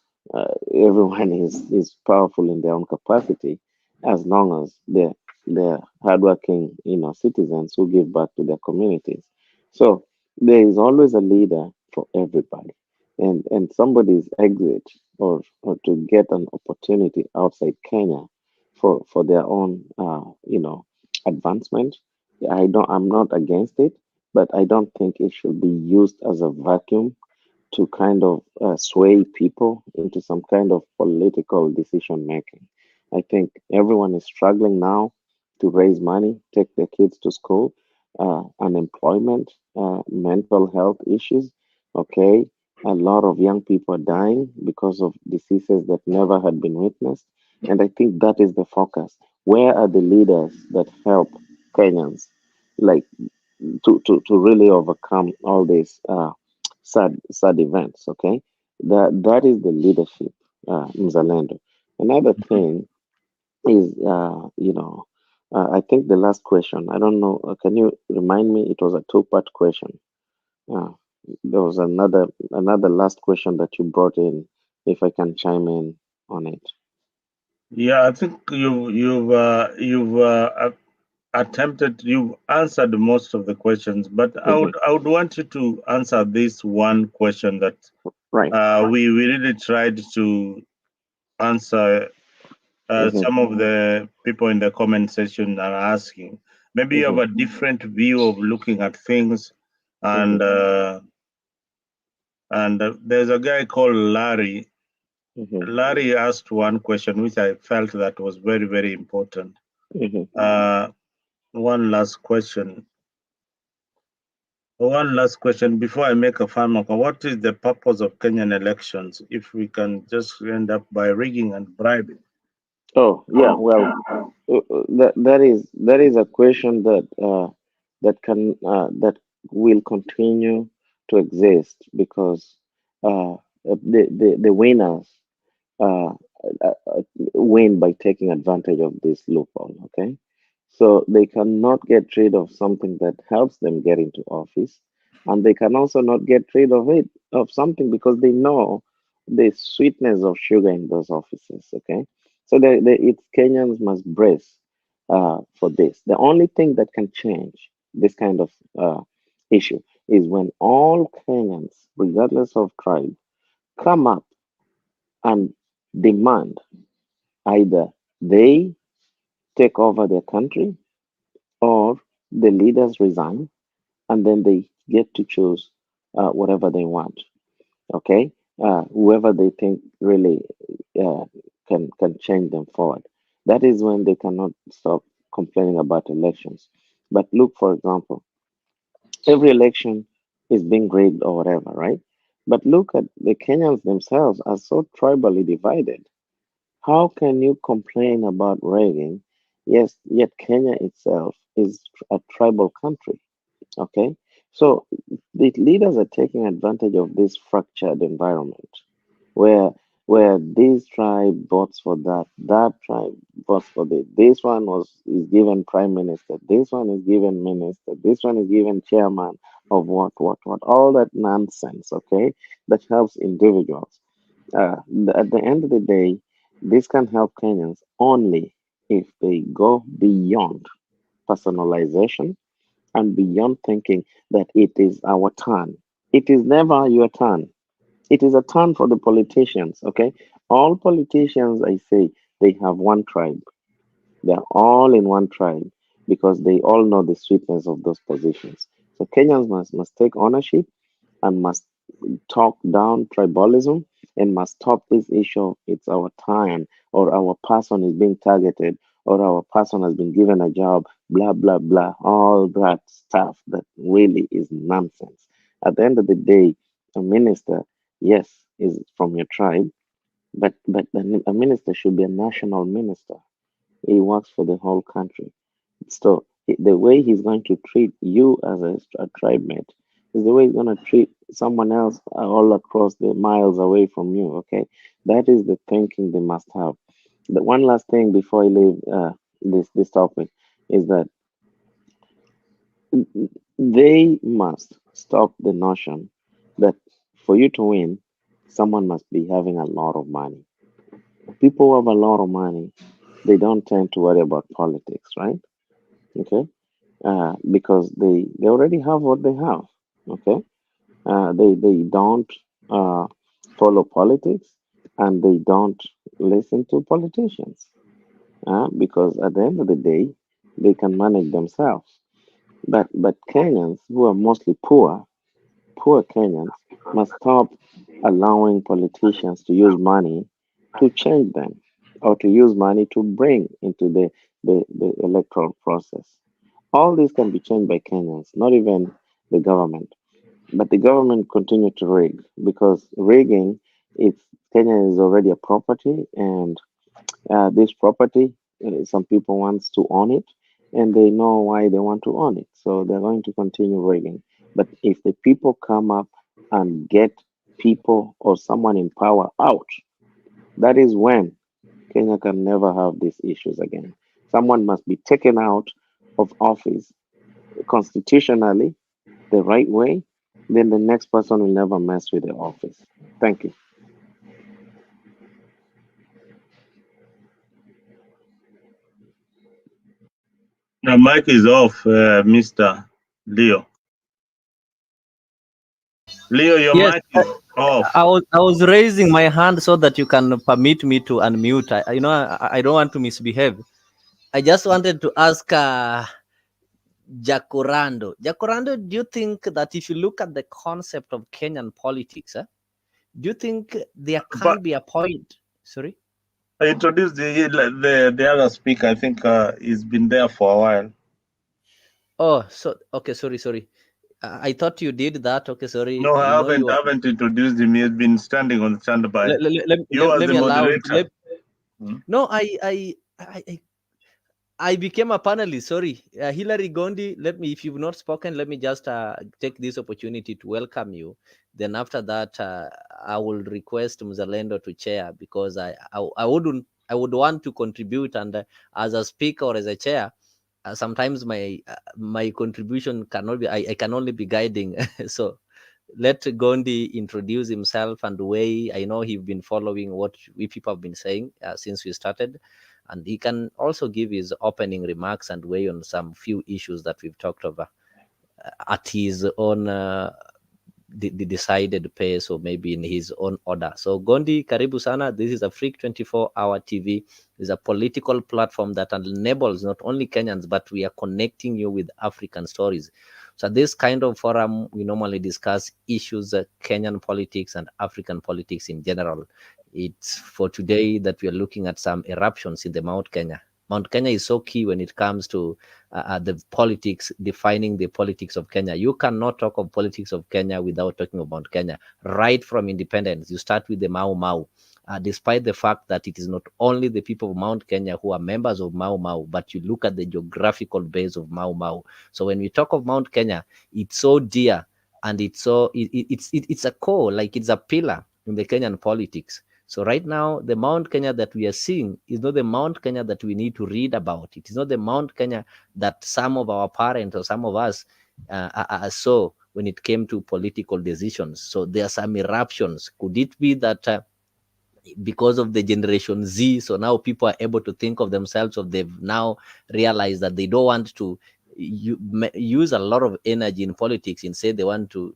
everyone is powerful in their own capacity, as long as they're hardworking, citizens who give back to their communities. So there is always a leader for everybody, and somebody's exit or to get an opportunity outside Kenya for their own advancement. I'm not against it, but I don't think it should be used as a vacuum to kind of sway people into some kind of political decision making. I think everyone is struggling now to raise money, take their kids to school, unemployment, mental health issues. Okay, a lot of young people are dying because of diseases that never had been witnessed. And I think that is the focus. Where are the leaders that help Kenyans? Like to really overcome all these sad events. Okay, that is the leadership, Mzalendo. Another thing is, I think the last question. I don't know. Can you remind me? It was a two-part question. Uh, there was another last question that you brought in. If I can chime in on it. Yeah, I think you've answered most of the questions, but Mhm. I would want you to answer this one question that Right. we really tried to answer. Hmm. Some of the people in the comment section are asking. Maybe you have Hmm. a different view of looking at things, Hmm. and there's a guy called Larry. Hmm. Larry asked one question which I felt that was very, very important. Hmm. Uh, one last question. One last question before I make a final call. What is the purpose of Kenyan elections if we can just end up by rigging and bribing? Oh yeah. Well, that is a question that will continue to exist because the winners uh, win by taking advantage of this loophole. Okay, so they cannot get rid of something that helps them get into office, and they can also not get rid of something because they know the sweetness of sugar in those offices. Okay, so it's Kenyans must brace for this. The only thing that can change this kind of issue is when all Kenyans, regardless of tribe, come up and demand either they take over their country or the leaders resign and then they get to choose whatever they want. Okay, whoever they think really uh, can change them forward. That is when they cannot stop complaining about elections. But look, for example, every election is being rigged or whatever, right? But look at the Kenyans themselves are so tribally divided. How can you complain about rigging? Yes, yet Kenya itself is a tribal country. Okay, so the leaders are taking advantage of this fractured environment where this tribe votes for that tribe votes for this one is given prime minister, this one is given minister, this one is given chairman of what, all that nonsense. Okay, that helps individuals. At the end of the day, this can help Kenyans only if they go beyond personalization and beyond thinking that it is our turn. It is never your turn. It is a turn for the politicians, okay? All politicians, I say, they have one tribe. They're all in one tribe because they all know the sweetness of those positions. So Kenyans must take ownership and must talk down tribalism and must stop this issue of it's our time or our person is being targeted or our person has been given a job, blah, blah, blah, all that stuff that really is nonsense. At the end of the day, a minister, yes, is from your tribe, but a minister should be a national minister. He works for the whole country. So the way he's going to treat you as a tribe mate is the way he's going to treat someone else all across the miles away from you. Okay, that is the thinking they must have. The one last thing before I leave this topic is that they must stop the notion that for you to win, someone must be having a lot of money. People who have a lot of money, they don't tend to worry about politics, right? Okay, because they already have what they have. Okay, they don't follow politics, and they don't listen to politicians, because at the end of the day, they can manage themselves. But Kenyans who are mostly poor Kenyans must stop allowing politicians to use money to change them, or to use money to bring into the electoral process. All this can be changed by Kenyans, not even the government. But the government continue to rig, because rigging, it's Kenya is already a property, and this property, some people wants to own it, and they know why they want to own it, so they're going to continue rigging. But if the people come up and get people or someone in power out, that is when Kenya can never have these issues again. Someone must be taken out of office constitutionally, the right way, then the next person will never mess with the office. Thank you. The mic is off, Mr. Leo. Leo, your Yes, mic is off. I was raising my hand so that you can permit me to unmute. I don't want to misbehave. I just wanted to ask Jacorando. Jacorando, do you think that if you look at the concept of Kenyan politics, do you think there can be a point? Sorry? I introduced the other speaker. I think he's been there for a while. Oh, so okay, sorry. I thought you did that. Okay, sorry. No, I You know, haven't introduced him. He has been standing on standby. You as let the me allow. moderator. No, I became a panelist. Sorry, Hilary Gondi. If you've not spoken, let me just take this opportunity to welcome you. Then after that, I will request Mzalendo to chair, because I would want to contribute, and as a speaker or as a chair, sometimes my contribution cannot be. I can only be guiding. So let Gondi introduce himself and the way. I know he's been following what we people have been saying since we started, and he can also give his opening remarks and weigh on some few issues that we've talked about at his own the decided pace, or maybe in his own order. So Gondi, karibu sana. This is Afrique 24-hour TV. It's a political platform that enables not only Kenyans, but we are connecting you with African stories. So this kind of forum, we normally discuss issues, Kenyan politics and African politics in general. It's for today that we are looking at some eruptions in the Mount Kenya. Mount Kenya is so key when it comes to the politics, defining the politics of Kenya. You cannot talk of politics of Kenya without talking about Kenya. Right from independence, you start with the Mau Mau. Despite the fact that it is not only the people of Mount Kenya who are members of Mau Mau, but you look at the geographical base of Mau Mau. So when we talk of Mount Kenya, it's so dear, and it's a core, like it's a pillar in the Kenyan politics. So right now, the Mount Kenya that we are seeing is not the Mount Kenya that we need to read about. It is not the Mount Kenya that some of our parents or some of us saw when it came to political decisions. So there are some eruptions. Could it be that because of the Generation Z, so now people are able to think of themselves, or they've now realized that they don't want to use a lot of energy in politics, and say they want to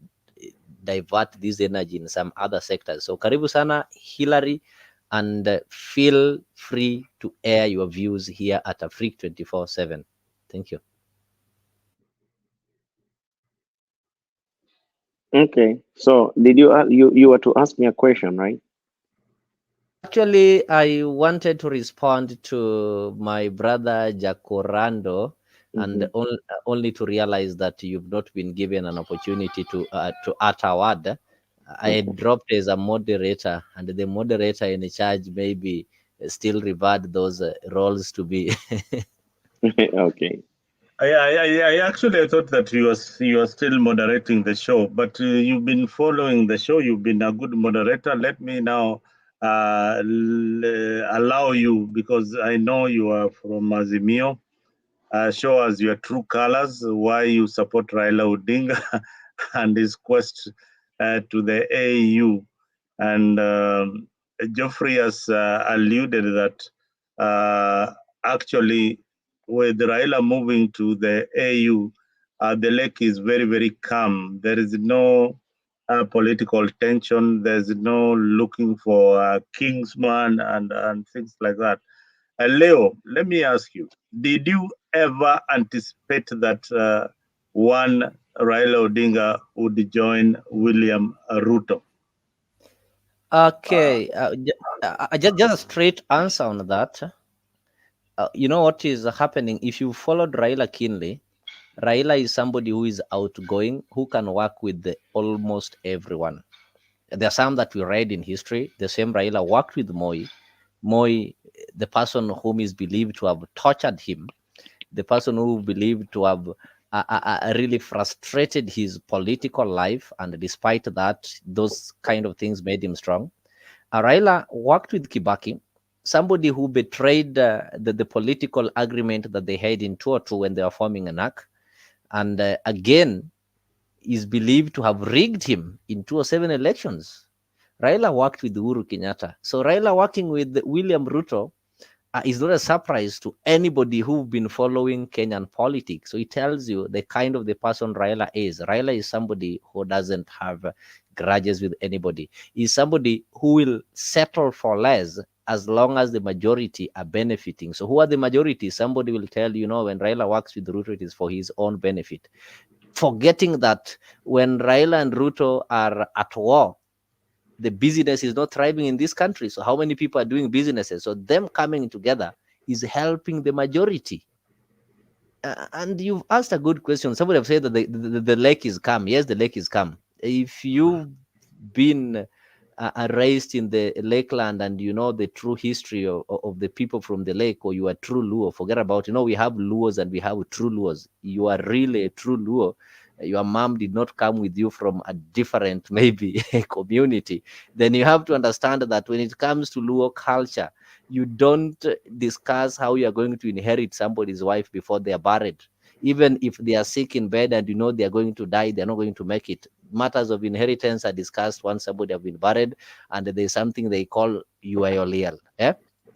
divert this energy in some other sectors. So karibu sana Hillary, and feel free to air your views here at Afrique 24/7. Thank you. Okay, so did you were to ask me a question, right? Actually, I wanted to respond to my brother Jacorando, and only to realize that you've not been given an opportunity to utter a word. I dropped as a moderator, and the moderator in charge maybe still revert those roles to be. Okay. I actually thought that you are still moderating the show, but you've been following the show. You've been a good moderator. Let me now allow you, because I know you are from Azimio. Show us your true colors, why you support Raila Odinga and his quest to the AU. And Geoffrey has alluded that actually, with Raila moving to the AU, the lake is very, very calm. There is no political tension. There's no looking for a kingsman and things like that. Leo, let me ask you, did you ever anticipate that one Raila Odinga would join William Ruto? Okay, just a straight answer on that. You know what is happening? If you followed Raila keenly, Raila is somebody who is outgoing, who can work with almost everyone. There are some that we read in history. The same Raila worked with Moi. Moi, the person whom is believed to have tortured him, the person who believed to have really frustrated his political life, and despite that, those kind of things made him strong. Raila worked with Kibaki, somebody who betrayed the political agreement that they had in 2002 when they were forming an ARC, and again is believed to have rigged him in 2007 elections. Raila worked with Uhuru Kenyatta. So Raila working with William Ruto is not a surprise to anybody who've been following Kenyan politics. So it tells you the kind of the person Raila is. Raila is somebody who doesn't have grudges with anybody. He's somebody who will settle for less as long as the majority are benefiting. So who are the majority? Somebody will tell you, when Raila works with Ruto, it is for his own benefit. Forgetting that when Raila and Ruto are at war, the business is not thriving in this country. So how many people are doing businesses? So them coming together is helping the majority. And you've asked a good question. Somebody have said that the lake is calm. Yes, the lake is calm. If you've been raised in the lakeland and you know the true history of the people from the lake, or you are true Luo, forget about, we have Luos and we have true Luos. You are really a true Luo. Your mom did not come with you from a different, maybe, community. Then you have to understand that when it comes to Luo culture, you don't discuss how you are going to inherit somebody's wife before they are buried. Even if they are sick in bed and they are going to die, they're not going to make it. Matters of inheritance are discussed once somebody have been buried, and there's something they call Yuayoliel.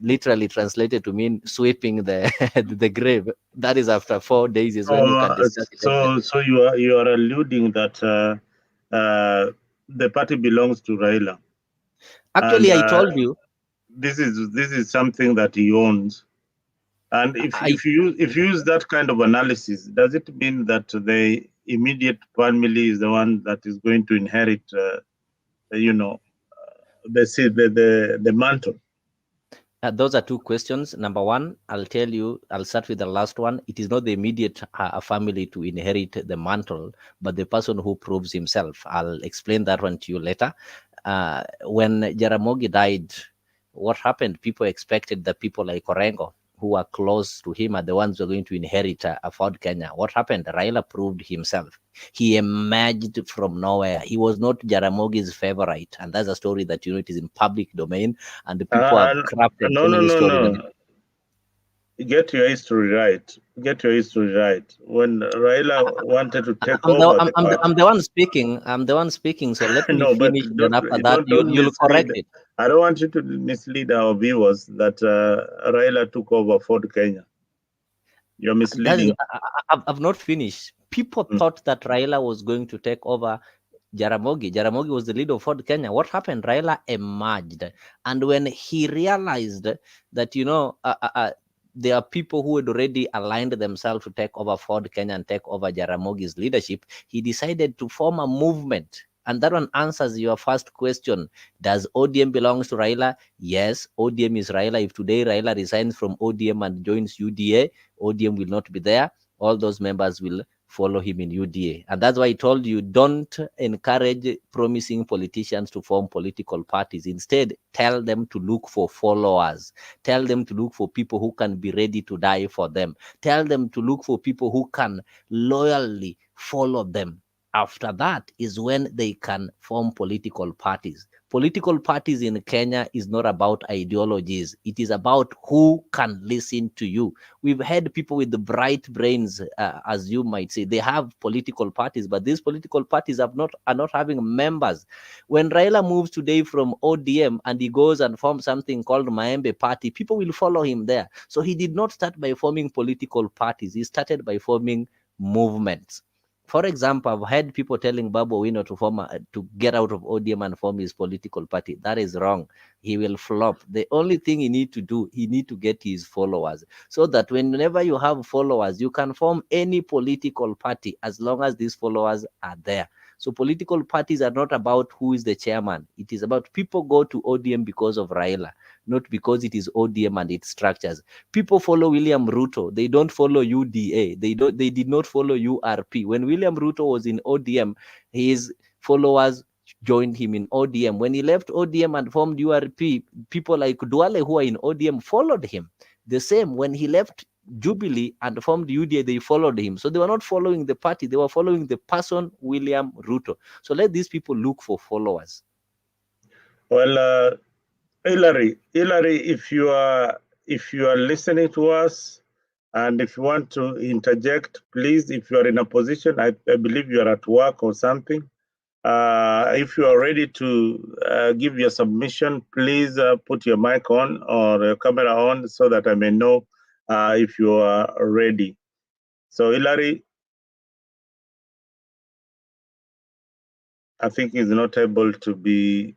Literally translated to mean sweeping the the grave. That is after 4 days is when you can discuss it. So you are alluding that the party belongs to Raila. Actually, I told you this is something that he owns. And if you use that kind of analysis, does it mean that the immediate family is the one that is going to inherit, the mantle? Those are two questions. Number one, I'll start with the last one. It is not the immediate family to inherit the mantle, but the person who proves himself. I'll explain that one to you later. When Jaramogi died, what happened? People expected that people like Orengo, who are close to him, are the ones who are going to inherit Ford Kenya. What happened? Raila proved himself. He emerged from nowhere. He was not Jaramogi's favorite, and that's a story that it is in public domain, and the people have crafted the story. Get your history right. When Raila wanted to take over, I'm the one speaking. So let me finish. Then after that, you'll correct it. I don't want you to mislead our viewers that Raila took over Ford Kenya. You're misleading. I've not finished. People thought that Raila was going to take over Jaramogi. Jaramogi was the leader of Ford Kenya. What happened? Raila emerged, and when he realized that there are people who had already aligned themselves to take over Ford Kenya and take over Jaramogi's leadership, he decided to form a movement. And that one answers your first question. Does ODM belongs to Raila? Yes, ODM is Raila. If today Raila resigns from ODM and joins UDA, ODM will not be there. All those members will follow him in UDA. And that's why I told you, don't encourage promising politicians to form political parties. Instead, tell them to look for followers. Tell them to look for people who can be ready to die for them. Tell them to look for people who can loyally follow them. After that is when they can form political parties. Political parties in Kenya is not about ideologies. It is about who can listen to you. We've had people with the bright brains, as you might say. They have political parties, but these political parties are not having members. When Raila moves today from ODM and he goes and forms something called Maembe Party, people will follow him there. So he did not start by forming political parties. He started by forming movements. For example, I've heard people telling Babu Owino to get out of ODM and form his political party. That is wrong. He will flop. The only thing he need to do, he need to get his followers, so that whenever you have followers, you can form any political party as long as these followers are there. So political parties are not about who is the chairman. It is about people go to ODM because of Raila, not because it is ODM and its structures. People follow William Ruto. They don't follow UDA. They did not follow URP. When William Ruto was in ODM, his followers joined him in ODM. When he left ODM and formed URP, people like Duale who are in ODM followed him. The same when he left Jubilee and formed UDA, they followed him. So they were not following the party, they were following the person, William Ruto. So let these people look for followers. Well, Hillary, if you are listening to us, and if you want to interject, please, if you are in a position, I believe you are at work or something. If you are ready to give your submission, please put your mic on or your camera on so that I may know if you are ready. So Hillary, I think is not able to be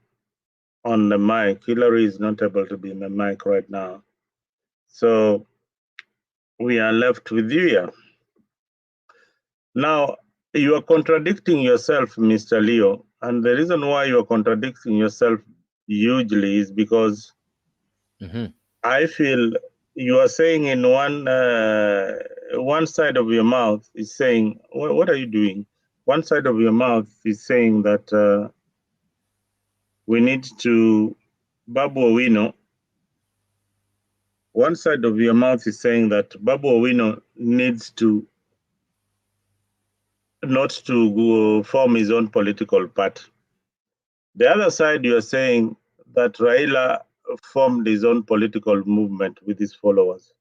on the mic. Hillary is not able to be on the mic right now. So we are left with you here. Now, you are contradicting yourself, Mr. Leo, and the reason why you are contradicting yourself hugely is because I feel you are saying in one side of your mouth is saying, what are you doing? One side of your mouth is saying that we need to, Babu Owino, one side of your mouth is saying that Babu Owino needs to not to go form his own political party. The other side, you are saying that Raila formed his own political movement with his followers.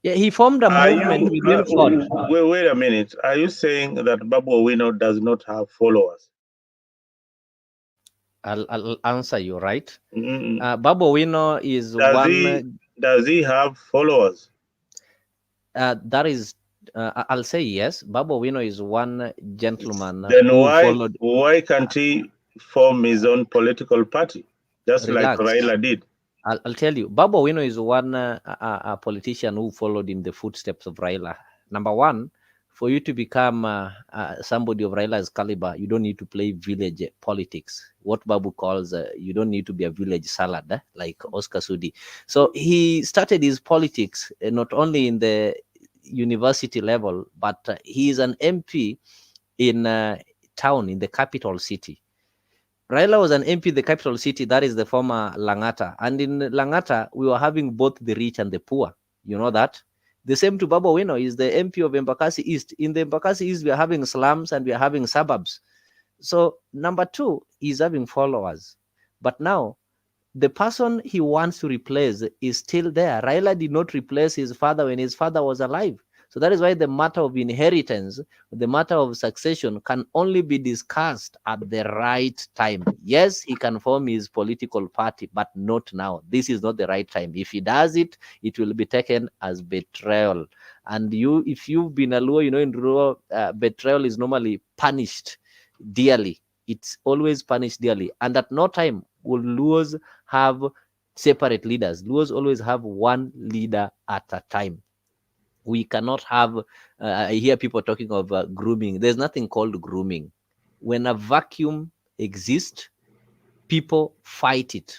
Yeah, he formed a movement within Ford. Wait a minute. Are you saying that Babu Owino does not have followers? I'll answer you, right? Babu Owino is Does he have followers? That is, I'll say yes. Babu Owino is one gentleman then who followed. Why can't he form his own political party, just Relax. like Raila did? I'll tell you. Babu Owino is one a politician who followed in the footsteps of Raila. Number one, for you to become somebody of Raila's caliber, you don't need to play village politics. What Babu calls, you don't need to be a village salad, like Oscar Sudi. So he started his politics not only in the university level, but he is an MP in town, in the capital city. Raila was an MP in the capital city, that is the former Langata. And in Langata, we were having both the rich and the poor. You know that? The same to Babu Owino is the MP of Embakasi East. In the Embakasi East, we are having slums and we are having suburbs. So number two, he's having followers. But now, the person he wants to replace is still there. Raila did not replace his father when his father was alive. So that is why the matter of inheritance, the matter of succession can only be discussed at the right time. Yes, he can form his political party, but not now. This is not the right time. If he does it, it will be taken as betrayal. And if you've been a Luo, in Luo, betrayal is normally punished dearly. It's always punished dearly. And at no time will Luos have separate leaders. Luos always have one leader at a time. We cannot have, I hear people talking of grooming. There's nothing called grooming. When a vacuum exists, people fight it.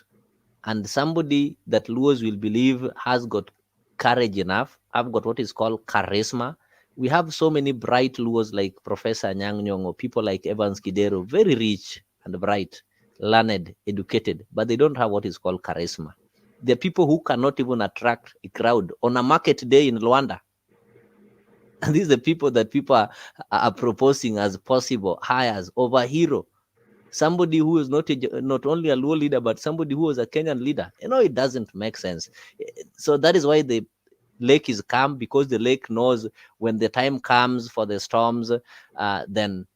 And somebody that Luos will believe has got courage enough, have got what is called charisma. We have so many bright Luos like Professor Nyang' Nyong'o, or people like Evans Kidero, very rich and bright, learned, educated, but they don't have what is called charisma. They're people who cannot even attract a crowd on a market day in Luanda. And these are the people that people are proposing as possible hires over hero. Somebody who is not only a Luo leader, but somebody who was a Kenyan leader. It doesn't make sense. So that is why the lake is calm, because the lake knows when the time comes for the storms, then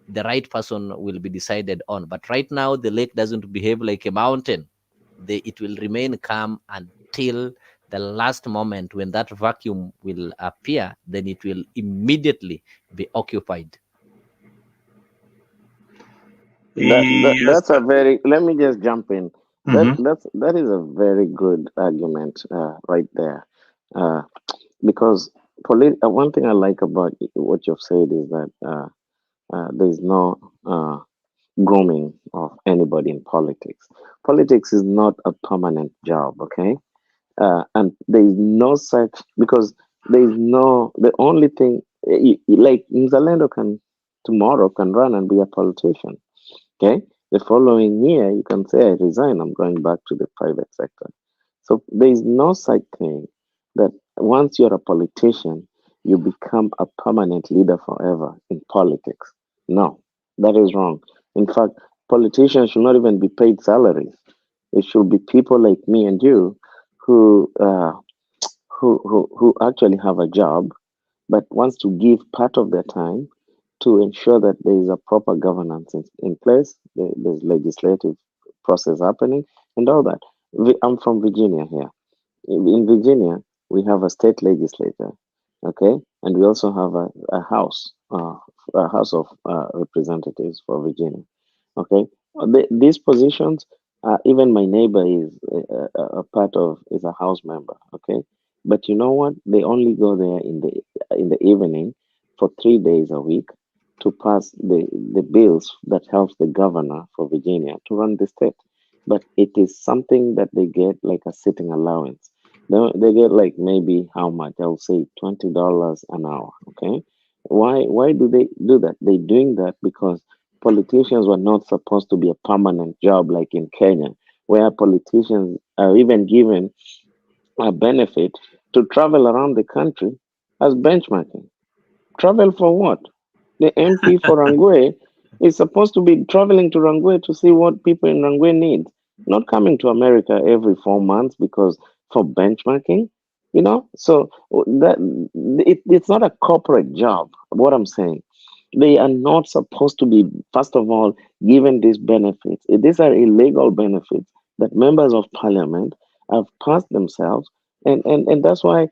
the right person will be decided on. But right now, the lake doesn't behave like a mountain. It will remain calm until the last moment when that vacuum will appear, then it will immediately be occupied. Yes. That's a very. Let me just jump in. Mhm. That is a very good argument right there, uh, because one thing I like about what you've said is that there's no grooming of anybody in politics. Politics is not a permanent job, okay? And there is no such, because there is no, the only thing like Mzalendo can tomorrow can run and be a politician. Okay. The following year, you can say, I resign, I'm going back to the private sector. So there is no such thing that once you're a politician, you become a permanent leader forever in politics. No, that is wrong. In fact, politicians should not even be paid salaries. It should be people like me and you who, who actually have a job but wants to give part of their time to ensure that there is a proper governance in place, there's legislative process happening, and all that. I'm from Virginia here. In Virginia, we have a state legislature, okay, and we also have a house of representatives for Virginia, okay. These positions, even my neighbor is a part of, is a house member, okay. But you know what? They only go there in the evening for 3 days a week to pass the bills that helps the governor for Virginia to run the state. But it is something that they get like a sitting allowance. They get like maybe how much? I'll say $20 an hour. Okay. Why do they do that? They're doing that because politicians were not supposed to be a permanent job like in Kenya, where politicians are even given a benefit to travel around the country as benchmarking. Travel for what? The MP for Rangwe is supposed to be traveling to Rangwe to see what people in Rangwe need, not coming to America every 4 months because for benchmarking, you know. So that it's not a corporate job. What I'm saying, they are not supposed to be, first of all, given these benefits. These are illegal benefits that members of parliament have passed themselves, and that's why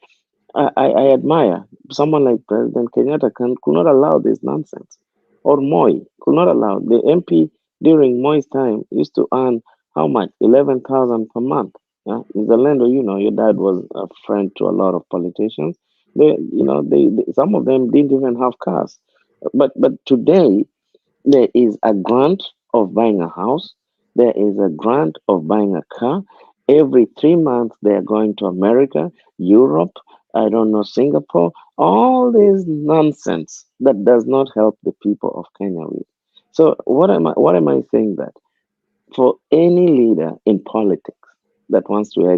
I admire someone like President Kenyatta could not allow this nonsense. Or Moi could not allow. The MP during Moi's time used to earn how much? 11,000 per month. Yeah? In the land, you know, your dad was a friend to a lot of politicians. Some of them didn't even have cars. But today, there is a grant of buying a house. There is a grant of buying a car. Every 3 months, they are going to America, Europe, I don't know, Singapore. All this nonsense that does not help the people of Kenya with. So what am I saying that? For any leader in politics that wants to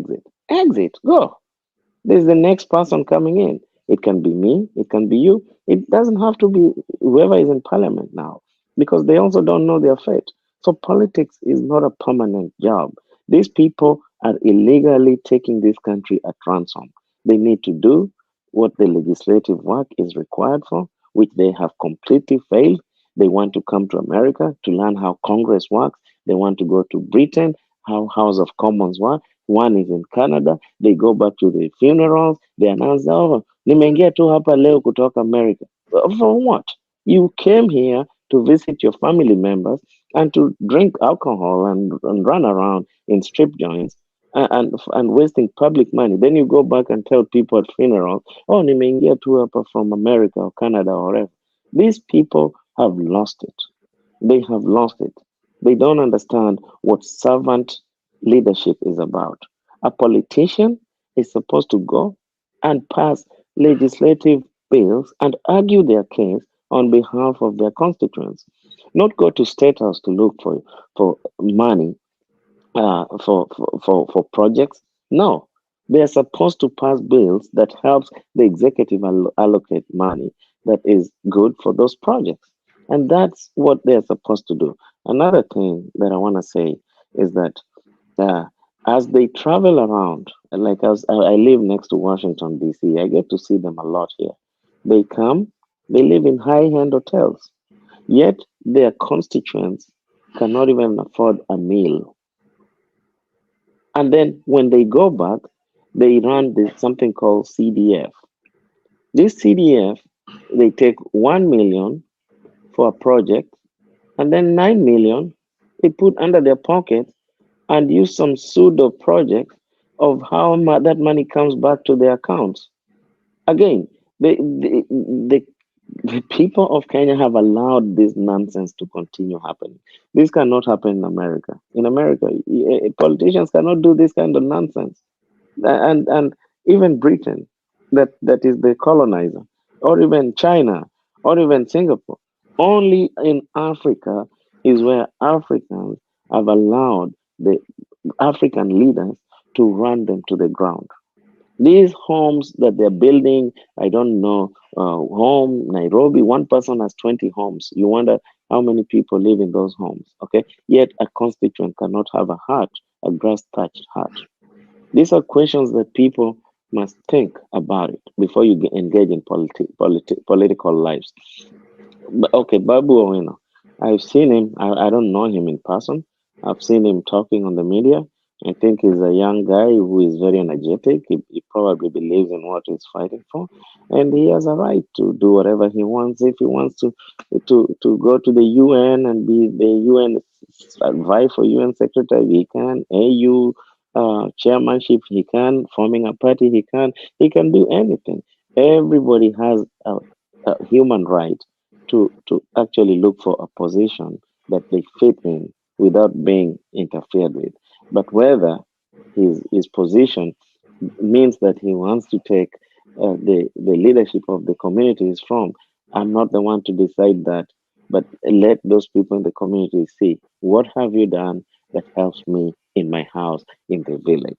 exit, go. There's the next person coming in. It can be me, it can be you. It doesn't have to be whoever is in parliament now because they also don't know their fate. So politics is not a permanent job. These people are illegally taking this country at ransom. They need to do what the legislative work is required for, which they have completely failed. They want to come to America to learn how Congress works. They want to go to Britain, how House of Commons work. One is in Canada. They go back to the funerals. They announce, oh, nimeingia tu hapa leo kutoka America. For what? You came here to visit your family members and to drink alcohol and run around in strip joints and wasting public money. Then you go back and tell people at funerals, oh, nimeingia tu hapa from America or Canada or wherever. These people have lost it. They have lost it. They don't understand what servant leadership is about. A politician is supposed to go and pass legislative bills and argue their case on behalf of their constituents, not go to state house to look for money for projects. No, they are supposed to pass bills that helps the executive allocate money that is good for those projects, and that's what they're supposed to do. Another thing that I want to say is that uh, as they travel around, like as I live next to Washington D.C., I get to see them a lot here. They come, they live in high-end hotels, yet their constituents cannot even afford a meal. And then when they go back, they run something called CDF. This CDF, they take 1 million for a project, and then 9 million they put under their pocket and use some pseudo project of how that money comes back to their accounts. Again, the people of Kenya have allowed this nonsense to continue happening. This cannot happen in America. In America, politicians cannot do this kind of nonsense. And even Britain, that is the colonizer, or even China, or even Singapore. Only in Africa is where Africans have allowed the African leaders to run them to the ground. These homes that they're building, I don't know, home, Nairobi, one person has 20 homes. You wonder how many people live in those homes, okay? Yet a constituent cannot have a heart, a grass-touched heart. These are questions that people must think about it before you engage in political lives. But, okay, Babu Owino, I've seen him. I don't know him in person. I've seen him talking on the media. I think he's a young guy who is very energetic. He probably believes in what he's fighting for, and he has a right to do whatever he wants. If he wants to go to the UN and be the UN, vie for UN secretary, he can. AU chairmanship, he can. Forming a party, he can. He can do anything. Everybody has a human right to actually look for a position that they fit in without being interfered with. But whether his position means that he wants to take the leadership of the community is from, I'm not the one to decide that. But let those people in the community see, what have you done that helps me in my house, in the village?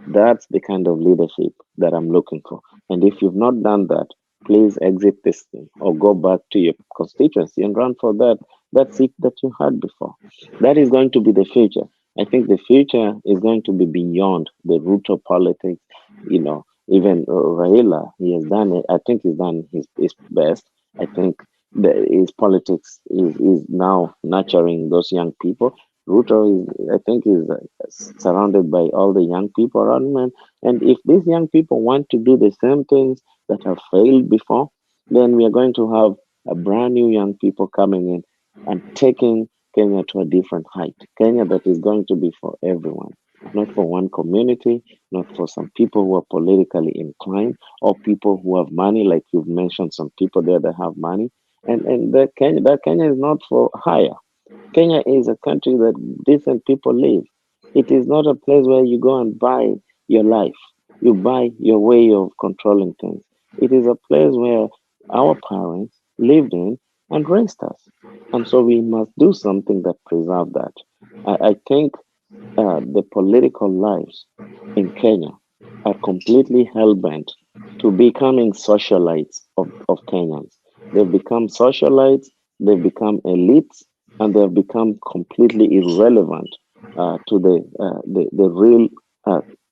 That's the kind of leadership that I'm looking for. And if you've not done that, please exit this thing or go back to your constituency and run for that seat that you had before. That is going to be the future. I think the future is going to be beyond the Ruto politics. You know, even Raila, he has done it. I think he's done his best. I think his politics is now nurturing those young people. Ruto I think, is surrounded by all the young people around him. And if these young people want to do the same things that have failed before, then we are going to have a brand new young people coming in and taking Kenya to a different height. Kenya that is going to be for everyone, not for one community, not for some people who are politically inclined or people who have money, like you've mentioned, some people there that have money. And that Kenya is not for hire. Kenya is a country that decent people live. It is not a place where you go and buy your life. You buy your way of controlling things. It is a place where our parents lived in and raised us. And so we must do something that preserve that. I think the political lives in Kenya are completely hell-bent to becoming socialites of Kenyans. They've become socialites, they've become elites, and they've become completely irrelevant to the real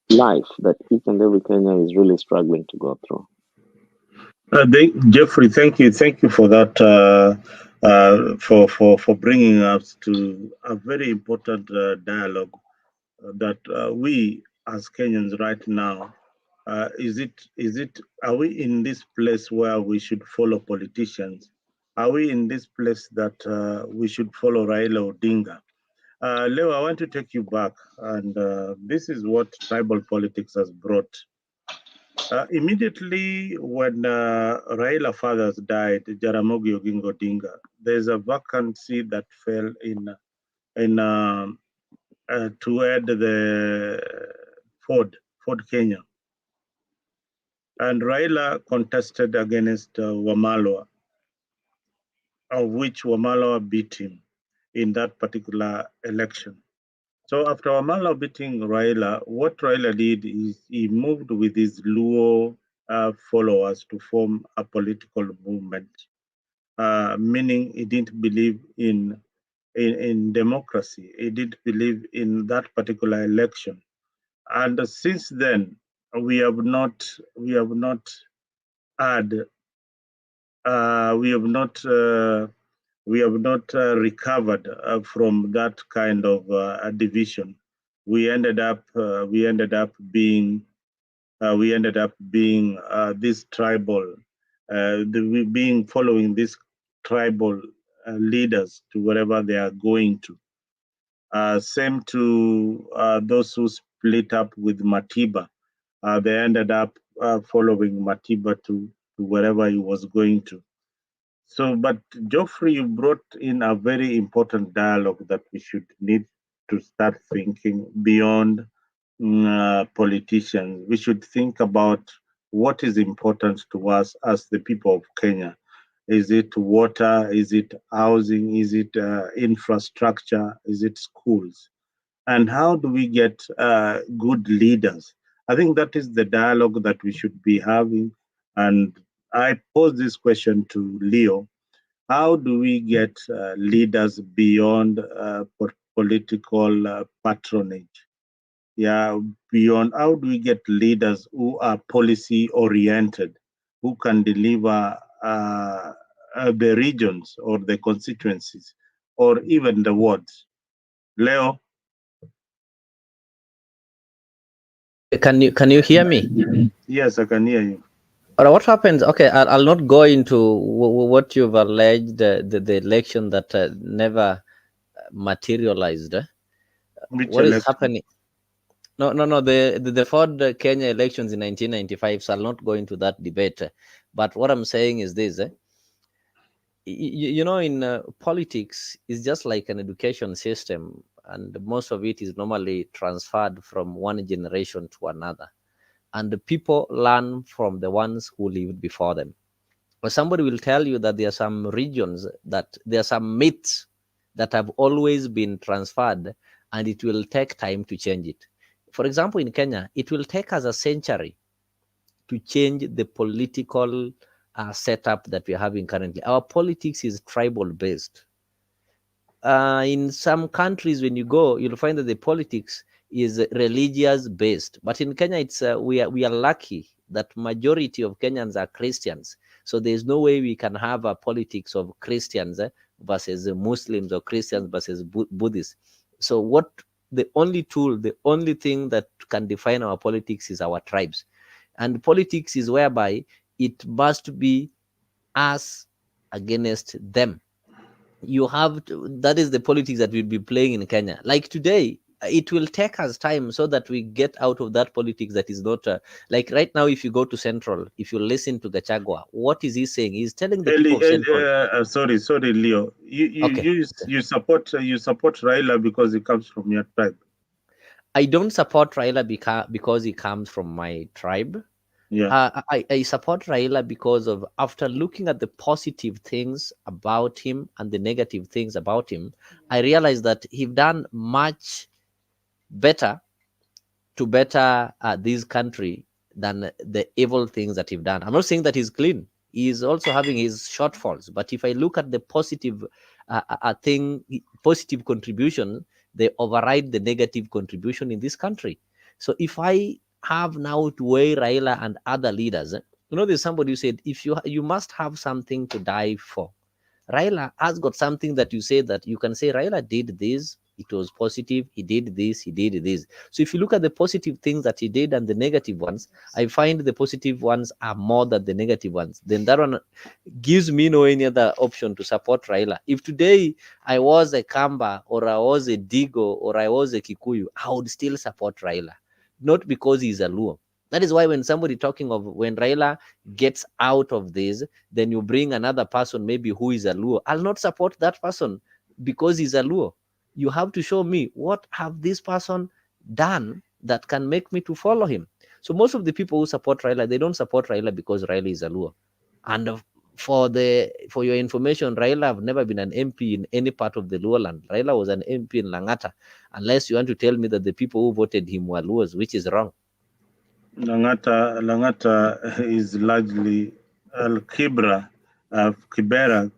life that each and every Kenyan is really struggling to go through. Jeffrey, thank you for that, for bringing us to a very important dialogue that we as Kenyans right now, are we in this place where we should follow politicians? Are we in this place that we should follow Raila Odinga? Leo, I want to take you back, and this is what tribal politics has brought. Immediately when Raila fathers died, Jaramogi Oginga Odinga, there's a vacancy that fell in to add the Ford Kenya. And Raila contested against Wamalwa, of which Wamalwa beat him in that particular election. So after Wamalwa beating Raila, what Raila did is he moved with his Luo followers to form a political movement, meaning he didn't believe in democracy. He didn't believe in that particular election. And since then, we have not had recovered from that kind of division. We ended up being we ended up being this tribal, following these tribal leaders to wherever they are going to. Same to those who split up with Matiba. They ended up following Matiba to wherever he was going to. So, but Geoffrey, you brought in a very important dialogue that we should need to start thinking beyond politicians. We should think about what is important to us as the people of Kenya. Is it water? Is it housing? Is it infrastructure? Is it schools? And how do we get good leaders? I think that is the dialogue that we should be having. And I pose this question to Leo. How do we get leaders beyond political patronage? Yeah, beyond, how do we get leaders who are policy oriented, who can deliver the regions or the constituencies or even the wards? Leo? Can you hear me? Yes, I can hear you. Or what happens? Okay, I'll not go into what you've alleged, the election that never materialized. Which What is election? happening? No. The Ford Kenya elections in 1995. So I'll not go into that debate. But what I'm saying is this: you know, in politics, it's just like an education system, and most of it is normally transferred from one generation to another, and the people learn from the ones who lived before them. Or somebody will tell you that there are some regions, that there are some myths that have always been transferred, and it will take time to change it. For example, in Kenya, it will take us a century to change the political setup that we're having currently. Our politics is tribal based. In some countries, when you go, you'll find that the politics is religious based. But in Kenya, it's we are lucky that majority of Kenyans are Christians. So there's no way we can have a politics of Christians versus Muslims, or Christians versus Buddhists. So what the only tool, the only thing that can define our politics is our tribes. And politics is whereby it must be us against them. You have to, that is the politics that we'll be playing in Kenya. Like today, it will take us time so that we get out of that politics that is not like right now. If you go to Central, if you listen to Gachagua, what is he saying? He's telling the people of Central. Sorry, Leo. You support Raila because he comes from your tribe. I don't support Raila because he comes from my tribe. Yeah. I support Raila because of, after looking at the positive things about him and the negative things about him, I realized that he's done much better to better this country than the evil things that he's done. I'm not saying that he's clean. He is also having his shortfalls. But if I look at the positive positive contribution, they override the negative contribution in this country. So if I have now to weigh Raila and other leaders, there's somebody who said, if you must have something to die for. Raila has got something that you say that you can say Raila did this, it was positive, he did this, he did this. So if you look at the positive things that he did and the negative ones, I find the positive ones are more than the negative ones. Then that one gives me no any other option to support Raila. If today I was a Kamba, or I was a Digo, or I was a Kikuyu, I would still support Raila. Not because he's a Luo. That is why when somebody talking of when Raila gets out of this, then you bring another person maybe who is a Luo. I'll not support that person because he's a Luo. You have to show me what have this person done that can make me to follow him. So most of the people who support Raila, they don't support Raila because Raila is a Luo. And for your information, Raila have never been an MP in any part of the Luo land. Raila was an MP in Langata, unless you want to tell me that the people who voted him were Luos, which is wrong. Langata is largely Kibera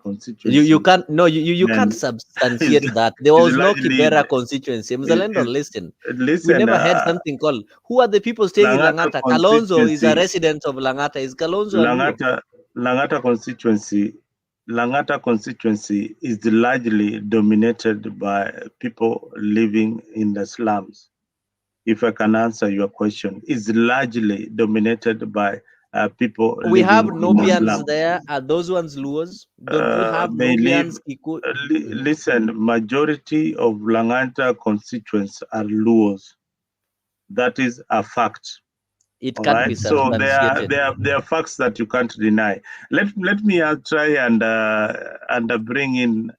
constituency. You can't can't substantiate that. There was no Kibera constituency. Mzalendo, listen. We never had something called. Who are the people staying in Langata? Kalonzo is a resident of Langata. Is Kalonzo Langata constituency is largely dominated by people living in the slums. if I can answer your question, is largely dominated by people We have living in the Nubians slum. there. Are those ones Luos? Don't we have They live. Nubians? Listen, majority of Langanta constituents are Luos. That is a fact. It All can't be right. So substantiated. there are facts that you can't deny. Let me try and bring in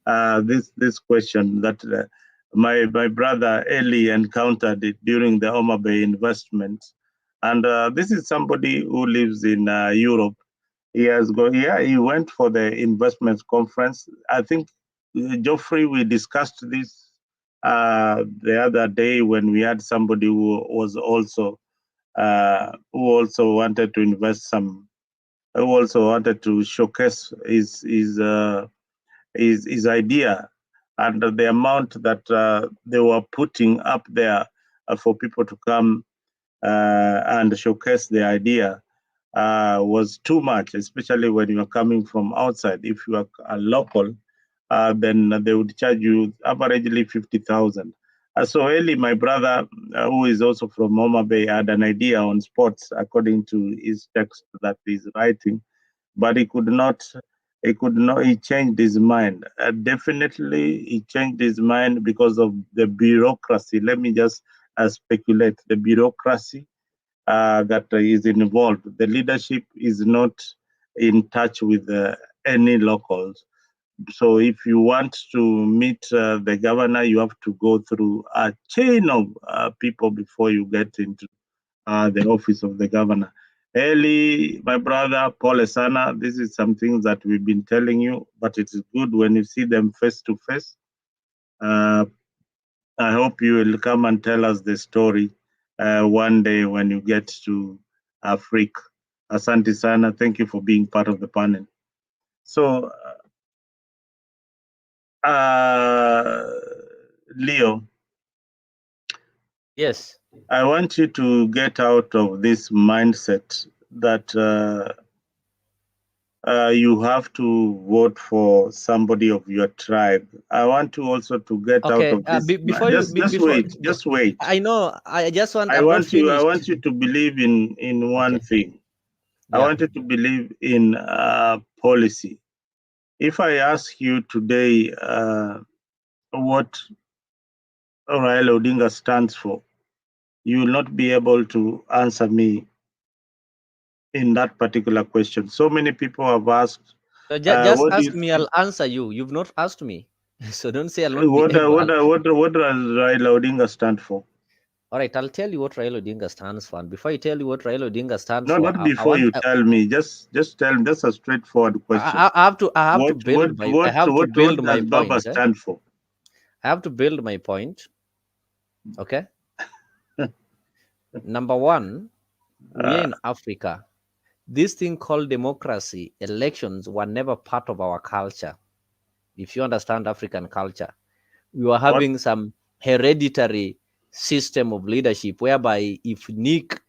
this question that my brother Eli encountered it during the Oma Bay investment, and this is somebody who lives in Europe. He has he went for the investment conference. I think Geoffrey, we discussed this the other day when we had somebody who was also who also wanted to invest some, who also wanted to showcase his idea, and the amount that they were putting up there for people to come and showcase the idea was too much, especially when you are coming from outside. If you are a local, then they would charge you averagely 50,000. So Eli, my brother, who is also from Homa Bay, had an idea on sports according to his text that he's writing, but he could not. He changed his mind. Definitely, he changed his mind because of the bureaucracy. Let me just speculate. The bureaucracy that is involved. The leadership is not in touch with any locals. So if you want to meet the governor, you have to go through a chain of people before you get into the office of the governor. Eli, my brother, Paul Esana, this is some things that we've been telling you, but it is good when you see them face to face. I hope you will come and tell us the story one day when you get to Afrique. Asante Sana, thank you for being part of the panel. So, Leo. Yes. I want you to get out of this mindset that you have to vote for somebody of your tribe. I want you also to get out of this. Just wait. I know. I just want. I want you to believe in one thing. Yeah. I want you to believe in policy. If I ask you today what Raila Odinga stands for, you will not be able to answer me in that particular question. So many people have asked. Just ask me, I'll answer you. You've not asked me. So don't say I'll not what, be able. What does Raila Odinga stand for? All right, I'll tell you what Raila Odinga stands for. And before I tell you what Raila Odinga stands for, not before you tell me. Just tell me. That's a straightforward question. I have to build my point. Baba stand for? I have to build my point. Okay. Number one, we're in Africa. This thing called democracy, elections were never part of our culture. If you understand African culture, we were having some hereditary system of leadership whereby if Nick,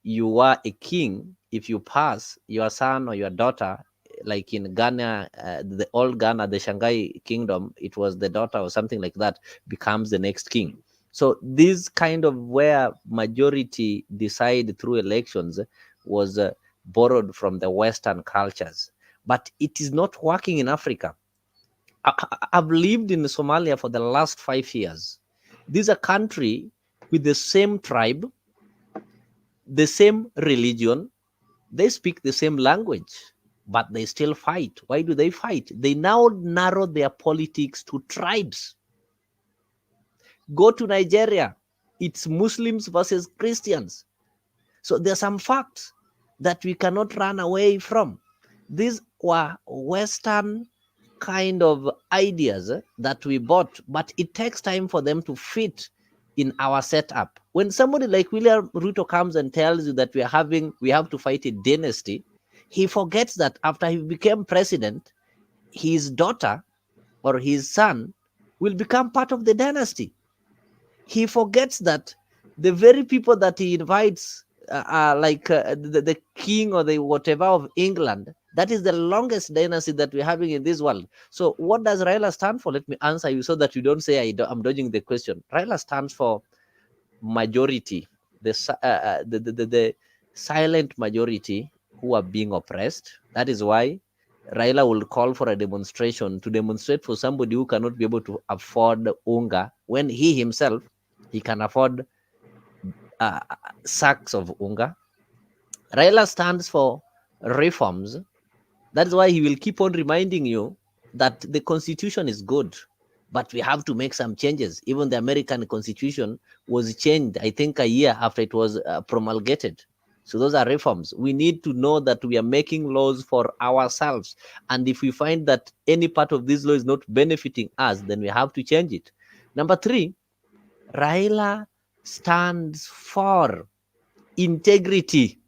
you are a king, if you pass, your son or your daughter, like in Ghana, the old Ghana, the Shanghai kingdom, it was the daughter or something like that, becomes the next king. So this kind of where majority decide through elections was borrowed from the Western cultures. But it is not working in Africa. I've lived in Somalia for the last 5 years. This is a country with the same tribe, the same religion, they speak the same language, but they still fight. Why do they fight? They now narrow their politics to tribes. Go to Nigeria, it's Muslims versus Christians. So there are some facts that we cannot run away from. These were Western kind of ideas that we bought, but it takes time for them to fit in our setup. When somebody like William Ruto comes and tells you that we have to fight a dynasty, he forgets that after he became president, his daughter or his son will become part of the dynasty. He forgets that the very people that he invites are like the king or the whatever of England. That is the longest dynasty that we're having in this world. So what does Raila stand for? Let me answer you so that you don't say I'm dodging the question. Raila stands for majority, the silent majority who are being oppressed. That is why Raila will call for a demonstration to demonstrate for somebody who cannot be able to afford unga when he himself he can afford sacks of unga. Raila stands for reforms. That's why he will keep on reminding you that the constitution is good, but we have to make some changes. Even the American constitution was changed, I think, a year after it was promulgated. So those are reforms. We need to know that we are making laws for ourselves. And if we find that any part of this law is not benefiting us, then we have to change it. Number 3, Raila stands for integrity.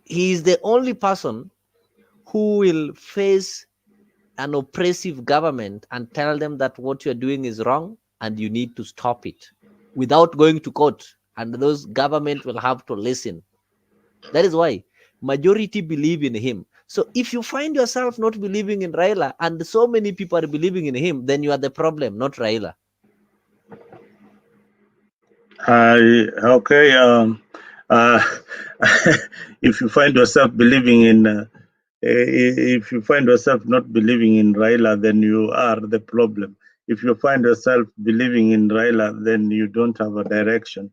He is the only person who will face an oppressive government and tell them that what you're doing is wrong and you need to stop it without going to court, and those government will have to listen. That is why majority believe in him. So if you find yourself not believing in Raila and so many people are believing in him, then you are the problem, not Raila. Okay. If you find yourself believing in, if you find yourself not believing in Raila, then you are the problem. If you find yourself believing in Raila, then you don't have a direction.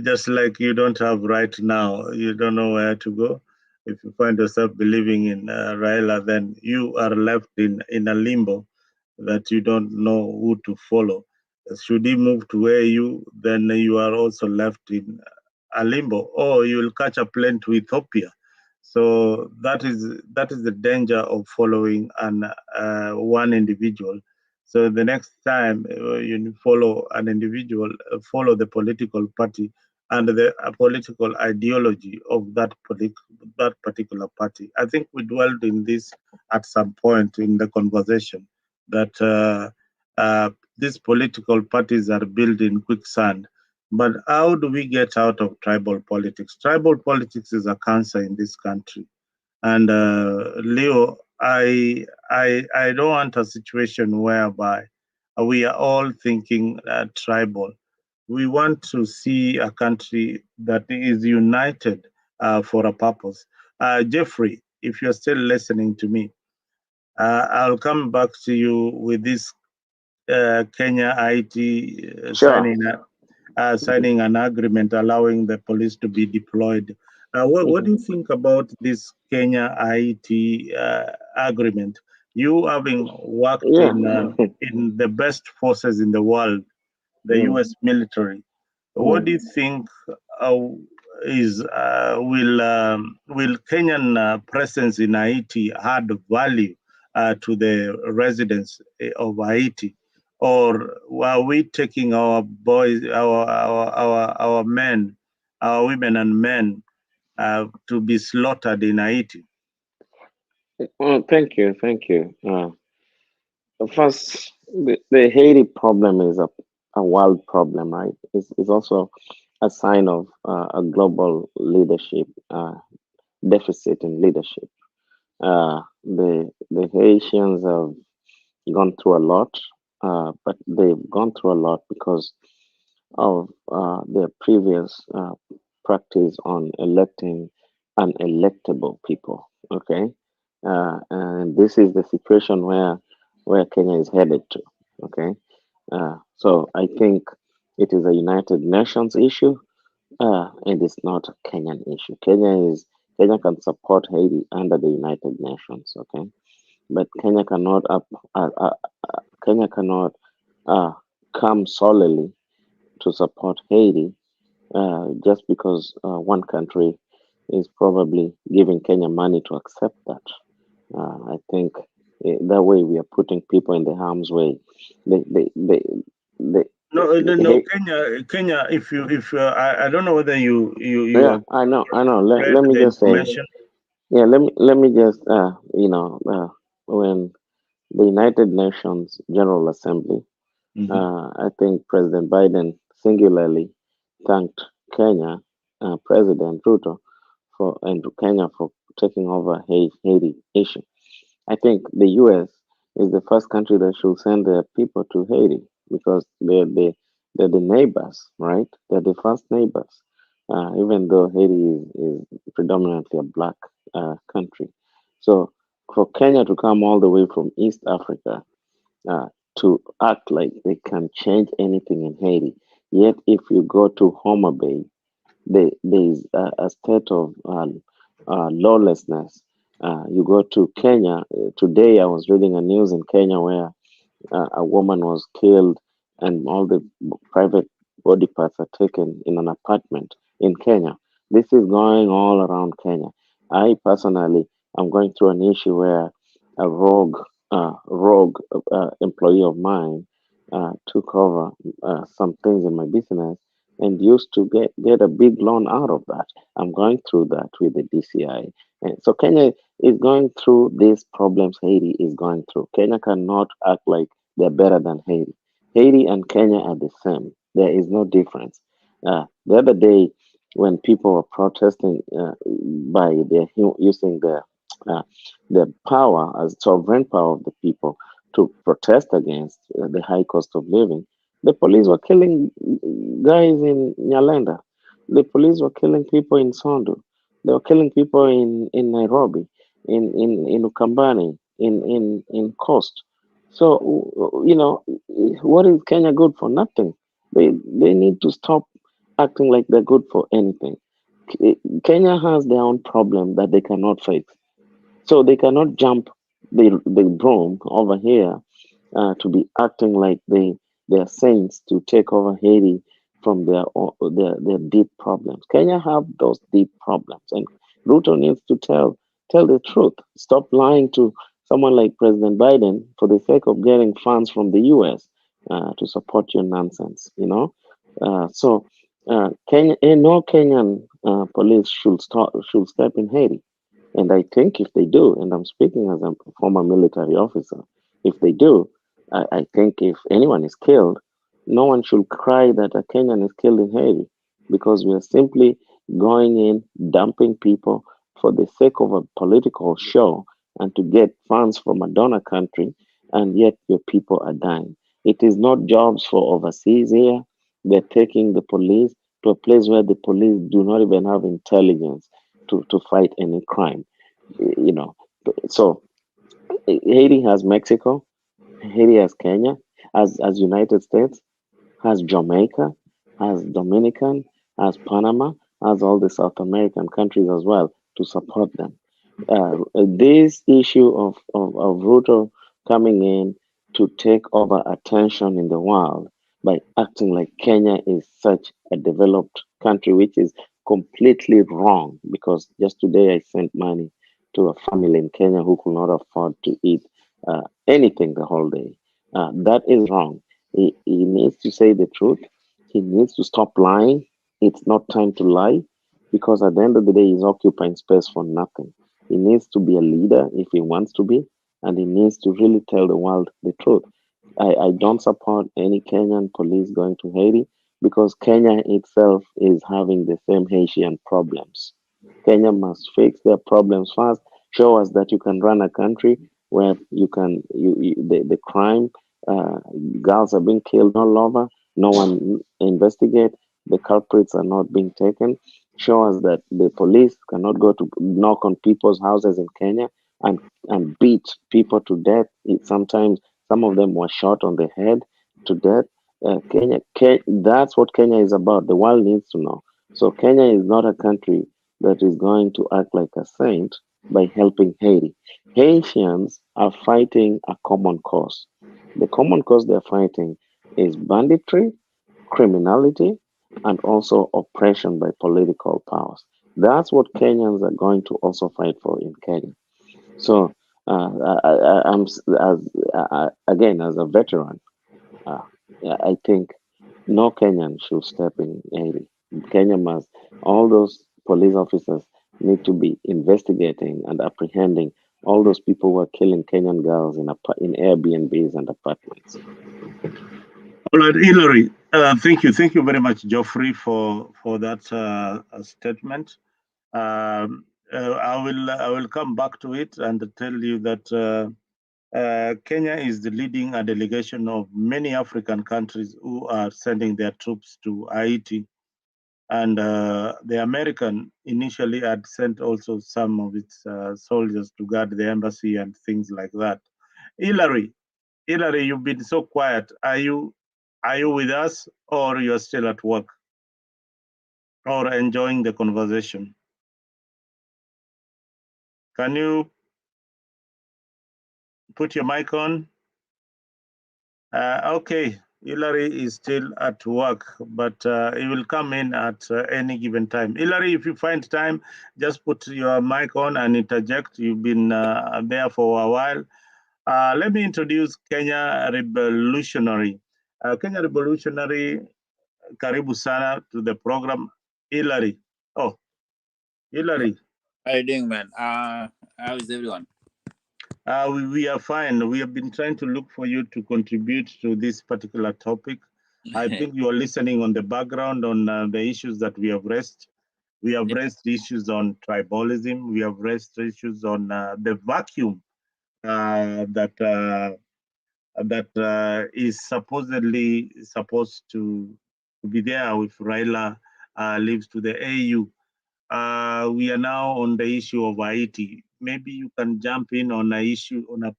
Just like you don't have right now, you don't know where to go. If you find yourself believing in Raila, then you are left in a limbo that you don't know who to follow. Should he move to where you, then you are also left in a limbo, or you will catch a plane to Ethiopia. So that is the danger of following one individual. So the next time you follow an individual, follow the political party and the political ideology of that particular party. I think we dwelled in this at some point in the conversation, that these political parties are built in quicksand. But how do we get out of tribal politics? Tribal politics is a cancer in this country. And Leo, I don't want a situation whereby we are all thinking tribal. We want to see a country that is united for a purpose. Jeffrey, if you're still listening to me, I'll come back to you with this Kenya Haiti Sure. signing an agreement allowing the police to be deployed. What do you think about this Kenya Haiti agreement? You having worked Yeah. in the best forces in the world, the U.S. military, what do you think will Kenyan presence in Haiti add value to the residents of Haiti, or are we taking our boys, our men, our women and men to be slaughtered in Haiti? Well, thank you. First, the Haiti problem is a world problem, right? It's also a sign of a global leadership deficit in leadership. The Haitians have gone through a lot, but they've gone through a lot because of their previous practice on electing unelectable people. Okay, and this is the situation where Kenya is headed to. Okay, so I think it is a United Nations issue. It is not a Kenyan issue. Kenya can support Haiti under the United Nations. Okay, but Kenya cannot come solely to support Haiti just because one country is probably giving Kenya money to accept that. I think that way we are putting people in the harm's way. They No, Kenya. If you, I don't know whether you yeah, have I know. read Let me the just say, information. yeah, let me just when the United Nations General Assembly, I think President Biden singularly thanked Kenya, President Ruto, and Kenya for taking over Haiti issue. I think the U.S. is the first country that should send their people to Haiti because they're the neighbors, right? They're the first neighbors. Even though Haiti is predominantly a black country. So for Kenya to come all the way from East Africa uh, to act like they can change anything in Haiti, yet if you go to Homer Bay, there is a state of lawlessness. You go to Kenya. Today, I was reading a news in Kenya where a woman was killed and all the private body parts are taken in an apartment in Kenya. This is going all around Kenya. I personally am going through an issue where a rogue employee of mine took over some things in my business and used to get a big loan out of that. I'm going through that with the DCI. And so Kenya is going through these problems Haiti is going through. Kenya cannot act like they're better than Haiti. Haiti and Kenya are the same. There is no difference. The other day, when people were protesting by using uh, the power as sovereign power of the people to protest against the high cost of living, the police were killing guys in Nyalenda. The police were killing people in Sondu. They were killing people in Nairobi, in Ukambani, in Coast. So, what is Kenya good for? Nothing. They need to stop acting like they're good for anything. Kenya has their own problem that they cannot fix. So they cannot jump the broom over here to be acting like they are saints to take over Haiti from their deep problems. Kenya have those deep problems, and Ruto needs to tell the truth. Stop lying to someone like President Biden for the sake of getting funds from the U.S. To support your nonsense. Kenya, no Kenyan police should step in Haiti. And I think if they do, and I'm speaking as a former military officer, if they do, I think if anyone is killed, no one should cry that a Kenyan is killed in Haiti because we are simply going in, dumping people for the sake of a political show and to get funds from a donor country, and yet your people are dying. It is not jobs for overseas here. They're taking the police to a place where the police do not even have intelligence to fight any crime. You know, so Haiti has Mexico, Haiti has Kenya, as United States, has Jamaica, has Dominican, has Panama, has all the South American countries as well to support them. This issue of Ruto coming in to take over attention in the world by acting like Kenya is such a developed country, which is completely wrong. Because just today I sent money to a family in Kenya who could not afford to eat anything the whole day. That is wrong. He needs to say the truth. He needs to stop lying. It's not time to lie because at the end of the day, he's occupying space for nothing. He needs to be a leader if he wants to be, and he needs to really tell the world the truth. I don't support any Kenyan police going to Haiti because Kenya itself is having the same Haitian problems. Kenya must fix their problems first. Show us that you can run a country where the crime, girls are being killed all over. No one investigate. The culprits are not being taken. Show us that the police cannot go to knock on people's houses in Kenya and beat people to death. Sometimes some of them were shot on the head to death. That's what Kenya is about. The world needs to know. So Kenya is not a country that is going to act like a saint by helping Haiti. Haitians are fighting a common cause. The common cause they're fighting is banditry, criminality, and also oppression by political powers. That's what Kenyans are going to also fight for in Kenya. So, I'm again as a veteran. Uh, I think no Kenyan should step in Haiti. Kenya must. All those police officers need to be investigating and apprehending all those people who are killing Kenyan girls in Airbnbs and apartments. All right, Hillary, thank you. Thank you very much, Geoffrey, for that statement. I will come back to it and tell you that Kenya is leading a delegation of many African countries who are sending their troops to Haiti. And the American initially had sent also some of its soldiers to guard the embassy and things like that. Hillary, you've been so quiet. Are you with us, or you're still at work, or enjoying the conversation? Can you put your mic on? Okay, Hillary is still at work, but he will come in at any given time. Hillary, if you find time, just put your mic on and interject. You've been there for a while. Let me introduce Kenya Revolutionary. Kenya Revolutionary, karibu sana to the program. Hillary. Oh, Hillary. How are you doing, man? How is everyone? We are fine. We have been trying to look for you to contribute to this particular topic. I think you are listening on the background on the issues that we have raised. We have raised issues on tribalism. We have raised issues on the vacuum that is supposedly supposed to be there if Raila leaves to the AU. We are now on the issue of Haiti. Maybe you can jump in on a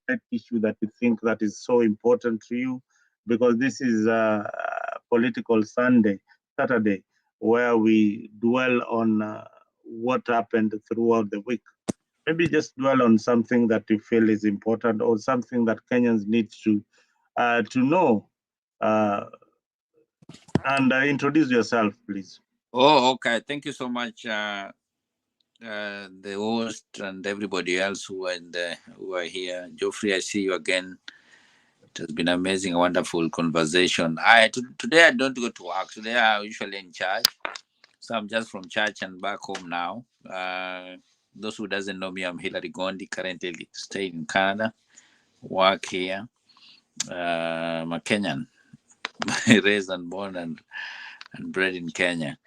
pet issue that you think that is so important to you, because this is a political Saturday, where we dwell on what happened throughout the week. Maybe just dwell on something that you feel is important, or something that Kenyans need to know. And introduce yourself, please. Oh, okay. Thank you so much, the host and everybody else who are here. Geoffrey, I see you again. It has been amazing, wonderful conversation. Today I don't go to work. Today I'm usually in church, so I'm just from church and back home now. Those who doesn't know me, I'm Hillary Gondi, currently staying in Canada, work here. I'm a Kenyan, raised and born and bred in Kenya.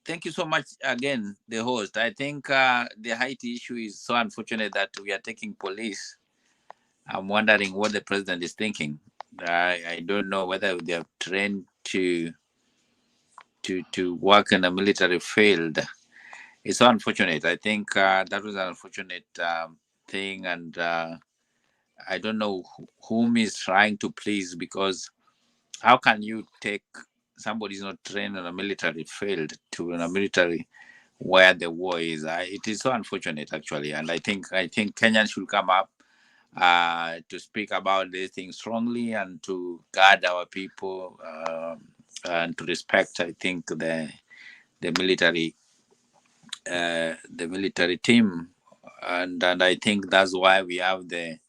Thank you so much again, the host. I think the Haiti issue is so unfortunate that we are taking police. I'm wondering what the president is thinking. I don't know whether they are trained to work in a military field. It's so unfortunate. I think that was an unfortunate thing, and I don't know whom he's trying to please, because how can you take somebody's not trained in a military field to in a military where the war is? It is so unfortunate, actually, and I think Kenyans should come up to speak about these things strongly and to guard our people and to respect, I think, the military team, and I think that's why we have the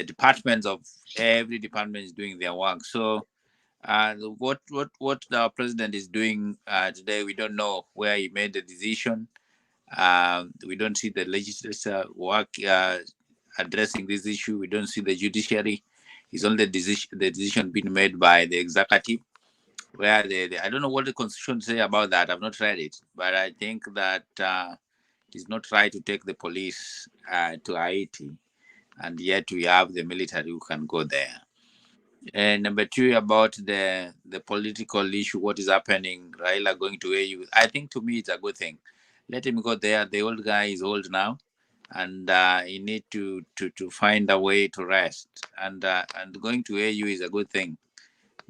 departments of every department is doing their work. So what our president is doing today, we don't know where he made the decision. We don't see the legislature work addressing this issue. We don't see the judiciary. It's only the decision being made by the executive, where I don't know what the constitution say about that. I've not read it, but I think that it's not right to take the police to Haiti, and yet we have the military who can go there. And number two, about the political issue, what is happening, Raila going to AU, I think to me it's a good thing. Let him go there. The old guy is old now, and he need to find a way to rest. And going to AU is a good thing,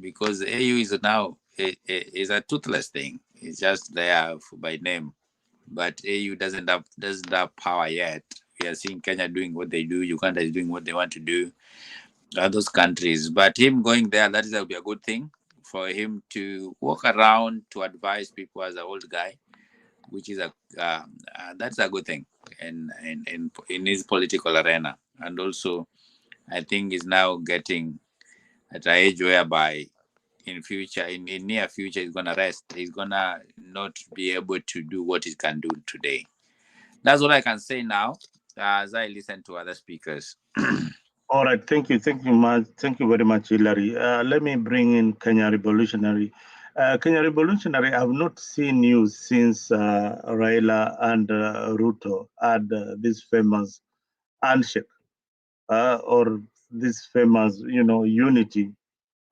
because AU is now is a toothless thing. It's just there by name, but AU doesn't have power yet. We are seeing Kenya doing what they do, Uganda is doing what they want to do, those countries. But him going there, that will be a good thing for him to walk around to advise people as an old guy, which is that's a good thing in his political arena. And also, I think he's now getting at an age whereby in near future he's gonna rest. He's gonna not be able to do what he can do today. That's what I can say now, as I listen to other speakers. All right, thank you very much, Hillary. Let me bring in Kenya Revolutionary. Kenya Revolutionary, I've not seen you since Raila and Ruto had this famous handshake or this famous, unity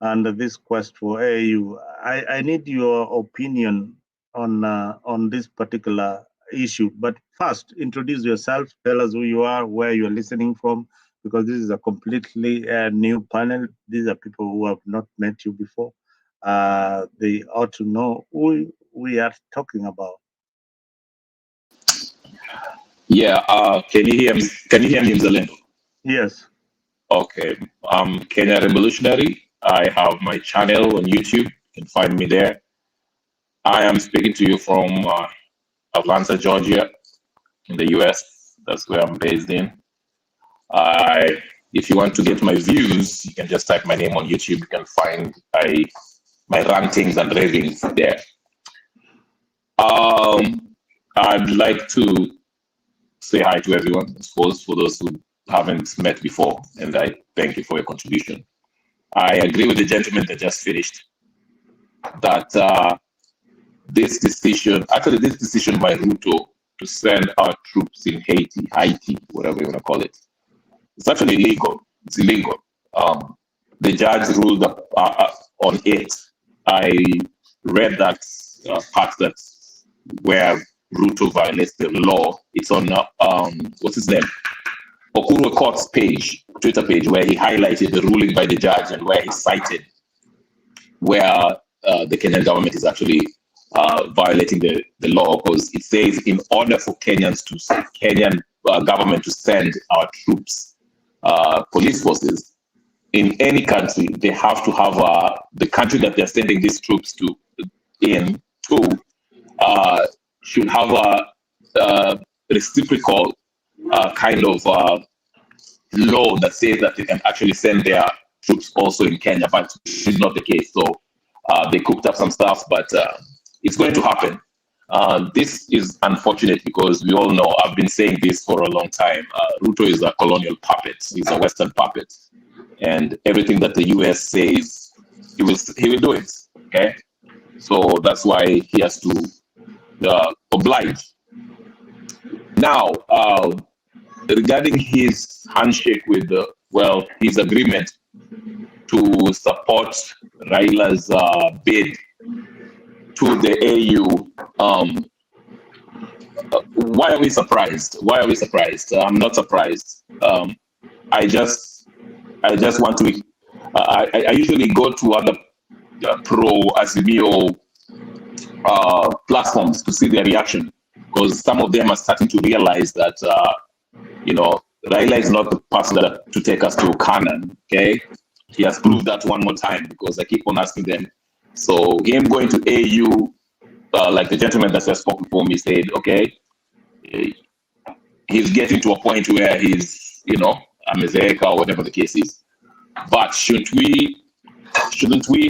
and this quest for AU. I need your opinion on this particular issue. But first, introduce yourself. Tell us who you are, where you are listening from, because this is a completely new panel. These are people who have not met you before. They ought to know who we are talking about. Yeah, can you hear me? Can you hear me, Mzalendo? Yes. Okay, I'm Kenya Revolutionary. I have my channel on YouTube. You can find me there. I am speaking to you from Atlanta, Georgia, in the US. That's where I'm based in. If you want to get my views, you can just type my name on YouTube. You can find my rantings and ravings there. I'd like to say hi to everyone, I suppose, for those who haven't met before, and I thank you for your contribution. I agree with the gentleman that just finished that this decision by Ruto to send our troops in Haiti, whatever you want to call it, it's actually illegal. It's illegal. The judge ruled on it. I read that part where Ruto violates the law. It's on what's his name? Uhuru Court's Twitter page, where he highlighted the ruling by the judge and where he cited where the Kenyan government is actually violating the law, because it says in order for Kenyan government to send our troops, police forces in any country, they have to have the country that they're sending these troops to should have a reciprocal kind of law that says that they can actually send their troops also in Kenya, but it's not the case. So they cooked up some stuff, but it's going to happen. This is unfortunate because we all know, I've been saying this for a long time, Ruto is a colonial puppet. He's a Western puppet. And everything that the US says, he will do it, okay? So that's why he has to oblige. Now, regarding his handshake with, his agreement to support Raila's bid to the AU, why are we surprised? I'm not surprised. I just want to. I usually go to other pro-Azimio platforms to see their reaction, because some of them are starting to realize that Raila is not the person to take us to Canaan. Okay, he has proved that one more time, because I keep on asking them. So him going to AU, like the gentleman that just spoke before me said, okay, he's getting to a point where he's, Amezeka or whatever the case is. But shouldn't we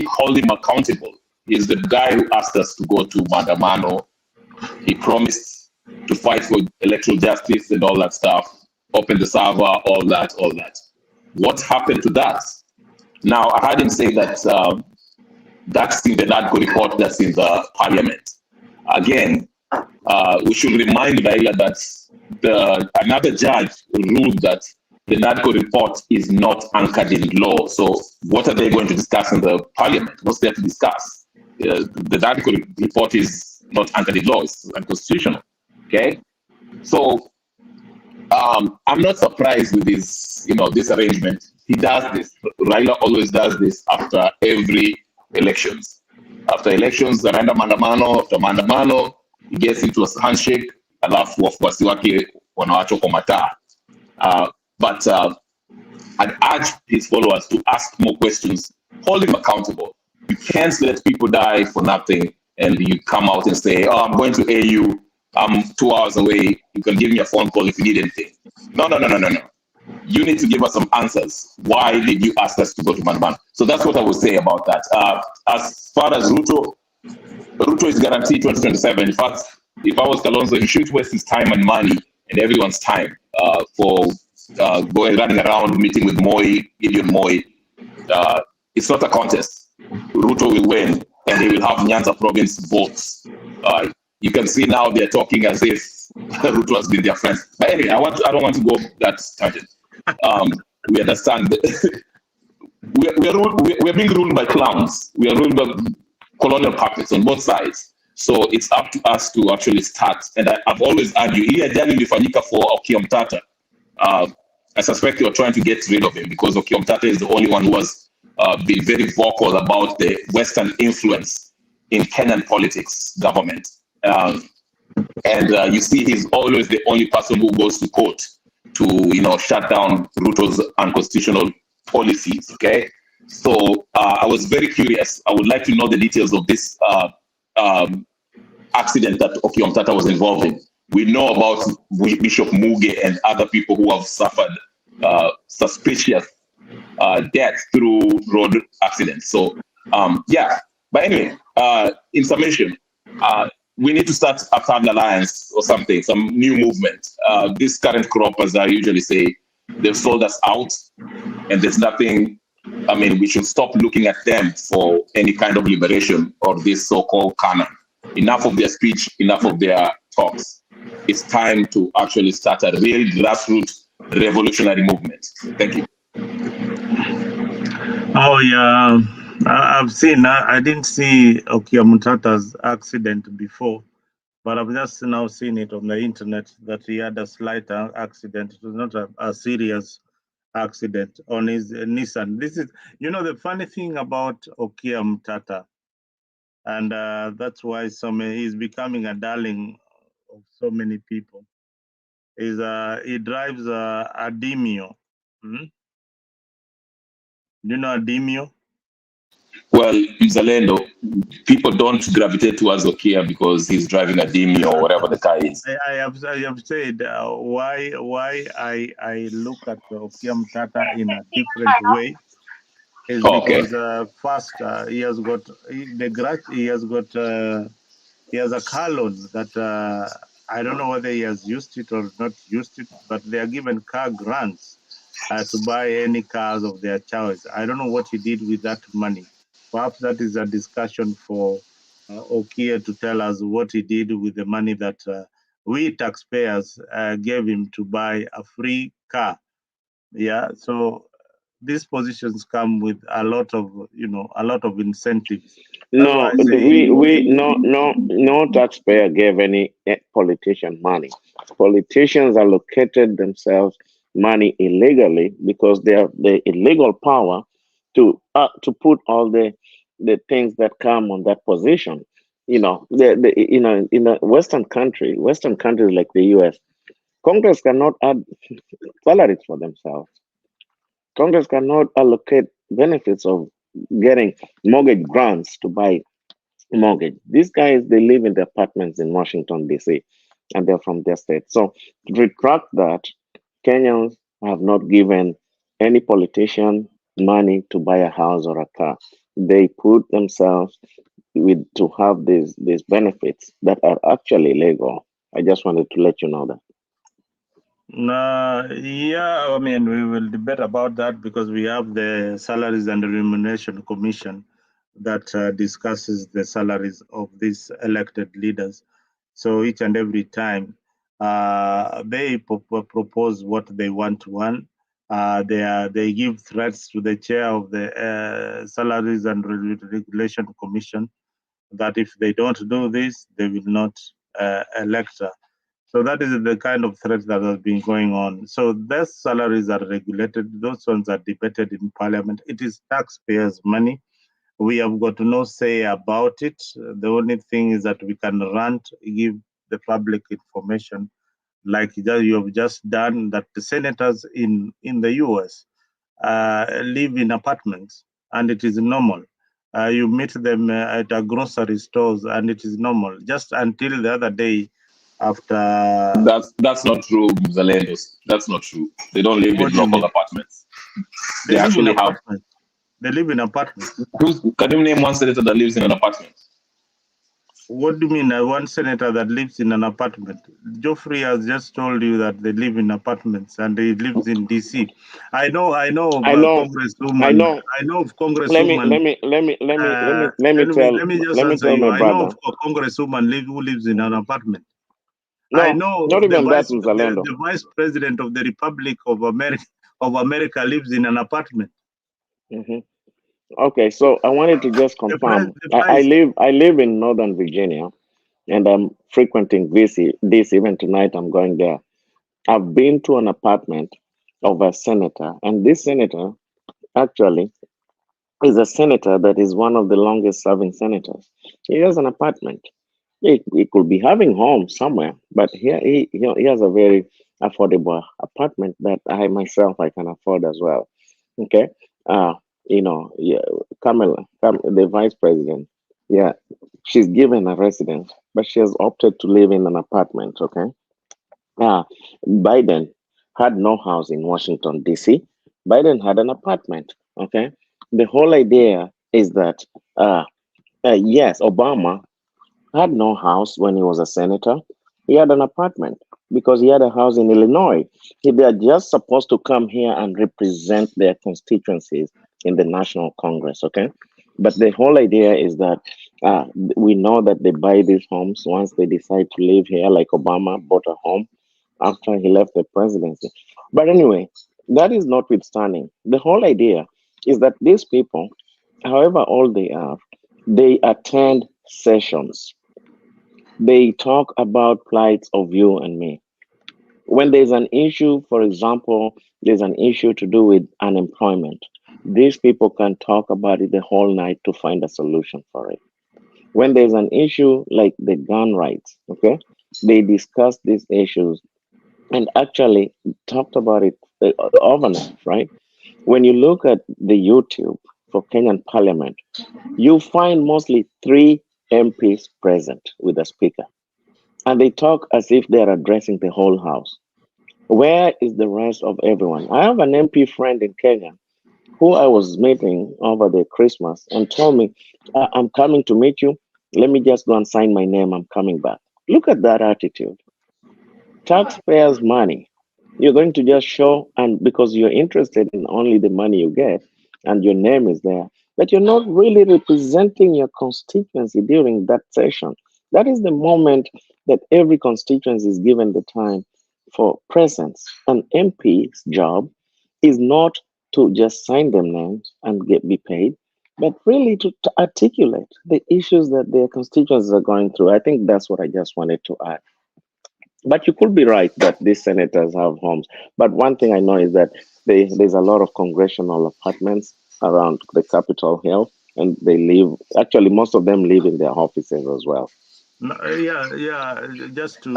hold him accountable? He's the guy who asked us to go to Mandamano. He promised to fight for electoral justice and all that stuff, open the server, all that. What happened to that? Now, I heard him say that that's in the NADCO report that's in the parliament. Again, we should remind Raila that another judge ruled that the NADCO report is not anchored in law. So what are they going to discuss in the parliament? What's there to discuss? The NADCO report is not anchored in law. It's unconstitutional. Okay? So I'm not surprised with this, this arrangement. He does this. Raila always does this after every elections. After elections, anaenda maandamano, after maandamano, he gets into a handshake, alafu wafuasi wake wanawachwa kwa mataa. But I'd urge his followers to ask more questions, hold him accountable. You can't let people die for nothing and you come out and say, oh, I'm going to AU, I'm 2 hours away, you can give me a phone call if you need anything. No. You need to give us some answers. Why did you ask us to go to Mandamano? So that's what I would say about that. As far as Ruto is guaranteed 2027. In fact, if I was Kalonzo, he shouldn't waste his time and money and everyone's time for running around meeting with Gideon Moi. It's not a contest. Ruto will win, and and they will have Nyanza province votes. You can see now they're talking as if Ruto has been their friend. But anyway, I don't want to go that tangent. We understand we're being ruled by clowns. We are ruled by colonial puppets on both sides. So it's up to us to actually start. And I've always argued, ili ajali ilifanyika for Okiya Mtata. I suspect you're trying to get rid of him because Okiya Mtata is the only one who has been very vocal about the Western influence in Kenyan politics, government. And you see, he's always the only person who goes to court to, shut down Ruto's unconstitutional policies. Okay, so I was very curious. I would like to know the details of this accident that Okiya Mtata was involved in. We know about Bishop Muge and other people who have suffered suspicious death through road accidents. So yeah, but anyway, in summation, we need to start a third alliance or something, some new movement. This current crop, as I usually say, they've sold us out, and there's nothing. I mean, we should stop looking at them for any kind of liberation or this so-called canon. Enough of their speech, enough of their talks. It's time to actually start a real grassroots revolutionary movement. Thank you. Oh yeah, I've seen. I didn't see Okiya Mtata's accident before, but I've just now seen it on the internet that he had a slight accident. It was not a serious accident on his Nissan. This is, the funny thing about Okiya Mtata, and that's why he's becoming a darling of so many people. Is he drives a Demio. Do you know a Demio? Well, Zalendo, people don't gravitate towards Okiya because he's driving a Demio or whatever the car is. I have said why I look at Okiya Mtata in a different way is because first he has got he has a car loan that I don't know whether he has used it or not used it, but they are given car grants to buy any cars of their choice. I don't know what he did with that money. Perhaps that is a discussion for Okiya to tell us what he did with the money that we taxpayers gave him to buy a free car. Yeah, so these positions come with a lot of incentives. No, no taxpayer gave any politician money. Politicians allocated themselves money illegally because they have the illegal power to put all the things that come on that position. In a Western countries like the US, Congress cannot add salaries for themselves. Congress cannot allocate benefits of getting mortgage grants to buy mortgage. These guys, they live in the apartments in Washington, D.C., and they're from their state. So to retract that, Kenyans have not given any politician money to buy a house or a car. They put themselves to have these benefits that are actually legal. I just wanted to let you know that. Yeah, I mean, we will debate about that because we have the Salaries and Remuneration Commission that discusses the salaries of these elected leaders. So each and every time they propose what they want to earn, they give threats to the chair of the Salaries and Regulation Commission that if they don't do this, they will not elect her. So that is the kind of threat that has been going on. So those salaries are regulated. Those ones are debated in parliament. It is taxpayers' money. We have got no say about it. The only thing is that we can rant, give the public information like you have just done, that the senators in the US live in apartments, and it is normal. You meet them at a grocery stores, and it is normal. Just until the other day, after that's not true, Zalendos. That's not true. They don't live in local apartments. They actually have. They live in apartments. Can you name one senator that lives in an apartment? What do you mean? One senator that lives in an apartment. Geoffrey has just told you that they live in apartments and he lives in DC. I know I know, Congresswoman. I know of Congresswoman. let Let me just me answer tell you. my I know brother. of a Congresswoman who lives in an apartment. No, I know not even that, the Vice President of the Republic of America lives in an apartment. Mm-hmm. Okay, so I wanted to just confirm. I live in Northern Virginia, and I'm frequenting this even tonight. I'm going there. I've been to an apartment of a senator, and this senator actually is a senator that is one of the longest serving senators. He has an apartment. He could be having home somewhere, but here he has a very affordable apartment that I myself I can afford as well. Okay. Yeah, Kamala, the vice president, yeah, she's given a residence, but she has opted to live in an apartment. Okay. Biden had no house in Washington, D.C. Biden had an apartment. Okay. The whole idea is that, yes, Obama had no house when he was a senator. He had an apartment because he had a house in Illinois. They are just supposed to come here and represent their constituencies in the National Congress. Okay. But the whole idea is that we know that they buy these homes once they decide to live here, like Obama bought a home after he left the presidency. But anyway, that is notwithstanding. The whole idea is that these people, however old they are, they attend sessions. They talk about plights of you and me. When there's an issue, for example, there's an issue to do with unemployment, these people can talk about it the whole night to find a solution for it. When there's an issue like the gun rights, okay, they discuss these issues and actually talked about it overnight, right? When you look at the YouTube for Kenyan Parliament, you find mostly 3 MPs present with the speaker, and they talk as if they're addressing the whole house. Where is the rest of everyone? I have an MP friend in Kenya who I was meeting over the Christmas and told me, I'm coming to meet you. Let me just go and sign my name. I'm coming back. Look at that attitude. Taxpayers' money. You're going to just show, and because you're interested in only the money you get and your name is there, but you're not really representing your constituency during that session. That is the moment that every constituency is given the time for presence. An MP's job is not to just sign them names and be paid, but really to articulate the issues that their constituencies are going through. I think that's what I just wanted to add. But you could be right that these senators have homes. But one thing I know is that there's a lot of congressional apartments around the Capitol Hill, and they live, actually, most of them live in their offices as well. No, yeah. Just to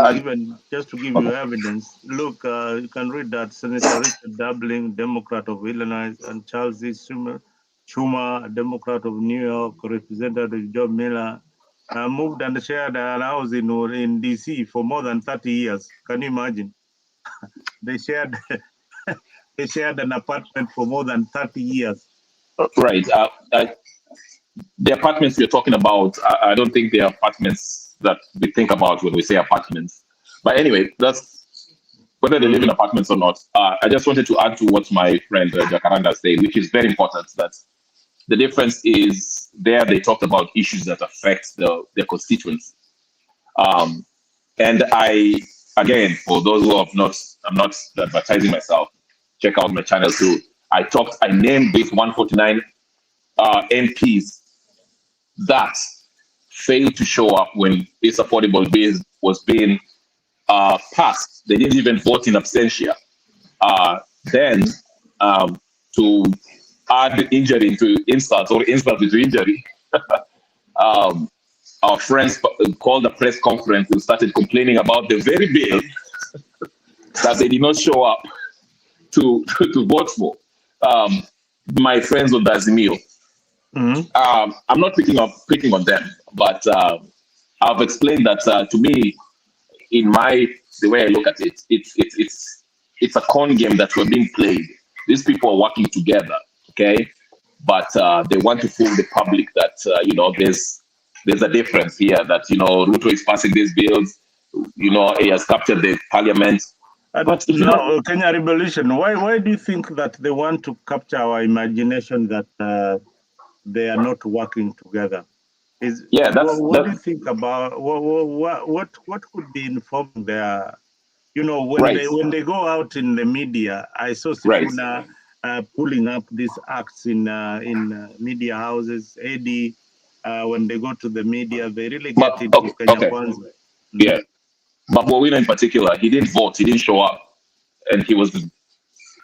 give you evidence, look, you can read that Senator Richard Dublin, Democrat of Illinois, and Charles E. Schumer, Democrat of New York, Representative John Miller, moved and shared an house in DC for more than 30 years. Can you imagine? They shared an apartment for more than 30 years. Right. The apartments we're talking about, I don't think they're apartments that we think about when we say apartments. But anyway, that's whether they live in apartments or not. I just wanted to add to what my friend Jacaranda said, which is very important, that the difference is there they talked about issues that affect their constituents. And again, for those who have not, I'm not advertising myself, check out my channel too. I named these 149 MPs that failed to show up when this affordable bill was being passed. They didn't even vote in absentia. Then to add injury to insult or insult to injury, our friends called a press conference and started complaining about the very bill that they did not show up to vote for. My friends on Dazimio. I'm not picking on them, but I've explained that to me, the way I look at it, it's a con game that we're being played. These people are working together, okay? But they want to fool the public that there's a difference here that, Ruto is passing these bills, he has captured the parliament. But if Kenya Revolution, why do you think that they want to capture our imagination that they are not working together? What do you think about what could be informing their, when they go out in the media? I saw Sifuna pulling up these acts in media houses. AD, when they go to the media, they really get into Kenya Kwanza. Yeah, but Bowina in particular, he didn't vote, he didn't show up, and he was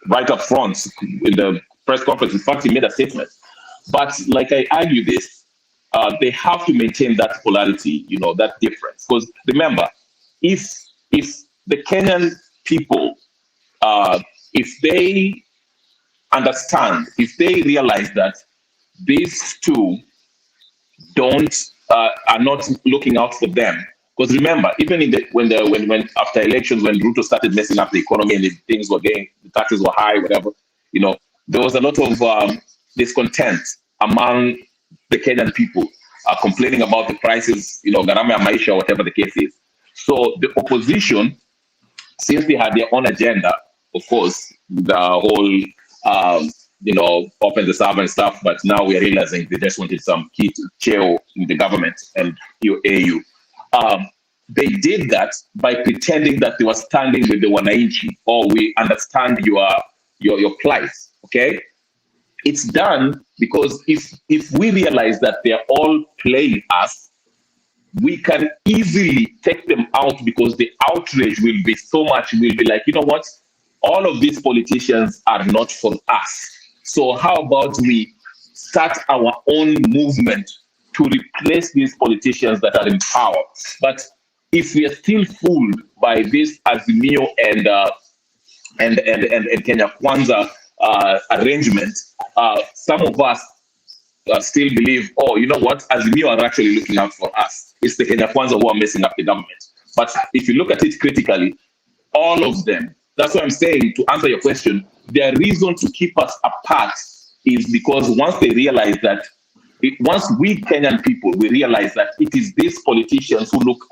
right up front in the press conference. In fact, he made a statement. But like I argue this, they have to maintain that polarity, that difference. Because remember, if the Kenyan people, if they understand, if they realize that these two are not looking out for them. Because remember, even when after elections, when Ruto started messing up the economy and things were the taxes were high, whatever, there was a lot of discontent among the Kenyan people, complaining about the prices, gharama ya maisha, whatever the case is. So the opposition, since they had their own agenda, of course, the whole open the server and stuff, but now we're realizing they just wanted some key to chair in the government and AU. They did that by pretending that they were standing with the wananchi, or we understand your plight. Okay, it's done because if we realize that they're all playing us, we can easily take them out, because the outrage will be so much. We'll be like, you know what? All of these politicians are not for us. So how about we start our own movement to replace these politicians that are in power? But if we are still fooled by this Azimio and Kenya Kwanza arrangement, some of us still believe, oh, you know what? Azimio are actually looking out for us. It's the Kenya Kwanza who are messing up the government. But if you look at it critically, all of them. That's what I'm saying, to answer your question, their reason to keep us apart is because once they realize that, once we Kenyan people, we realize that it is these politicians who look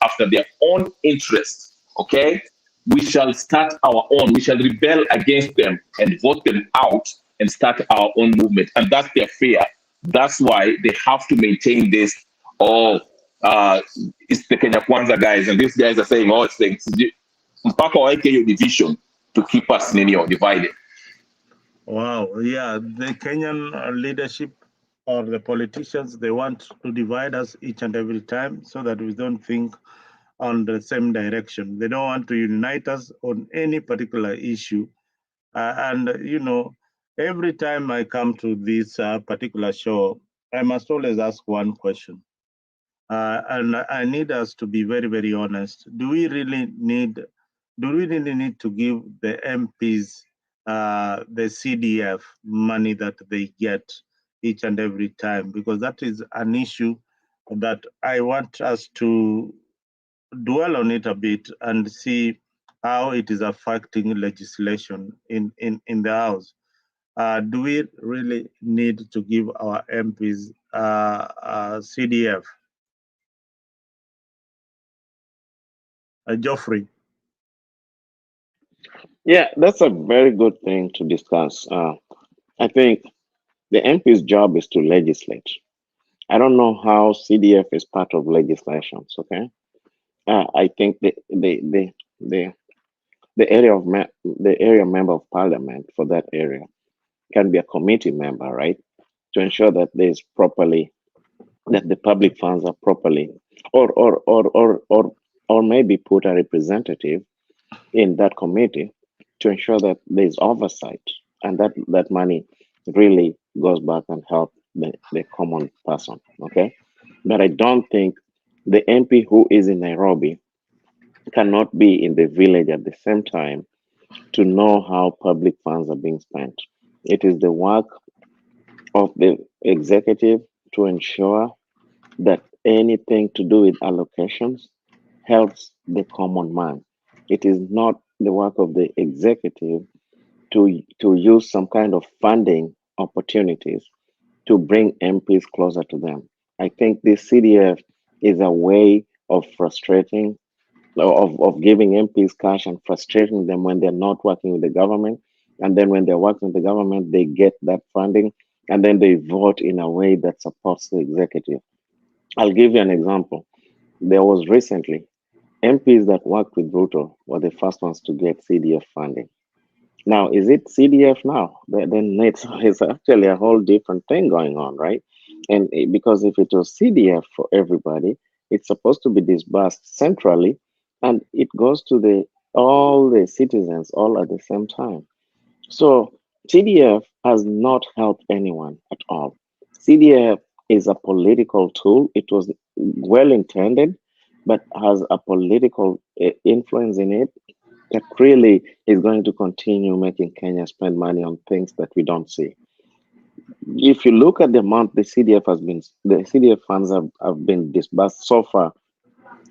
after their own interests, okay? We shall start our own, we shall rebel against them and vote them out and start our own movement. And that's their fear. That's why they have to maintain this, it's the Kenya Kwanza guys, and these guys are saying, it's things. Mpaka waeke hiyo division to keep us divided. Wow, yeah, the Kenyan leadership or the politicians, they want to divide us each and every time so that we don't think on the same direction. They don't want to unite us on any particular issue. Every time I come to this particular show, I must always ask one question. And I need us to be very, very honest. Do we really need to give the MPs the CDF money that they get each and every time? Because that is an issue that I want us to dwell on it a bit and see how it is affecting legislation in the House. Do we really need to give our MPs CDF? Geoffrey. Yeah, that's a very good thing to discuss. I think the MP's job is to legislate. I don't know how CDF is part of legislations. Okay, I think the area member of parliament for that area can be a committee member, right, to ensure that that the public funds are properly, or maybe put a representative in that committee to ensure that there's oversight and that money really goes back and help the common person. Okay, but I don't think the MP who is in Nairobi cannot be in the village at the same time to know how public funds are being spent. It is the work of the executive to ensure that anything to do with allocations helps the common man. It is not the work of the executive to use some kind of funding opportunities to bring MPs closer to them. I think this CDF is a way of frustrating, of giving MPs cash and frustrating them when they're not working with the government. And then when they're working with the government, they get that funding and then they vote in a way that supports the executive. I'll give you an example. There was recently MPs that worked with Ruto were the first ones to get CDF funding. Now, is it CDF now? Then it's actually a whole different thing going on, right? And because if it was CDF for everybody, it's supposed to be disbursed centrally, and it goes to all the citizens all at the same time. So CDF has not helped anyone at all. CDF is a political tool. It was well intended, but has a political influence in it that really is going to continue making Kenya spend money on things that we don't see. If you look at the amount the CDF funds have been disbursed so far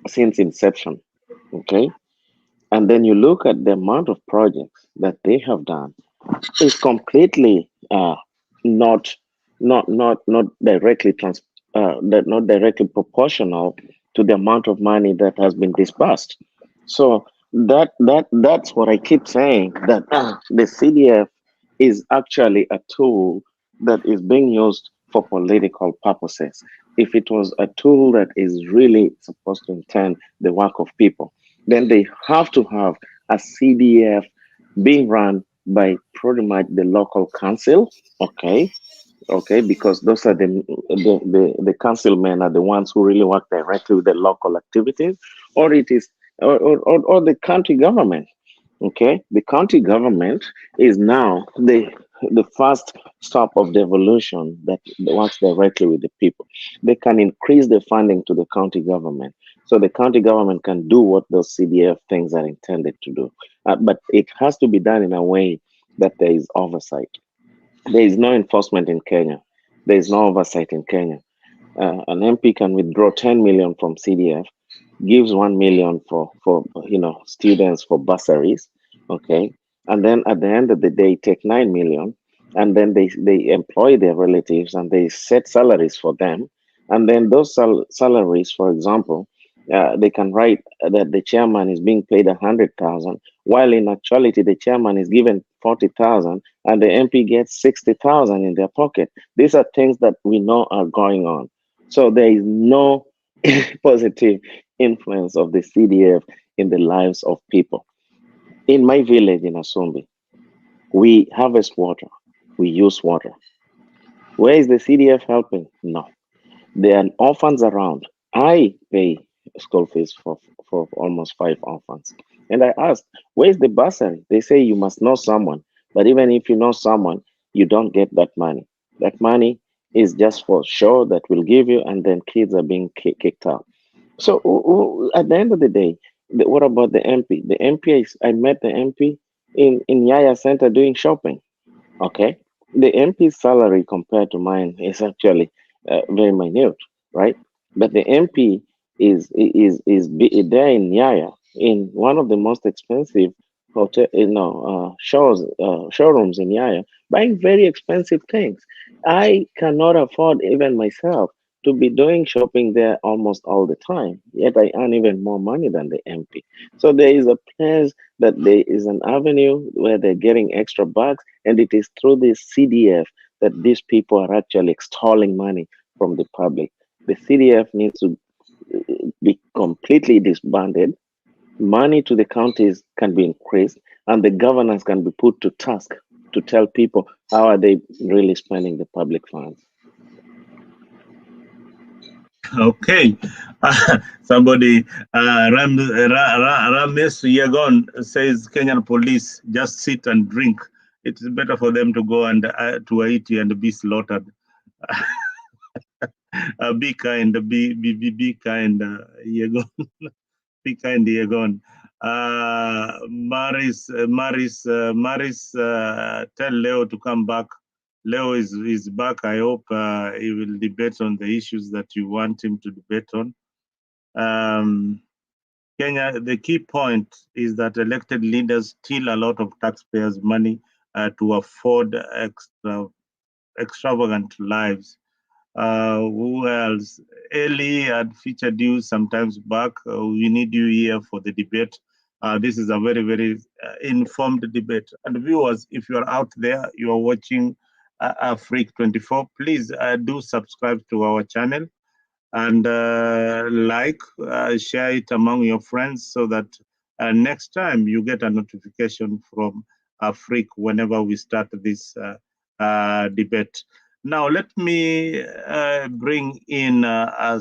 since inception, okay? And then you look at the amount of projects that they have done, is completely not directly not directly proportional to the amount of money that has been disbursed. So that's what I keep saying, that the CDF is actually a tool that is being used for political purposes. If it was a tool that is really supposed to intend the work of people, then they have to have a CDF being run by pretty much the local council, okay? Okay, because those are the councilmen are the ones who really work directly with the local activities, or it is or the county government. Okay, the county government is now the first stop of devolution that works directly with the people. They can increase the funding to the county government, so the county government can do what those CDF things are intended to do. But it has to be done in a way that there is oversight. There is no enforcement in Kenya. There is no oversight in Kenya. An MP can withdraw 10 million from CDF, gives 1 million for students for bursaries, okay, and then at the end of the day take 9 million, and then they employ their relatives and they set salaries for them, and then those salaries, for example, they can write that the chairman is being paid 100,000, while in actuality the chairman is given 40,000 and the MP gets 60,000 in their pocket. These are things that we know are going on. So there is no positive influence of the CDF in the lives of people. In my village in Asumbi, we harvest water, we use water. Where is the CDF helping? No. There are orphans around. I pay school fees for almost 5 orphans. And I asked, where is the bursary? They say you must know someone. But even if you know someone, you don't get that money. That money is just for show that we'll give you, and then kids are being kicked out. So at the end of the day, what about the MP? The MP, I met the MP in Yaya Center doing shopping. Okay, the MP's salary compared to mine is actually very minute, right? But the MP is there in Yaya, in one of the most expensive hotel, showrooms in Yaya, buying very expensive things. I cannot afford even myself to be doing shopping there almost all the time. Yet I earn even more money than the MP. So there is a place that there is an avenue where they're getting extra bucks, and it is through this CDF that these people are actually extolling money from the public. The CDF needs to be completely disbanded. Money to the counties can be increased, and the governors can be put to task to tell people how are they really spending the public funds. Okay. Somebody, Rames Yegon says Kenyan police just sit and drink. It is better for them to go and to Haiti and be slaughtered. Be kind, be kind, Yegon. Be kind, Yegon. Maris, tell Leo to come back. Leo is back. I hope he will debate on the issues that you want him to debate on. Kenya, the key point is that elected leaders steal a lot of taxpayers' money to afford extravagant lives. Who else? Eli had featured you sometimes back. We need you here for the debate. This is a very, very informed debate. And viewers, if you are out there, you are watching AfriqTv, please do subscribe to our channel and share it among your friends so that next time you get a notification from Afriq whenever we start this debate. Now, let me bring in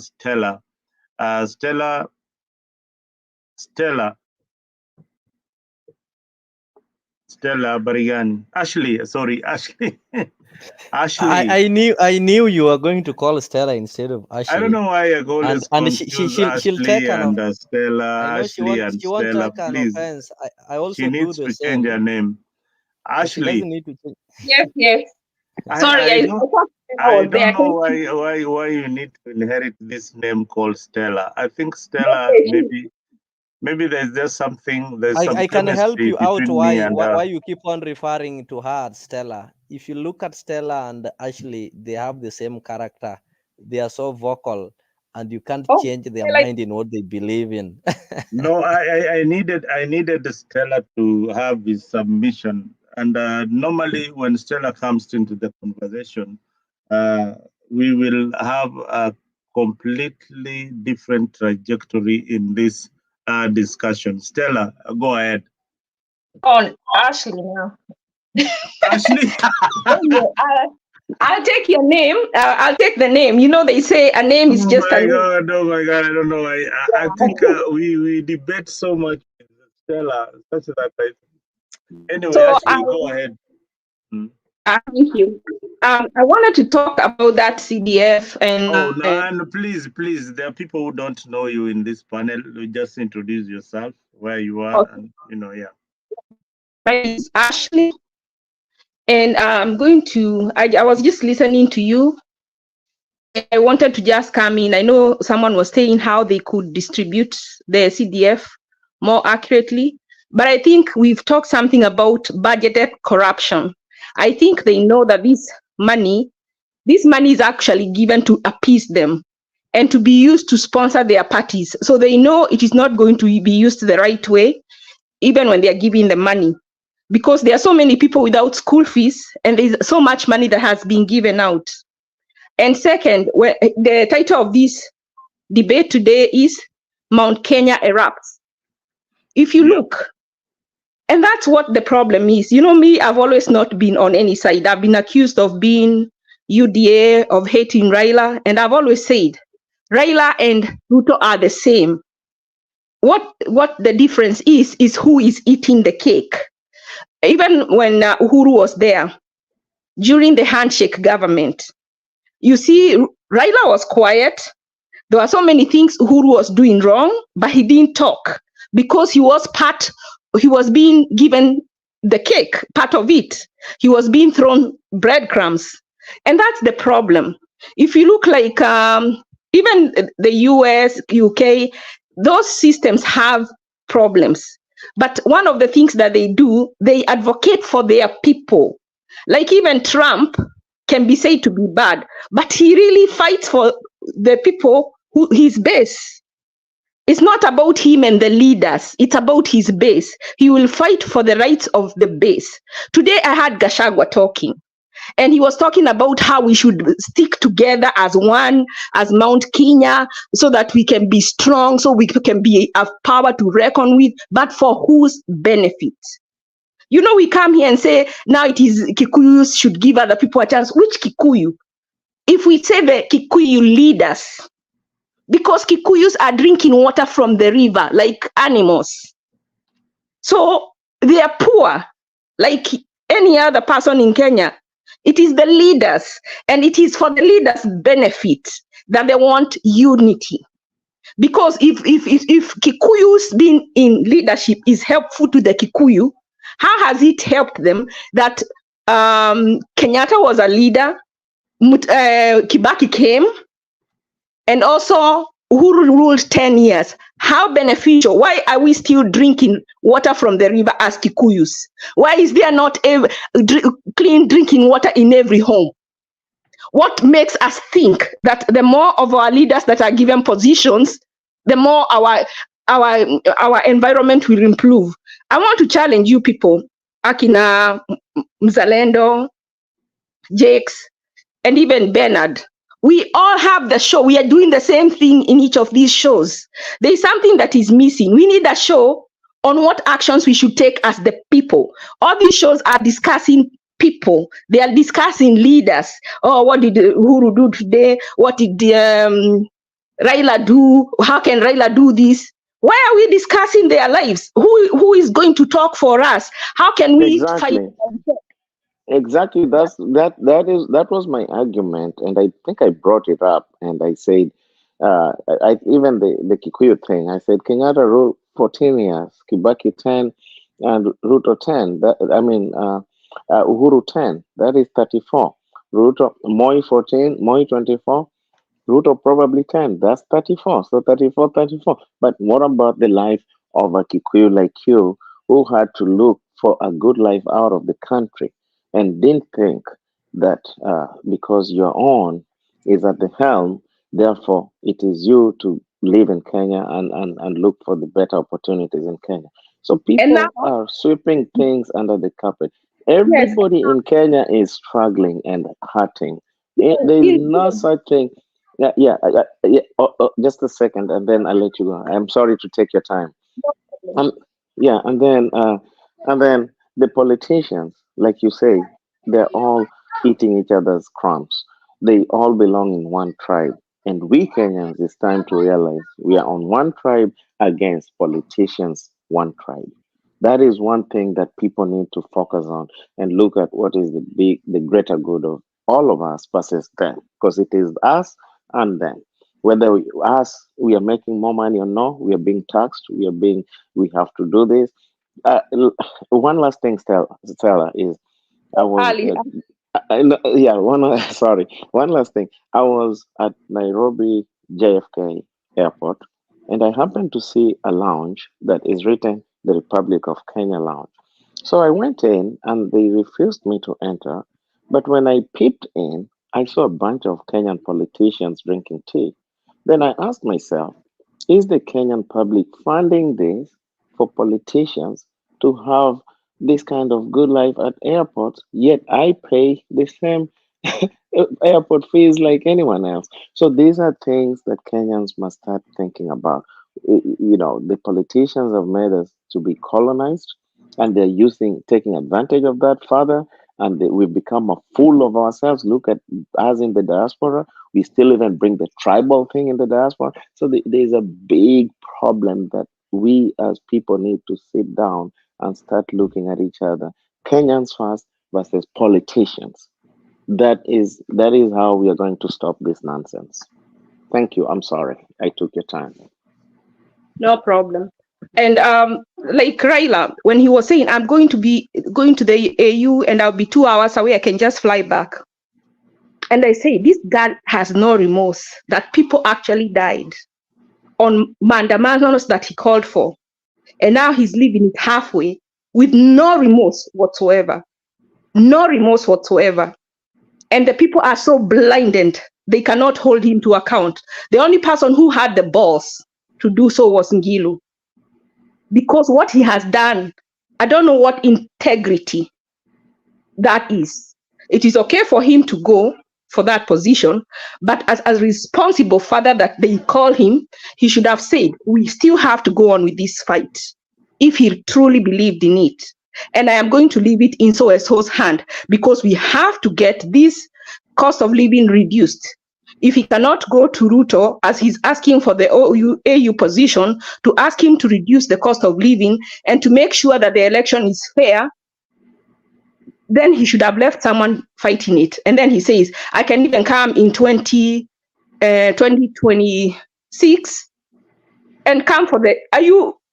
Stella. Stella, Barigan. Ashley. Ashley. I knew you were going to call Stella instead of Ashley. I don't know why I always confuse she'll take and Stella. Ashley and Stella, please. I also she needs to change her name. Ashley. She doesn't need to change. Yes. Sorry, I don't know why you need to inherit this name called Stella. I think Stella, maybe there's just something. I can help you out why you you keep on referring to her as Stella. If you look at Stella and Ashley, they have the same character. They are so vocal, and you can't change their mind in what they believe in. No, I needed Stella to have his submission. And normally when Stella comes into the conversation, we will have a completely different trajectory in this discussion. Stella, go ahead. On Ashley now. Ashley? I'll take your name. I'll take the name. You know, they say a name is just a name. Oh my God, I don't know. I think we debate so much with Stella, such that anyway, So Ashley, go ahead. Thank you. I wanted to talk about that CDF and. And please, there are people who don't know you in this panel. Just introduce yourself, where you are, and yeah. My name is Ashley, and I'm going to. I was just listening to you. I wanted to just come in. I know someone was saying how they could distribute the CDF more accurately, but I think we've talked something about budgeted corruption. I think they know that this money is actually given to appease them and to be used to sponsor their parties. So they know it is not going to be used the right way, even when they are giving the money, because there are so many people without school fees and there's so much money that has been given out. And second, the title of this debate today is Mount Kenya Erupts. If you look, and that's what the problem is. You know me, I've always not been on any side. I've been accused of being UDA, of hating Raila, and I've always said Raila and Ruto are the same. What the difference is who is eating the cake. Even when Uhuru was there, during the handshake government, you see Raila was quiet. There were so many things Uhuru was doing wrong, but he didn't talk because he was being given the cake, part of it. He was being thrown breadcrumbs. And that's the problem. If you look like even the US, UK, those systems have problems. But one of the things that they do, they advocate for their people. Like even Trump can be said to be bad, but he really fights for the people, his base. It's not about him and the leaders. It's about his base. He will fight for the rights of the base. Today, I heard Gachagua talking, and he was talking about how we should stick together as one, as Mount Kenya, so that we can be strong, so we can have power to reckon with, but for whose benefit? You know, we come here and say, now it is Kikuyus should give other people a chance. Which Kikuyu? If we say the Kikuyu leaders, because Kikuyus are drinking water from the river like animals. So they are poor, like any other person in Kenya. It is the leaders, and it is for the leaders' benefit that they want unity. Because if Kikuyus being in leadership is helpful to the Kikuyu, how has it helped them that Kenyatta was a leader, Kibaki came, and also Uhuru ruled 10 years. How beneficial? Why are we still drinking water from the river as Kikuyus? Why is there not clean drinking water in every home? What makes us think that the more of our leaders that are given positions, the more our environment will improve? I want to challenge you people, Akina, Mzalendo, Jakes, and even Bernard. We all have the show. We are doing the same thing in each of these shows. There is something that is missing. We need a show on what actions we should take as the people. All these shows are discussing people. They are discussing leaders. Oh, what did Uhuru do today? What did Raila do? How can Raila do this? Why are we discussing their lives? Who is going to talk for us? How can we fight? Exactly. That was my argument, and I think I brought it up, and I said, even the Kikuyu thing. I said Kenyatta ruled 14 years, Kibaki 10, and Ruto 10. Uhuru 10. That is 34. Ruto Moi 14, Moi 24. Ruto probably 10. That's 34. So 34, 34. But what about the life of a Kikuyu like you who had to look for a good life out of the country and didn't think that because your own is at the helm, therefore it is you to live in Kenya and look for the better opportunities in Kenya. So people are sweeping things under the carpet. Everybody in Kenya is struggling and hurting. There is no such thing. Yeah. Just a second, and then I'll let you go. I'm sorry to take your time. Yeah, and then the politicians, like you say, they're all eating each other's crumbs. They all belong in one tribe, and we Kenyans, it's time to realize we are on one tribe against politicians, one tribe. That is one thing that people need to focus on and look at what is the greater good of all of us versus them, because it is us and them. Whether we are making more money or not, we are being taxed. We have to do this. One last thing, Stella, is I was one last thing. I was at Nairobi JFK Airport, and I happened to see a lounge that is written the Republic of Kenya Lounge. So I went in, and they refused me to enter. But when I peeped in, I saw a bunch of Kenyan politicians drinking tea. Then I asked myself, is the Kenyan public funding this for politicians to have this kind of good life at airports, yet I pay the same airport fees like anyone else? So these are things that Kenyans must start thinking about. The politicians have made us to be colonized, and they're taking advantage of that further, and we've become a fool of ourselves. Look at us in the diaspora. We still even bring the tribal thing in the diaspora. So there's a big problem that we as people need to sit down and start looking at each other. Kenyans first versus politicians. That is how we are going to stop this nonsense. Thank you. I'm sorry I took your time. No problem. And like Raila, when he was saying, I'm going to the AU and I'll be 2 hours away, I can just fly back. And I say, this guy has no remorse that people actually died on mandamanos that he called for. And now he's leaving it halfway with no remorse whatsoever. No remorse whatsoever. And the people are so blinded, they cannot hold him to account. The only person who had the balls to do so was Ngilu. Because what he has done, I don't know what integrity that is. It is okay for him to go for that position, but as a responsible father that they call him, he should have said, we still have to go on with this fight if he truly believed in it. And I am going to leave it in SOSO's hand, because we have to get this cost of living reduced. If he cannot go to Ruto, as he's asking for the AU position, to ask him to reduce the cost of living and to make sure that the election is fair, then he should have left someone fighting it. And then he says, I can even come in 2026 and come for the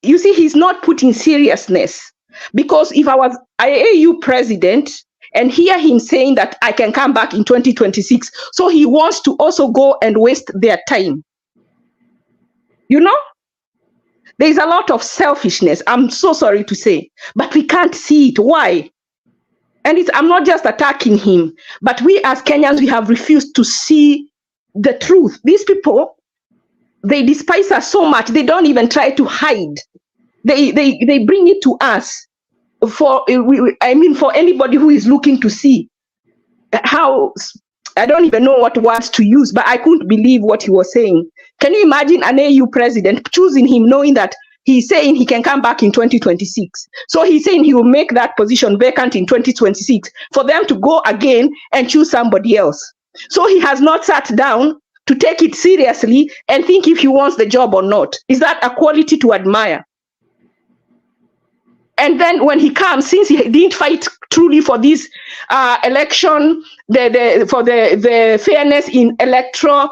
you see, he's not putting seriousness. Because if I was AU president and hear him saying that I can come back in 2026, so he wants to also go and waste their time. There's a lot of selfishness, I'm so sorry to say, but we can't see it. Why? And I'm not just attacking him, but we as Kenyans, we have refused to see the truth. These people, they despise us so much, they don't even try to hide. They bring it to us for anybody who is looking to see how, I don't even know what words to use, but I couldn't believe what he was saying. Can you imagine an AU president choosing him, knowing that he's saying he can come back in 2026? So he's saying he will make that position vacant in 2026 for them to go again and choose somebody else. So he has not sat down to take it seriously and think if he wants the job or not. Is that a quality to admire? And then when he comes, since he didn't fight truly for this election, for the fairness in electoral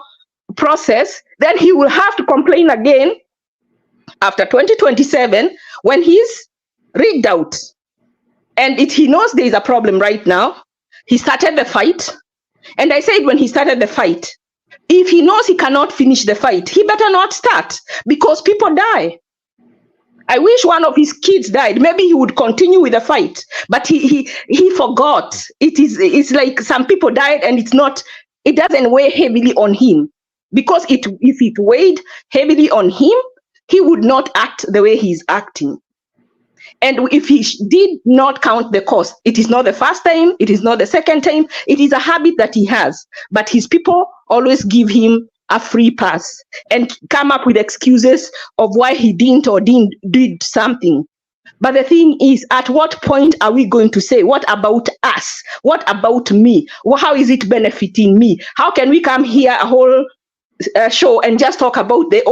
process, then he will have to complain again after 2027 when he's rigged out. And he knows there is a problem right now. He started the fight. And I said when he started the fight, if he knows he cannot finish the fight, he better not start, because people die. I wish one of his kids died. Maybe he would continue with the fight, but he forgot. It's like some people died, and it doesn't weigh heavily on him, because if it weighed heavily on him, he would not act the way he's acting. And if he did not count the cost, it is not the first time, it is not the second time, it is a habit that he has. But his people always give him a free pass and come up with excuses of why he did something. But the thing is, at what point are we going to say, what about us? What about me? How is it benefiting me? How can we come here a whole show and just talk about the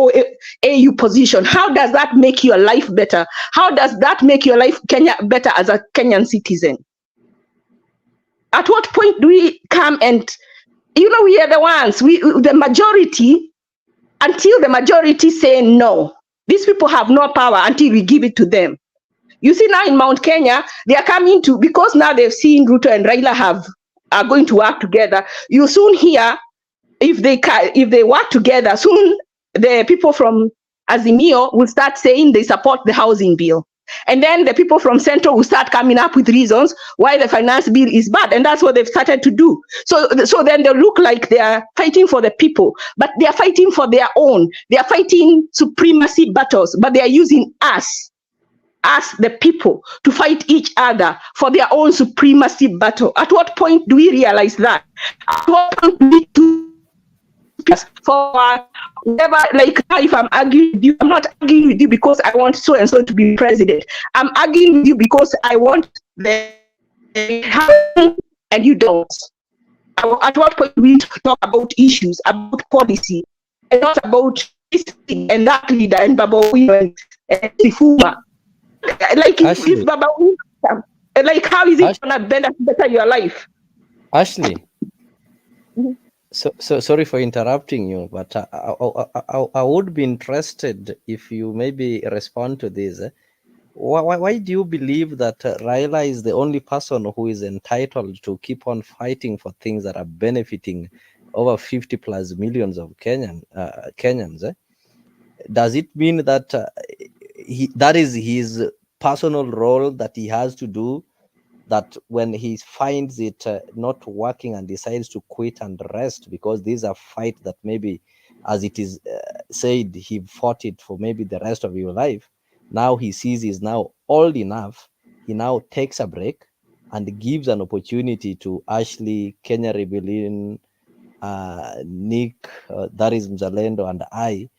AU position? How does that make your life better? How does that make your life better as a Kenyan citizen? At what point do we come and, we are the ones, the majority, until the majority say no. These people have no power until we give it to them. You see now in Mount Kenya, they are coming to, because now they've seen Ruto and Raila are going to work together. You soon hear, if they work together, soon the people from Azimio will start saying they support the housing bill. And then the people from Central will start coming up with reasons why the finance bill is bad. And that's what they've started to do. So then they look like they are fighting for the people, but they are fighting for their own. They are fighting supremacy battles, but they are using us, the people, to fight each other for their own supremacy battle. At what point do we realize that? At what point do we do for whatever, like if I'm arguing with you, I'm not arguing with you because I want so and so to be president. I'm arguing with you because I want the and you don't. At what point do we talk about issues, about policy, and not about this and that leader and Babawi and Sifuma? Like if Babawi, like how is it gonna better your life? Ashley. So sorry for interrupting you, but I would be interested if you maybe respond to this. Why do you believe that Raila is the only person who is entitled to keep on fighting for things that are benefiting over 50 plus millions of Kenyans? Does it mean that that is his personal role that he has to do, that when he finds it not working and decides to quit and rest, because these are fights that maybe, as it is said, he fought it for maybe the rest of your life. Now he sees he's now old enough. He now takes a break and gives an opportunity to Ashley, Kenya Rebellion, Nick, that is Mzalendo, and I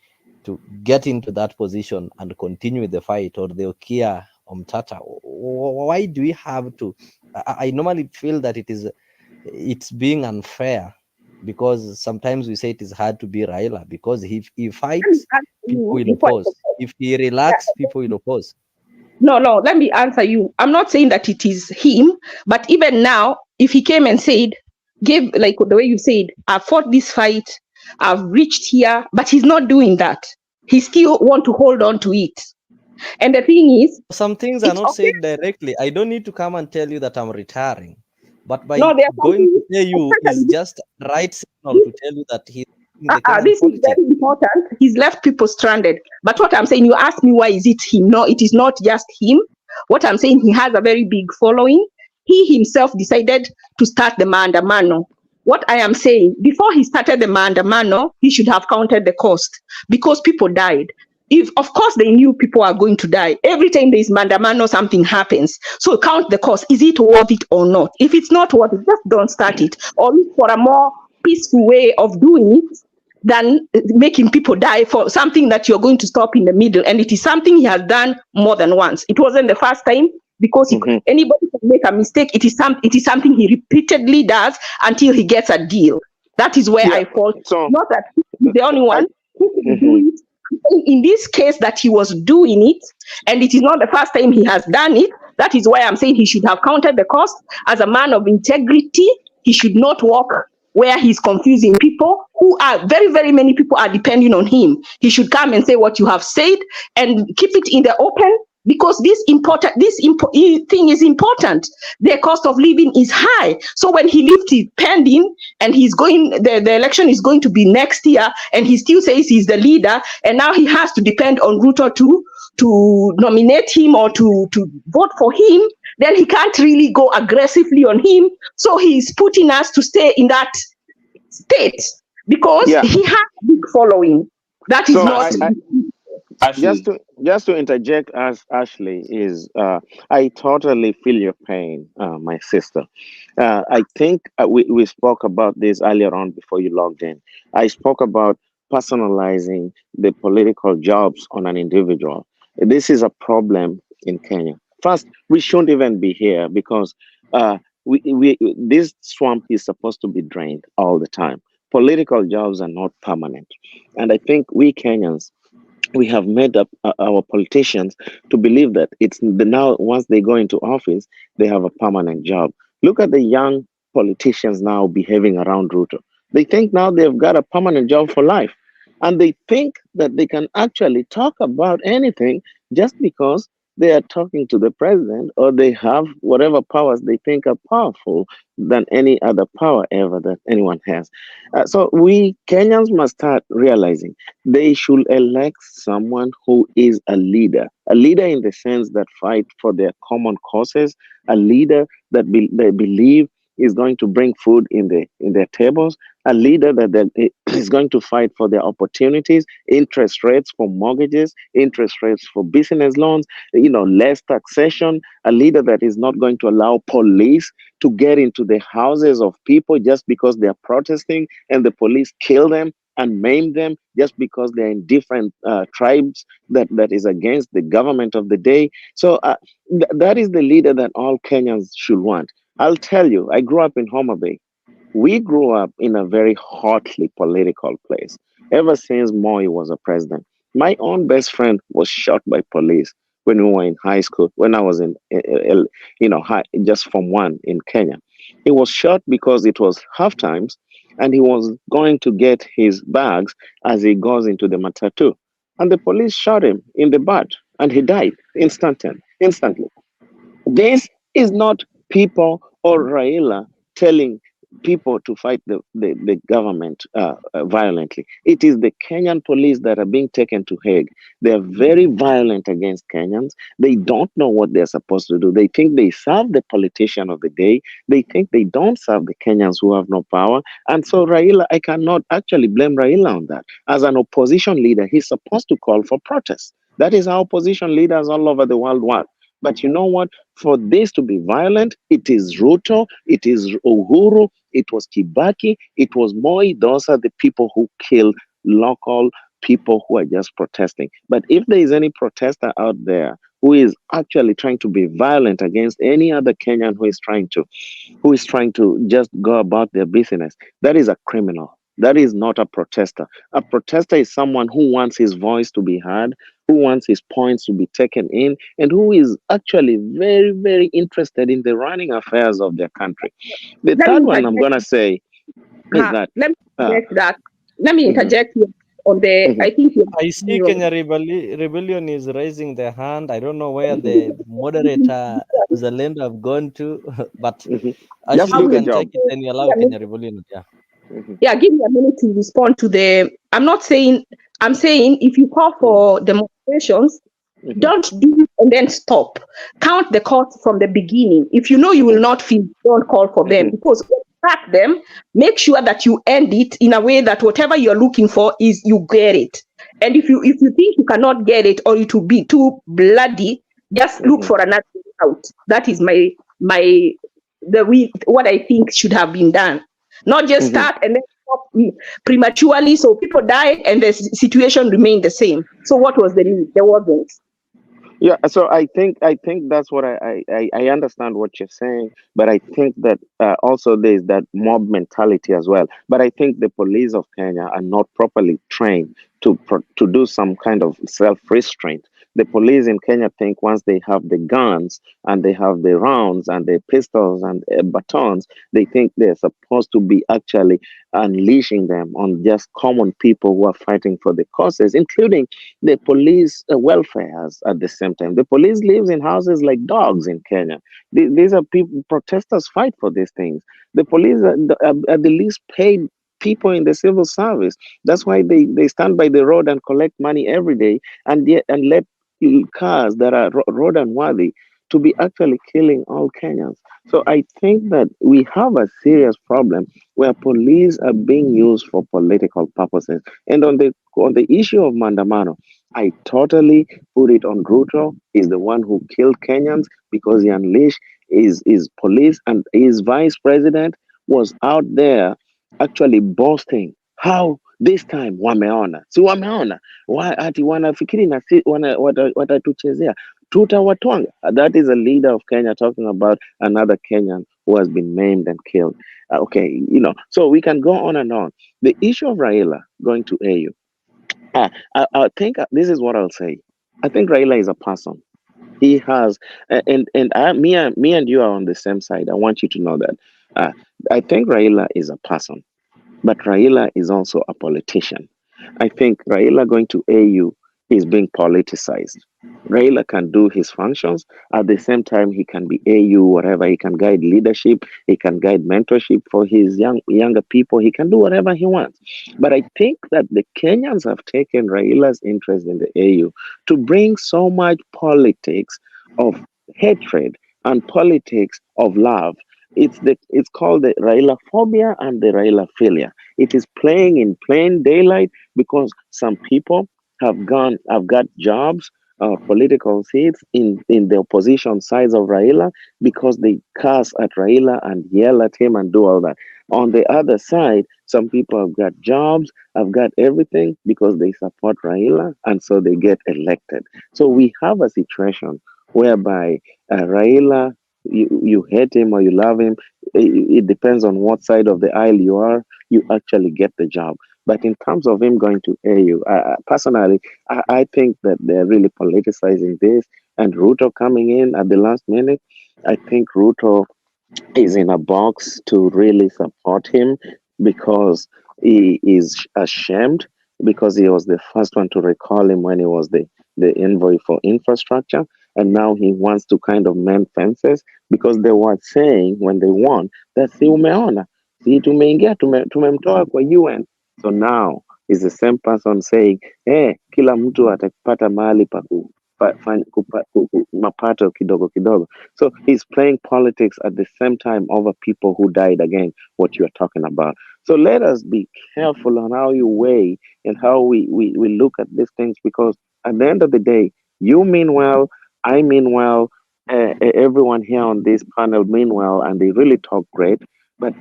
to get into that position and continue the fight, or the Okia Omtata. Why do we have to? I normally feel that it's being unfair, because sometimes we say it is hard to be Raila, because if he fights, people will oppose. If he relaxes, people will oppose. No, let me answer you. I'm not saying that it is him, but even now, if he came and said, like the way you said, I fought this fight, I've reached here, but he's not doing that. He still want to hold on to it. And the thing is, some things are not said directly. I don't need to come and tell you that I'm retiring, but by going to tell you is just right signal to tell you that he's this is very important. He's left people stranded. But what I'm saying, you asked me why is it him? No, it is not just him. What I'm saying, he has a very big following. he himself decided to start the maandamano. What I am saying, before he started the maandamano, he should have counted the cost because people died. If, of course, they knew people are going to die. Every time there is maandamano, something happens. So count the cost. Is it worth it or not? If it's not worth it, just don't start it. Or look for a more peaceful way of doing it than making people die for something that you're going to stop in the middle. And it is something he has done more than once. It wasn't the first time, because anybody can make a mistake. It is something he repeatedly does until he gets a deal. That is where I fault. So, not that he's the only one who can do it. In this case, that he was doing it, and it is not the first time he has done it. That is why I'm saying he should have counted the cost. As a man of integrity, he should not walk where he's confusing people who are very, very many people are depending on him. He should come and say what you have said and keep it in the open, because this thing is important. The cost of living is high. So when he leaves it pending and he's going, the election is going to be next year, and he still says he's the leader, and now he has to depend on Ruto to nominate him or to vote for him, then he can't really go aggressively on him. So he's putting us to stay in that state because he has a big following. That is just to interject, as Ashley is, I totally feel your pain, my sister. I think we spoke about this earlier on before you logged in. I spoke about personalizing the political jobs on an individual. This is a problem in Kenya. First, we shouldn't even be here because this swamp is supposed to be drained all the time. Political jobs are not permanent. And I think we Kenyans, we have made up our politicians to believe that now once they go into office, they have a permanent job. Look at the young politicians now behaving around Ruto. They think now they've got a permanent job for life. And they think that they can actually talk about anything just because they are talking to the president, or they have whatever powers they think are powerful than any other power ever that anyone has. So we Kenyans must start realizing they should elect someone who is a leader in the sense that fight for their common causes, a leader that they believe is going to bring food in their tables, a leader that is going to fight for their opportunities, interest rates for mortgages, interest rates for business loans, less taxation, a leader that is not going to allow police to get into the houses of people just because they are protesting and the police kill them and maim them just because they're in different tribes that is against the government of the day. So that is the leader that all Kenyans should want. I'll tell you, I grew up in Homa Bay. We grew up in a very hotly political place ever since Moi was a president. My own best friend was shot by police when we were in high school, when I was in, just Form 1 in Kenya. He was shot because it was half times and he was going to get his bags as he goes into the matatu. And the police shot him in the butt and he died instantly. This is not people or Raila telling people to fight the government violently. It is the Kenyan police that are being taken to Hague. They are very violent against Kenyans. They don't know what they're supposed to do. They think they serve the politician of the day. They think they don't serve the Kenyans who have no power. And so Raila, I cannot actually blame Raila on that. As an opposition leader, he's supposed to call for protests. That is how opposition leaders all over the world work. But you know what? For this to be violent, it is Ruto, it is Uhuru, it was Kibaki, it was Moi. Those are the people who kill local people who are just protesting. But if there is any protester out there who is actually trying to be violent against any other Kenyan who is trying to just go about their business, that is a criminal. That is not a protester. A protester is someone who wants his voice to be heard, who wants his points to be taken in, and who is actually very, very interested in the running affairs of their country. The third one I'm going to say is that... Let me interject here on the... I see Kenya Rebellion is raising their hand. I don't know where the moderator, Zalendo, have gone to, but actually you can take it and you allow Kenya Rebellion. Yeah, give me a minute to respond to I'm saying if you call for demonstrations, Don't do it and then stop. Count the cost from the beginning. If you know you will not feel, don't call for them, because when you start them, make sure that you end it in a way that whatever you're looking for is you get it. And if you think you cannot get it or it will be too bloody, just look for another route. That is what I think should have been done. Not just start and then stop prematurely, so people died and the situation remained the same. So what was the need? There wasn't. Yeah, so I think that's what I understand what you're saying, but I think that also there's that mob mentality as well. But I think the police of Kenya are not properly trained to do some kind of self-restraint. The police in Kenya think once they have the guns and they have the rounds and the pistols and batons, they think they're supposed to be actually unleashing them on just common people who are fighting for the causes, including the police welfare at the same time. The police lives in houses like dogs in Kenya. These are people, protesters fight for these things. The police are the least paid people in the civil service. That's why they stand by the road and collect money every day and let cars that are road unworthy to be actually killing all Kenyans. So I think that we have a serious problem where police are being used for political purposes. And on the issue of Mandamano, I totally put it on Ruto. Is the one who killed Kenyans because he unleashed his police, and his vice president was out there actually boasting how this time wameona, si wameona ati wanafikiri na si watatuchezea tutawatwanga. That is a leader of Kenya talking about another Kenyan who has been maimed and killed. Okay, so we can go on and on. The issue of Raila going to AU, I think this is what I'll say. I think Raila is a person. He has, me and you are on the same side. I want you to know that. I think Raila is a person, but Raila is also a politician. I think Raila going to AU is being politicized. Raila can do his functions. At the same time, he can be AU, whatever. He can guide leadership. He can guide mentorship for his younger people. He can do whatever he wants. But I think that the Kenyans have taken Raila's interest in the AU to bring so much politics of hatred and politics of love. It's called the Raila phobia and the Raila philia. It is playing in plain daylight because some people have got jobs, political seats in the opposition sides of Raila because they curse at Raila and yell at him and do all that. On the other side, some people have got jobs, have got everything because they support Raila, and so they get elected. So we have a situation whereby Raila, you hate him or you love him, it depends on what side of the aisle you are, you actually get the job. But in terms of him going to AU, personally, I think that they're really politicizing this. And Ruto coming in at the last minute, I think Ruto is in a box to really support him because he is ashamed because he was the first one to recall him when he was the envoy for infrastructure. And now he wants to kind of mend fences because they were saying when they won that si umeona, si tumeingia tumemtoa kwa UN. So now is the same person saying, hey, kila mtu atapata mahali pa mapato kidogo kidogo. So he's playing politics at the same time over people who died, again, what you are talking about. So let us be careful on how you weigh and how we look at these things, because at the end of the day, you mean well, I mean well, everyone here on this panel mean well, and they really talk great, but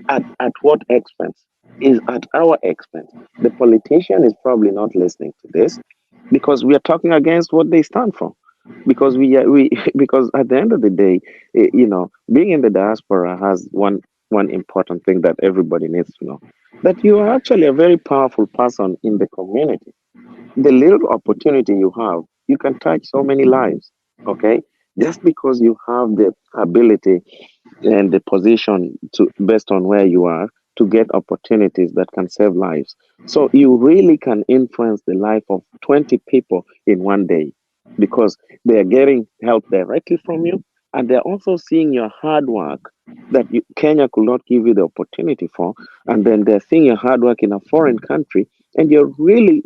at what expense? Is at our expense. The politician is probably not listening to this because we are talking against what they stand for. Because because at the end of the day, being in the diaspora has one important thing that everybody needs to know, that you are actually a very powerful person in the community. The little opportunity you have, you can touch so many lives. Okay, just because you have the ability and the position to, based on where you are, to get opportunities that can save lives. So you really can influence the life of 20 people in one day because they are getting help directly from you, and they're also seeing your hard work that Kenya could not give you the opportunity for, and then they're seeing your hard work in a foreign country, and you're really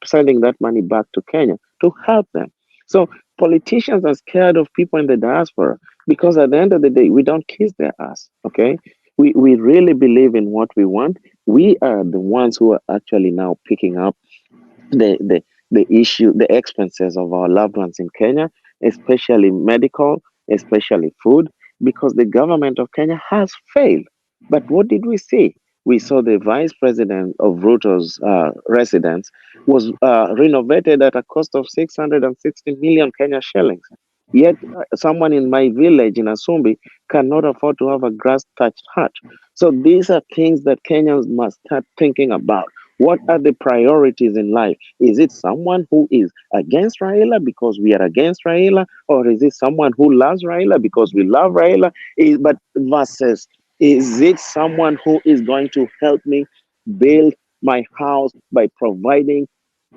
sending that money back to Kenya to help them. So politicians are scared of people in the diaspora because at the end of the day, we don't kiss their ass. Okay, we really believe in what we want. We are the ones who are actually now picking up the issue, the expenses of our loved ones in Kenya, especially medical, especially food, because the government of Kenya has failed. But what did we see? We saw the vice president of Ruto's residence was renovated at a cost of 660 million Kenya shillings. Yet, someone in my village in Asumbi cannot afford to have a grass touched hut. So, these are things that Kenyans must start thinking about. What are the priorities in life? Is it someone who is against Raila because we are against Raila? Or is it someone who loves Raila because we love Raila? But versus, is it someone who is going to help me build my house by providing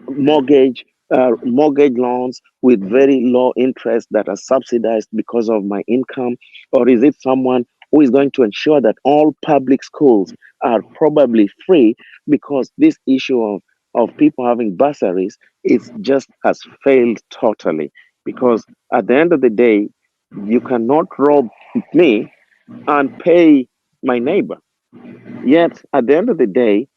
mortgage loans with very low interest that are subsidized because of my income? Or is it someone who is going to ensure that all public schools are probably free because this issue of people having bursaries is just has failed totally? Because at the end of the day, you cannot rob me and pay my neighbor. Yet at the end of the day,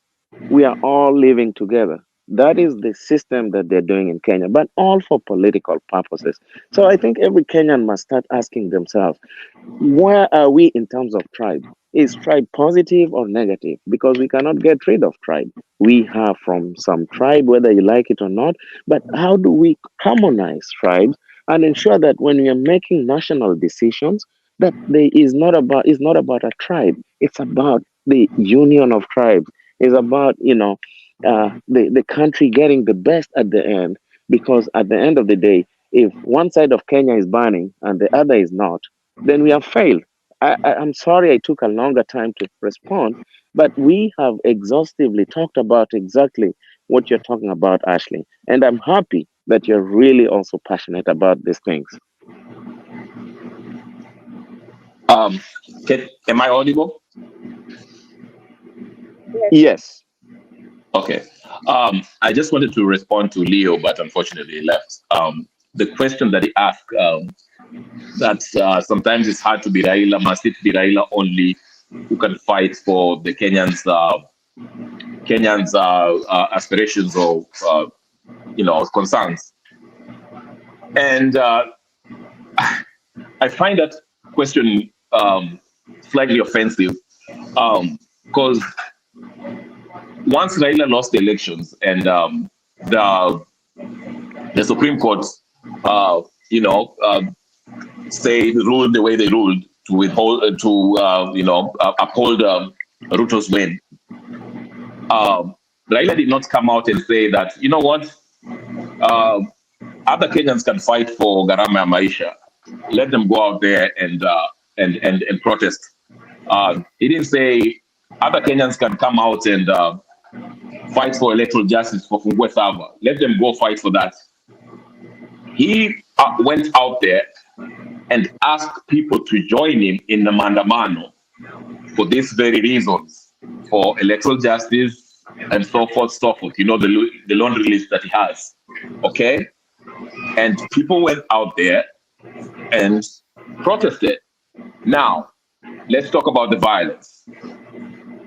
we are all living together. That is the system that they're doing in Kenya, but all for political purposes. So I think every Kenyan must start asking themselves, where are we in terms of tribe? Is tribe positive or negative? Because we cannot get rid of tribe. We have from some tribe, whether you like it or not, but how do we harmonize tribes and ensure that when we are making national decisions, that there is not about a tribe. It's about the union of tribes. It's about the country getting the best at the end. Because at the end of the day, if one side of Kenya is burning and the other is not, then we have failed. I'm sorry I took a longer time to respond, but we have exhaustively talked about exactly what you're talking about, Ashley. And I'm happy that you're really also passionate about these things. Am I audible? Yes. Okay. I just wanted to respond to Leo, but unfortunately he left. The question that he asked, that sometimes it's hard to be Raila. Must it be Raila only who can fight for the Kenyans' aspirations or concerns? And I find that question slightly offensive, because once Raila lost the elections and the Supreme Court, ruled the way they ruled to withhold, uphold Ruto's win. Raila did not come out and say that, you know what, other Kenyans can fight for Garama Maisha. Let them go out there and protest. He didn't say other Kenyans can come out and fight for electoral justice for Fungwe Sava. Let them go fight for that. He went out there and asked people to join him in the Mandamano for these very reasons, for electoral justice and so forth, so forth. You know, the laundry list that he has. Okay? And people went out there and protested. Now, let's talk about the violence.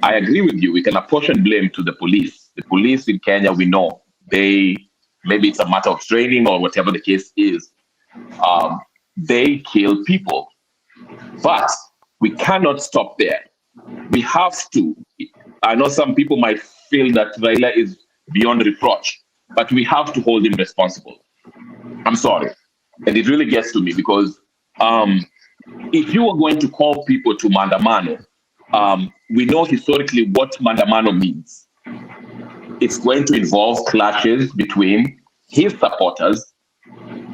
I agree with you. We can apportion blame to the police. The police in Kenya, we know, maybe it's a matter of training or whatever the case is. They kill people. But we cannot stop there. We have to. I know some people might feel that Raila is beyond reproach, but we have to hold him responsible. I'm sorry. And it really gets to me because if you are going to call people to Mandamano, we know historically what Mandamano means. It's going to involve clashes between his supporters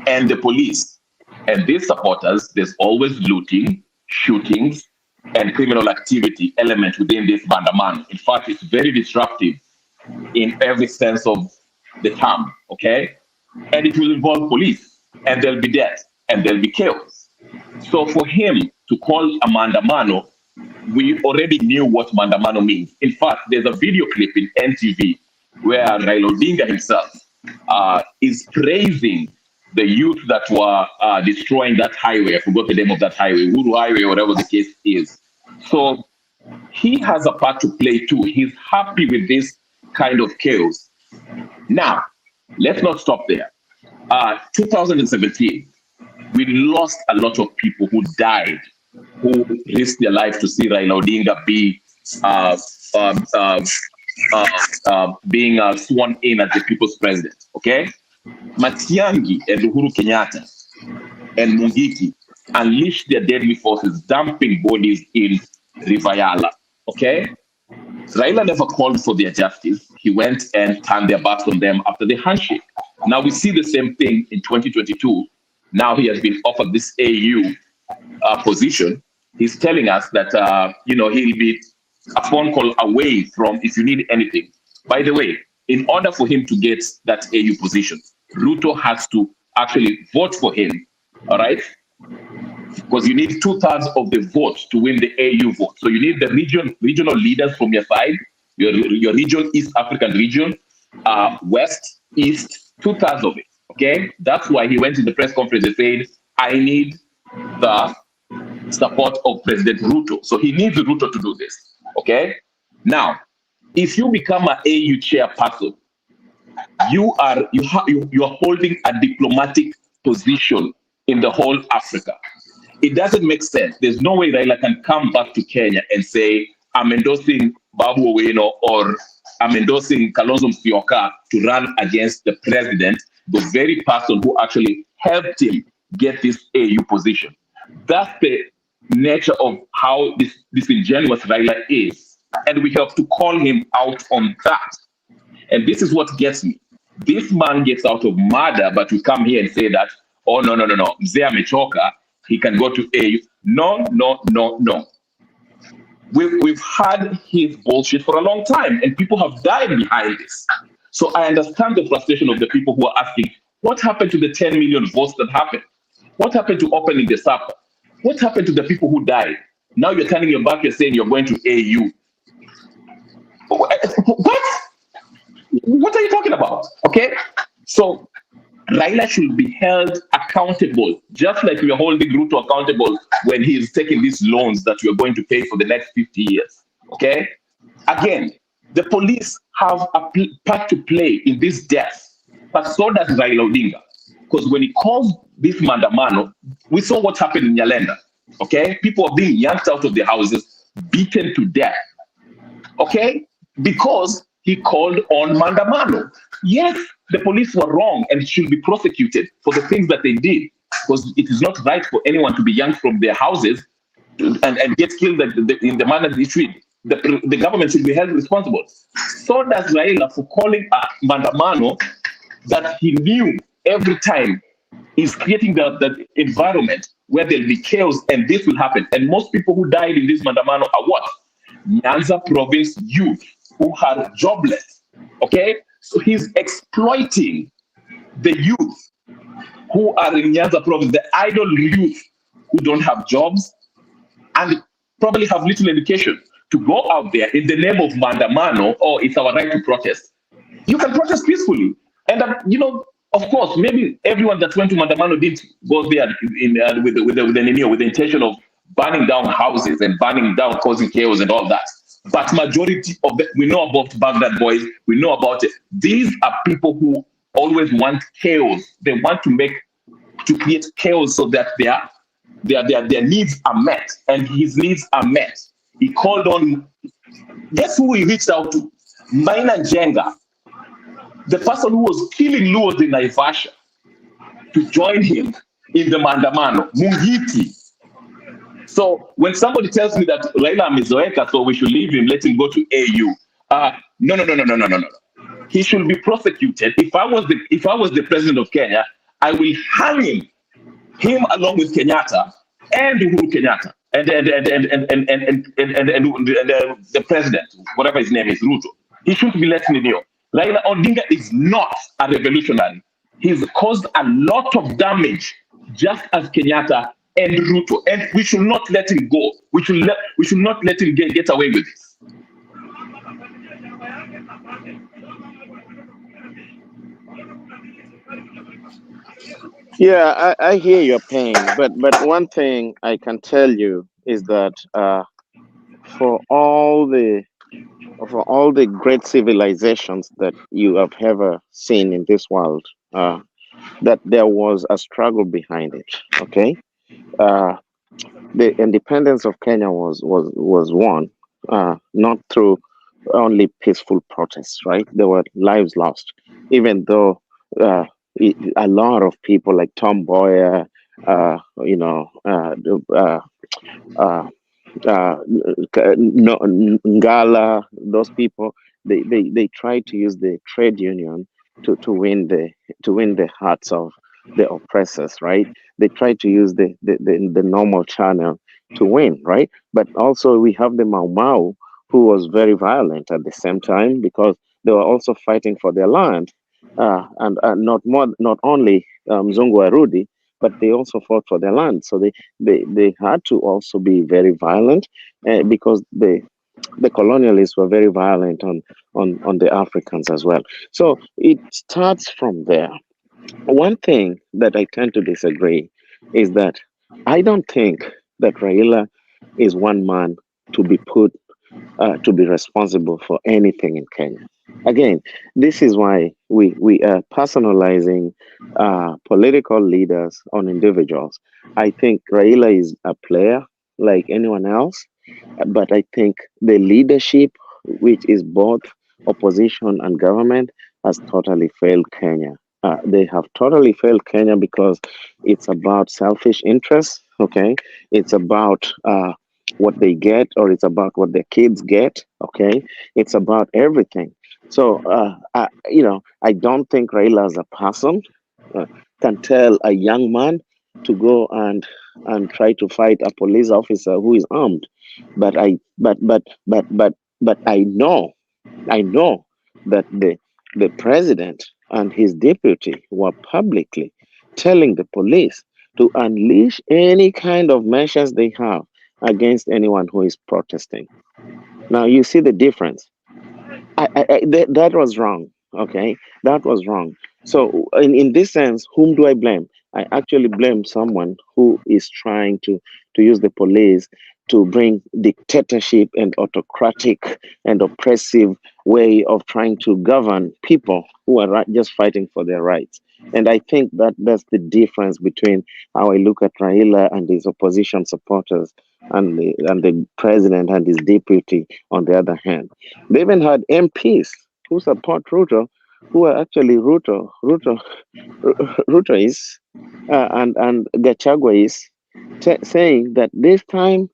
and the police. And these supporters, there's always looting, shootings, and criminal activity element within this Mandamano. In fact, it's very disruptive in every sense of the term, okay? And it will involve police, and there'll be death, and there'll be chaos. So for him to call a Mandamano, we already knew what Mandamano means. In fact, there's a video clip in NTV where Raila Odinga himself is praising the youth that were destroying that highway. I forgot the name of that highway, Uhuru Highway, whatever the case is. So he has a part to play too. He's happy with this kind of chaos. Now, let's not stop there. 2017, we lost a lot of people who died, who risked their life to see Raila Odinga be being sworn in as the people's president. Okay, Matiang'i and Uhuru Kenyatta and Mungiki unleashed their deadly forces, dumping bodies in Rivayala. Okay, Raila never called for their justice. He went and turned their backs on them after the handshake. Now we see the same thing in 2022. Now he has been offered this AU position. He's telling us that he'll be a phone call away from if you need anything. By the way, in order for him to get that AU position, Ruto has to actually vote for him. All right, because you need 2/3 of the vote to win the AU vote. So you need the regional leaders from your side, your region, East African region, West, East, 2/3 of it. Okay, that's why he went to the press conference and said, I need the support of President Ruto. So he needs Ruto to do this. Okay, now if you become an AU chairperson, you are holding a diplomatic position in the whole Africa. It doesn't make sense. There's no way Raila can come back to Kenya and say, I'm endorsing Babu Owino or I'm endorsing Kalonzo Musyoka to run against the president, the very person who actually helped him get this AU position. That's the nature of how disingenuous Raila is. And we have to call him out on that. And this is what gets me. This man gets out of murder, but we come here and say that, oh, no. Mzee amechoka, he can go to AU. No. We've had his bullshit for a long time, and people have died behind this. So I understand the frustration of the people who are asking, what happened to the 10 million votes that happened? What happened to opening the SAPA? What happened to the people who died? Now you're turning your back, you're saying you're going to AU. What are you talking about? Okay, so Raila should be held accountable, just like we are holding Ruto accountable when he is taking these loans that we are going to pay for the next 50 years. Okay, again, the police have a part to play in this death, but so does Raila Odinga. Because when he caused this mandamano, we saw what happened in Nyalenda. Okay, people are being yanked out of their houses, beaten to death. Okay, because he called on mandamano. Yes, the police were wrong and should be prosecuted for the things that they did, because it is not right for anyone to be yanked from their houses and get killed in the manner they should. The government should be held responsible. So does Raila for calling a mandamano that he knew every time is creating the environment where there'll be chaos and this will happen. And most people who died in this mandamano are what? Nyanza province youth who are jobless. Okay, so he's exploiting the youth who are in Nyanza province, the idle youth who don't have jobs and probably have little education, to go out there in the name of mandamano, or it's our right to protest. You can protest peacefully, and of course, maybe everyone that went to mandamano didn't go there with the intention of burning down houses and burning down, causing chaos and all that. But majority of them, we know about Baghdad boys, we know about it. These are people who always want chaos. They want to create chaos so that their needs are met, and his needs are met. He called on, guess who he reached out to? Maina Njenga, the person who was killing Luos in Naivasha, to join him in the mandamano, Mungiki. So when somebody tells me that Raila amezoeka, so we should leave him, let him go to AU. No. He should be prosecuted. If I was the president of Kenya, I will hang him along with Kenyatta and Uhuru Kenyatta and the president, whatever his name is, Ruto. He shouldn't be let in the Raila Odinga is not a revolutionary. He's caused a lot of damage, just as Kenyatta and Ruto, and we should not let him go. We should not let him get away with this. Yeah, I hear your pain, but one thing I can tell you is that for all the great civilizations that you have ever seen in this world, that there was a struggle behind it. Okay, uh, the independence of Kenya was won not through only peaceful protests, right? There were lives lost, even though a lot of people like Tom Boyer, you know, uh, uh, Ngala, those people, they try to use the trade union to win the hearts of the oppressors, right? They try to use the normal channel to win, right? But also we have the Mau Mau, who was very violent at the same time because they were also fighting for their land, and not only Mzungu Arudi, but they also fought for their land. So they had to also be very violent because the colonialists were very violent on the Africans as well. So it starts from there. One thing that I tend to disagree is that I don't think that Raila is one man to be put to be responsible for anything in Kenya. Again, this is why we are personalizing political leaders on individuals. I think Raila is a player like anyone else, but I think the leadership, which is both opposition and government, has totally failed Kenya. They have totally failed Kenya because it's about selfish interests. Okay, it's about what they get, or it's about what their kids get. Okay, it's about everything. So I don't think Raila as a person can tell a young man to go and try to fight a police officer who is armed. But I know that the president and his deputy were publicly telling the police to unleash any kind of measures they have against anyone who is protesting. Now you see the difference. That was wrong. Okay, that was wrong. So in this sense, whom do I blame? I actually blame someone who is trying to use the police to bring dictatorship and autocratic and oppressive way of trying to govern people who are just fighting for their rights. And I think that that's the difference between how I look at Raila and his opposition supporters and the president and his deputy on the other hand. They even had MPs who support Ruto, who are actually Ruto is, and Gachagua is saying that this time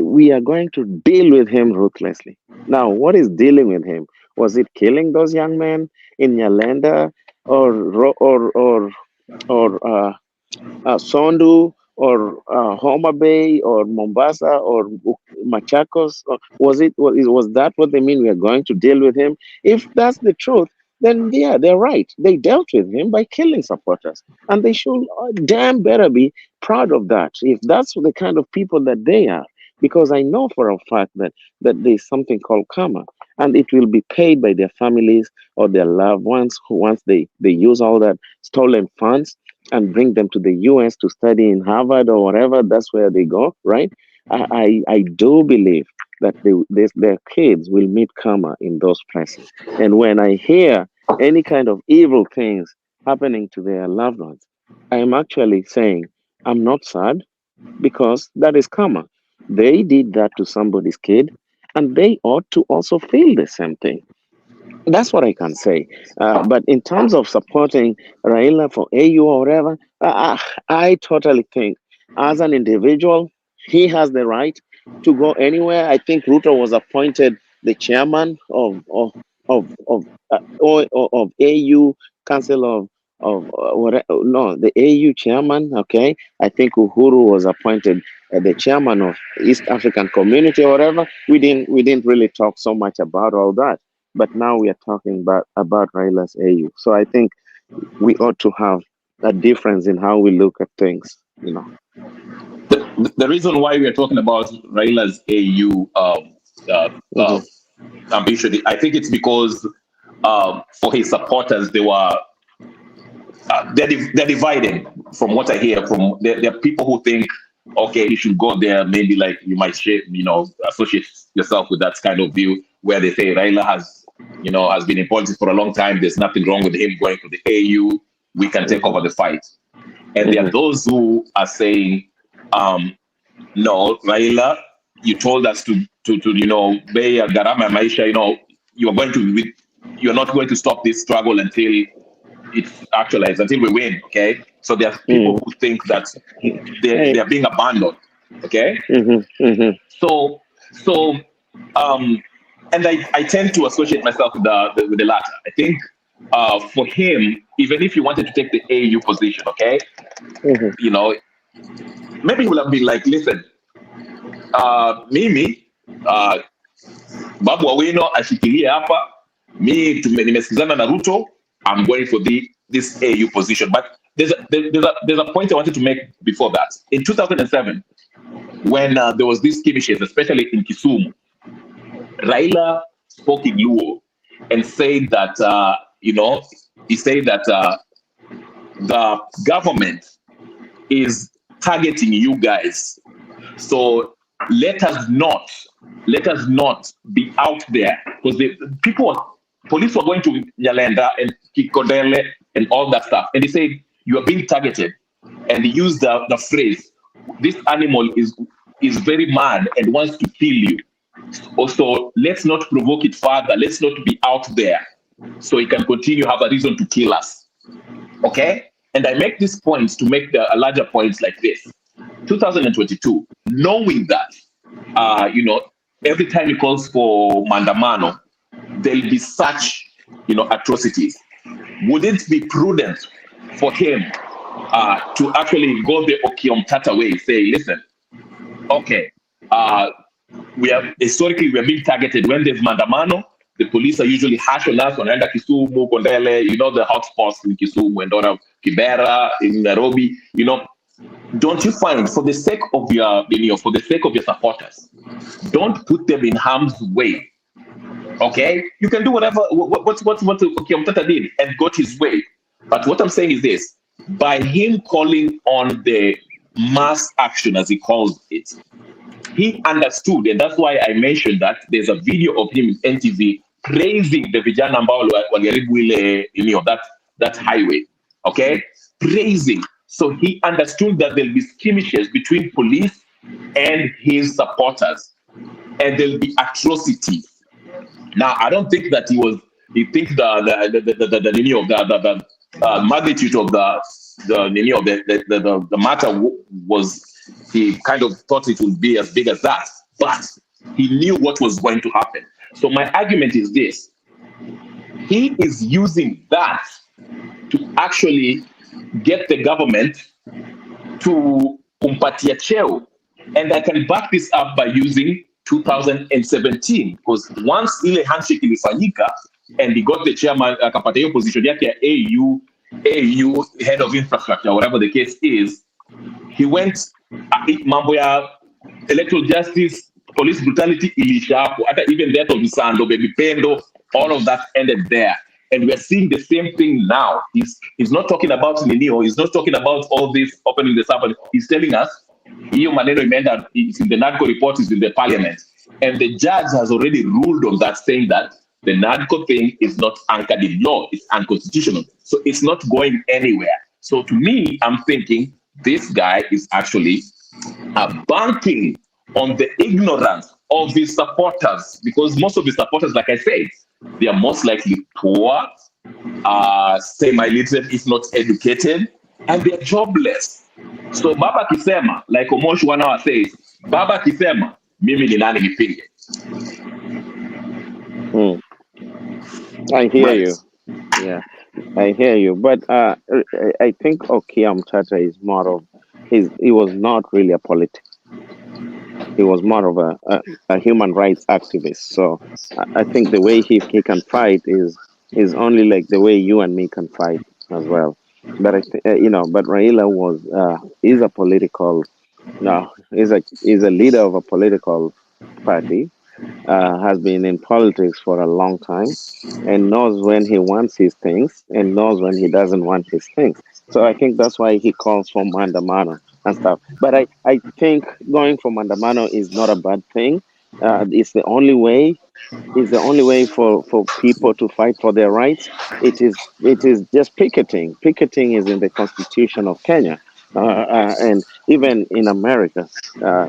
we are going to deal with him ruthlessly. Now, what is dealing with him? Was it killing those young men in Nyalenda or Sondu or Homa Bay or Mombasa or Machakos? Was that what they mean? We are going to deal with him. If that's the truth, then yeah, they're right. They dealt with him by killing supporters, and they should damn better be proud of that. If that's the kind of people that they are, because I know for a fact that there's something called karma, and it will be paid by their families or their loved ones who once they use all that stolen funds and bring them to the US to study in Harvard or whatever, that's where they go, right? I do believe that their kids will meet karma in those places. And when I hear any kind of evil things happening to their loved ones, I am actually saying, I'm not sad because that is karma. They did that to somebody's kid, and they ought to also feel the same thing. That's what I can say. But in terms of supporting Raila for AU or whatever, I totally think as an individual, he has the right to go anywhere. I think Ruto was appointed the chairman of AU Council the AU chairman. Okay, I think Uhuru was appointed the chairman of East African Community or whatever. We didn't really talk so much about all that. But now we are talking about Raila's AU. So I think we ought to have a difference in how we look at things, you know. The reason why we are talking about Raila's AU ambition, I think it's because for his supporters, they were they're divided from what I hear from. There are people who think, okay, you should go there. Maybe like you might share, associate yourself with that kind of view where they say Raila has been in politics for a long time. There's nothing wrong with him going to the AU. We can take over the fight. And there are those who are saying, no, Raila, you told us to pay a gharama maisha. You're not going to stop this struggle until it's actualized, until we win. Okay, so there are people who think that they are being abandoned. Okay, so and I tend to associate myself with the latter. I think for him, even if he wanted to take the AU position, okay, maybe he would have been like, listen, mimi Babu Owino ashikilie hapa, mi nimesikizana na Ruto, I'm going for this AU position. But there's a point I wanted to make before that. In 2007, when there was this skirmishes, especially in Kisumu, Raila spoke in Luo and said that the government is targeting you guys, so let us not be out there, because the police were going to Nyalenda and Kikodele and all that stuff, and they said you are being targeted, and they used the phrase, this animal is very mad and wants to kill you. Also, let's not provoke it further. Let's not be out there, so it can continue have a reason to kill us. Okay, and I make these points to make the larger points like this. 2022, knowing that every time he calls for mandamano, there'll be such atrocities. Would it be prudent for him to actually go the Okiomtata way, say, listen, okay, we are being targeted when there's mandamano. The police are usually harsh on us, wanaenda Kisumu, Kondele, the hotspots in Kisumu and Kibera, in Nairobi, Don't you find, for the sake of your supporters, don't put them in harm's way. Okay, you can do whatever what Kiamtata did and got his way. But what I'm saying is this: by him calling on the mass action, as he calls it, he understood, and that's why I mentioned that there's a video of him in NTV praising the vijana ambao waliharibu ile that highway. Okay, praising. So he understood that there'll be skirmishes between police and his supporters, and there'll be atrocities. Now, I don't think that he thinks the magnitude of the matter was, he kind of thought it would be as big as that, but he knew what was going to happen. So my argument is this: he is using that to actually get the government to kumpatia cheo, and I can back this up by using 2017, because once ile handshake ilifanyika and he got the chairman, akapata hiyo position yake ya AU head of infrastructure, whatever the case is, he went mambo ya electoral justice, police brutality ilisha hapo, hata even death of Msando, Baby Pendo, all of that ended there. And we're seeing the same thing now. He's not talking about Ninio. He's not talking about all this opening the suburb. He's telling us, hiyo maneno imeenda, it's in the NADCO report, is in the parliament. And the judge has already ruled on that, saying that the NADCO thing is not anchored in law. It's unconstitutional. So it's not going anywhere. So to me, I'm thinking this guy is actually banking on the ignorance of his supporters, because most of his supporters, like I said, they are most likely poor, semi-literate, if not educated, and they're jobless. So Baba Kisema, like Omosh 1 hour says, Baba Kisema, mimi ni nani nipinge. I hear you. Yeah, I hear you. But I think Okiam Tata is more of, he was not really a politician. He was more of a human rights activist. So I think the way he can fight is only like the way you and me can fight as well. But but Raila is a leader of a political party, has been in politics for a long time and knows when he wants his things and knows when he doesn't want his things. So I think that's why he calls for mandamano and stuff. But I think going for mandamano is not a bad thing. It's the only way. It's the only way for people to fight for their rights. It is just picketing. Picketing is in the Constitution of Kenya, and even in America,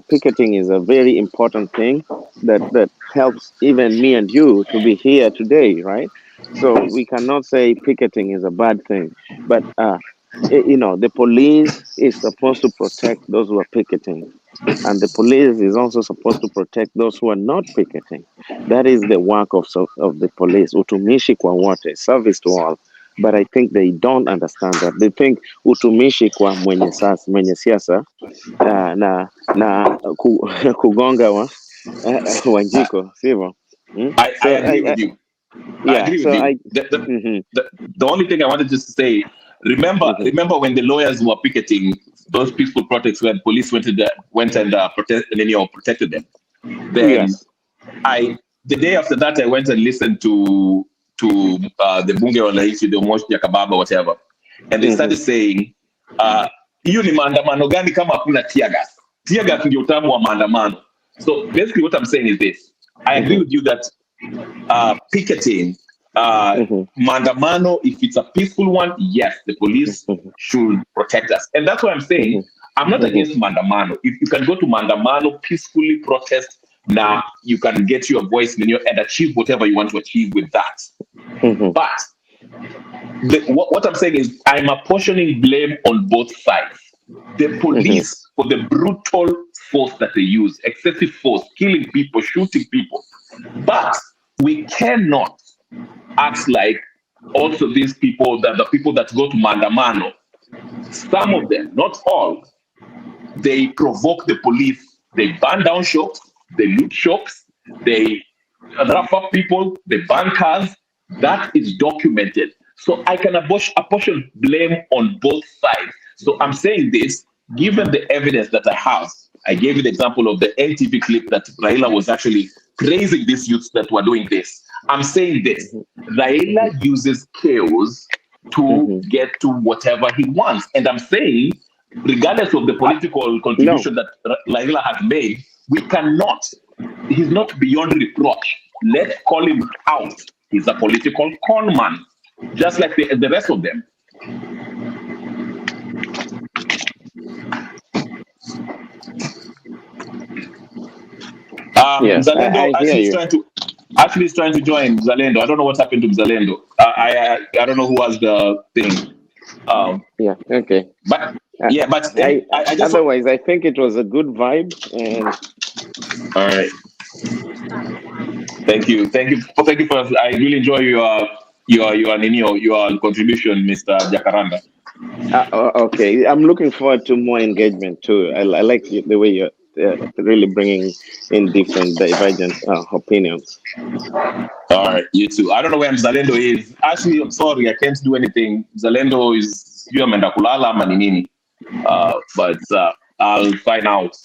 picketing is a very important thing that helps even me and you to be here today, right? So we cannot say picketing is a bad thing, but the police is supposed to protect those who are picketing, and the police is also supposed to protect those who are not picketing. That is the work of the police. Utumishi kwa wote, service to all. But I think they don't understand that. They think utumishi kwa mwenye siasa kugonga Wanjiko, sivyo? I agree with you. I agree with you. The only thing I wanted just to say, remember when the lawyers were picketing those peaceful protests when police went and protected them. Then Yes. the day after that I went and listened to the Bunge wa Haiti, the Mosh Jakababa, whatever, and they started saying, hiyo ni maandamano gani kama hakuna tear gas? Tear gas ndio utamu wa maandamano. So basically what I'm saying is this. I agree with you that picketing, mandamano, if it's a peaceful one, yes, the police should protect us. And that's what I'm saying. I'm not against mandamano. If you can go to mandamano, peacefully protest, now you can get your voice and achieve whatever you want to achieve with that. But what I'm saying is I'm apportioning blame on both sides. The police for the brutal force that they use, excessive force, killing people, shooting people. But we cannot act like also these people, that the people that go to mandamano, some of them, not all, they provoke the police. They burn down shops, they loot shops, they rough up people, they burn cars. That is documented. So I can apportion blame on both sides. So I'm saying this, given the evidence that I have. I gave you the example of the NTV clip that Raila was actually praising these youths that were doing this. I'm saying this, Raila uses chaos to get to whatever he wants. And I'm saying, regardless of the political contribution that Raila has made, we cannot, he's not beyond reproach. Let's call him out. He's a political con man, just like the rest of them. Yes, Zalendo I hear you. Actually is trying to join Zalendo. I don't know what happened to Zalendo. I don't know who has the thing. Yeah. Okay. But yeah, but I just otherwise I think it was a good vibe. And all right. Thank you for. I really enjoy your contribution, Mr. Jacaranda. Okay, I'm looking forward to more engagement too. I like the way you're really bringing in different divergent opinions. All right, you too. I don't know where Zalendo is. Actually, I'm sorry, I can't do anything. Zalendo is you ameenda kulala ama ni nini? But I'll find out.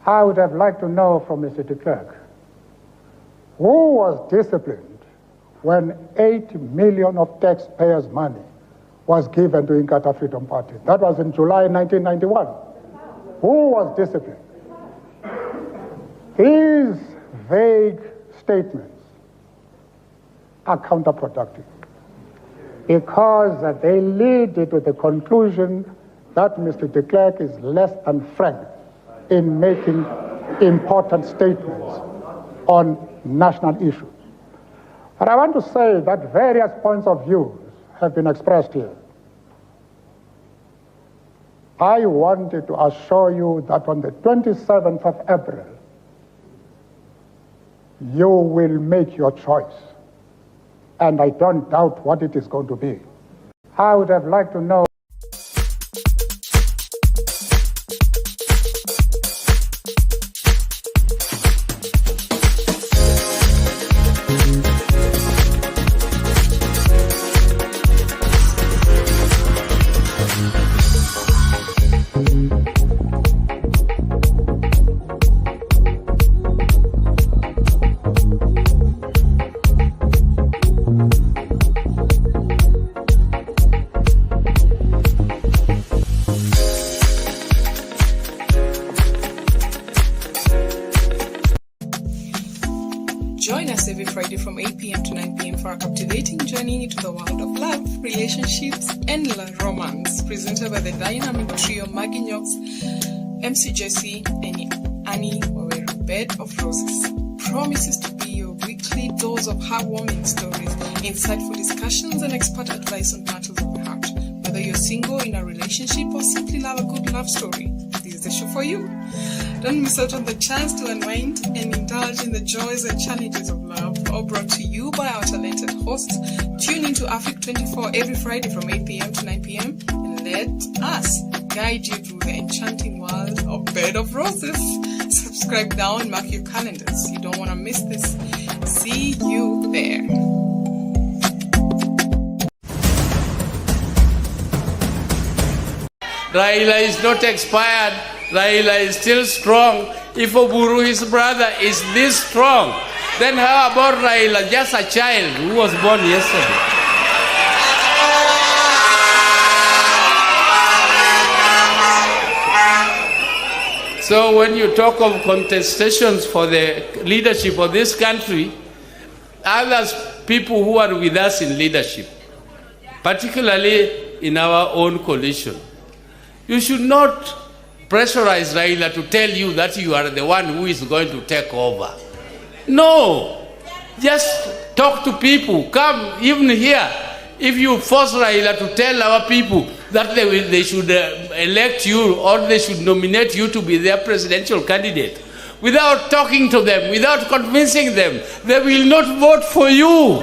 I would have liked to know from Mr. de Klerk, who was disciplined when 8 million of taxpayers' money was given to Inkatha Freedom Party? That was in July 1991. Who was disciplined? These vague statements are counterproductive because they lead to the conclusion that Mr. de Klerk is less than frank in making important statements on national issues. But I want to say that various points of view have been expressed here. I wanted to assure you that on the 27th of April, you will make your choice. And I don't doubt what it is going to be. I would have liked to know. Join us every Friday from 8 p.m. to 9 p.m. for a captivating journey into the world of love, relationships, and romance, presented by the dynamic trio Maggie Knox, MC Jesse, and Annie Waweru. Bed of Roses promises to be your weekly dose of heartwarming stories, insightful discussions, and expert advice on matters of the heart. Whether you're single, in a relationship, or simply love a good love story, this is the show for you. Don't miss out on the chance to unwind and indulge in the joys and challenges of love, all brought to you by our talented hosts. Tune into AfriqTv every Friday from 8 p.m. to 9 p.m. and let us guide you through the enchanting world of Bed of Roses. Subscribe now and mark your calendars. You don't want to miss this. See you there. Raila is not expired. Raila is still strong. If Uhuru, his brother, is this strong, then how about Raila, just a child who was born yesterday? So when you talk of contestations for the leadership of this country, others, people who are with us in leadership, particularly in our own coalition, you should not pressurize Raila to tell you that you are the one who is going to take over. No, just talk to people. Come, even here, if you force Raila to tell our people that they should elect you or they should nominate you to be their presidential candidate, without talking to them, without convincing them, they will not vote for you.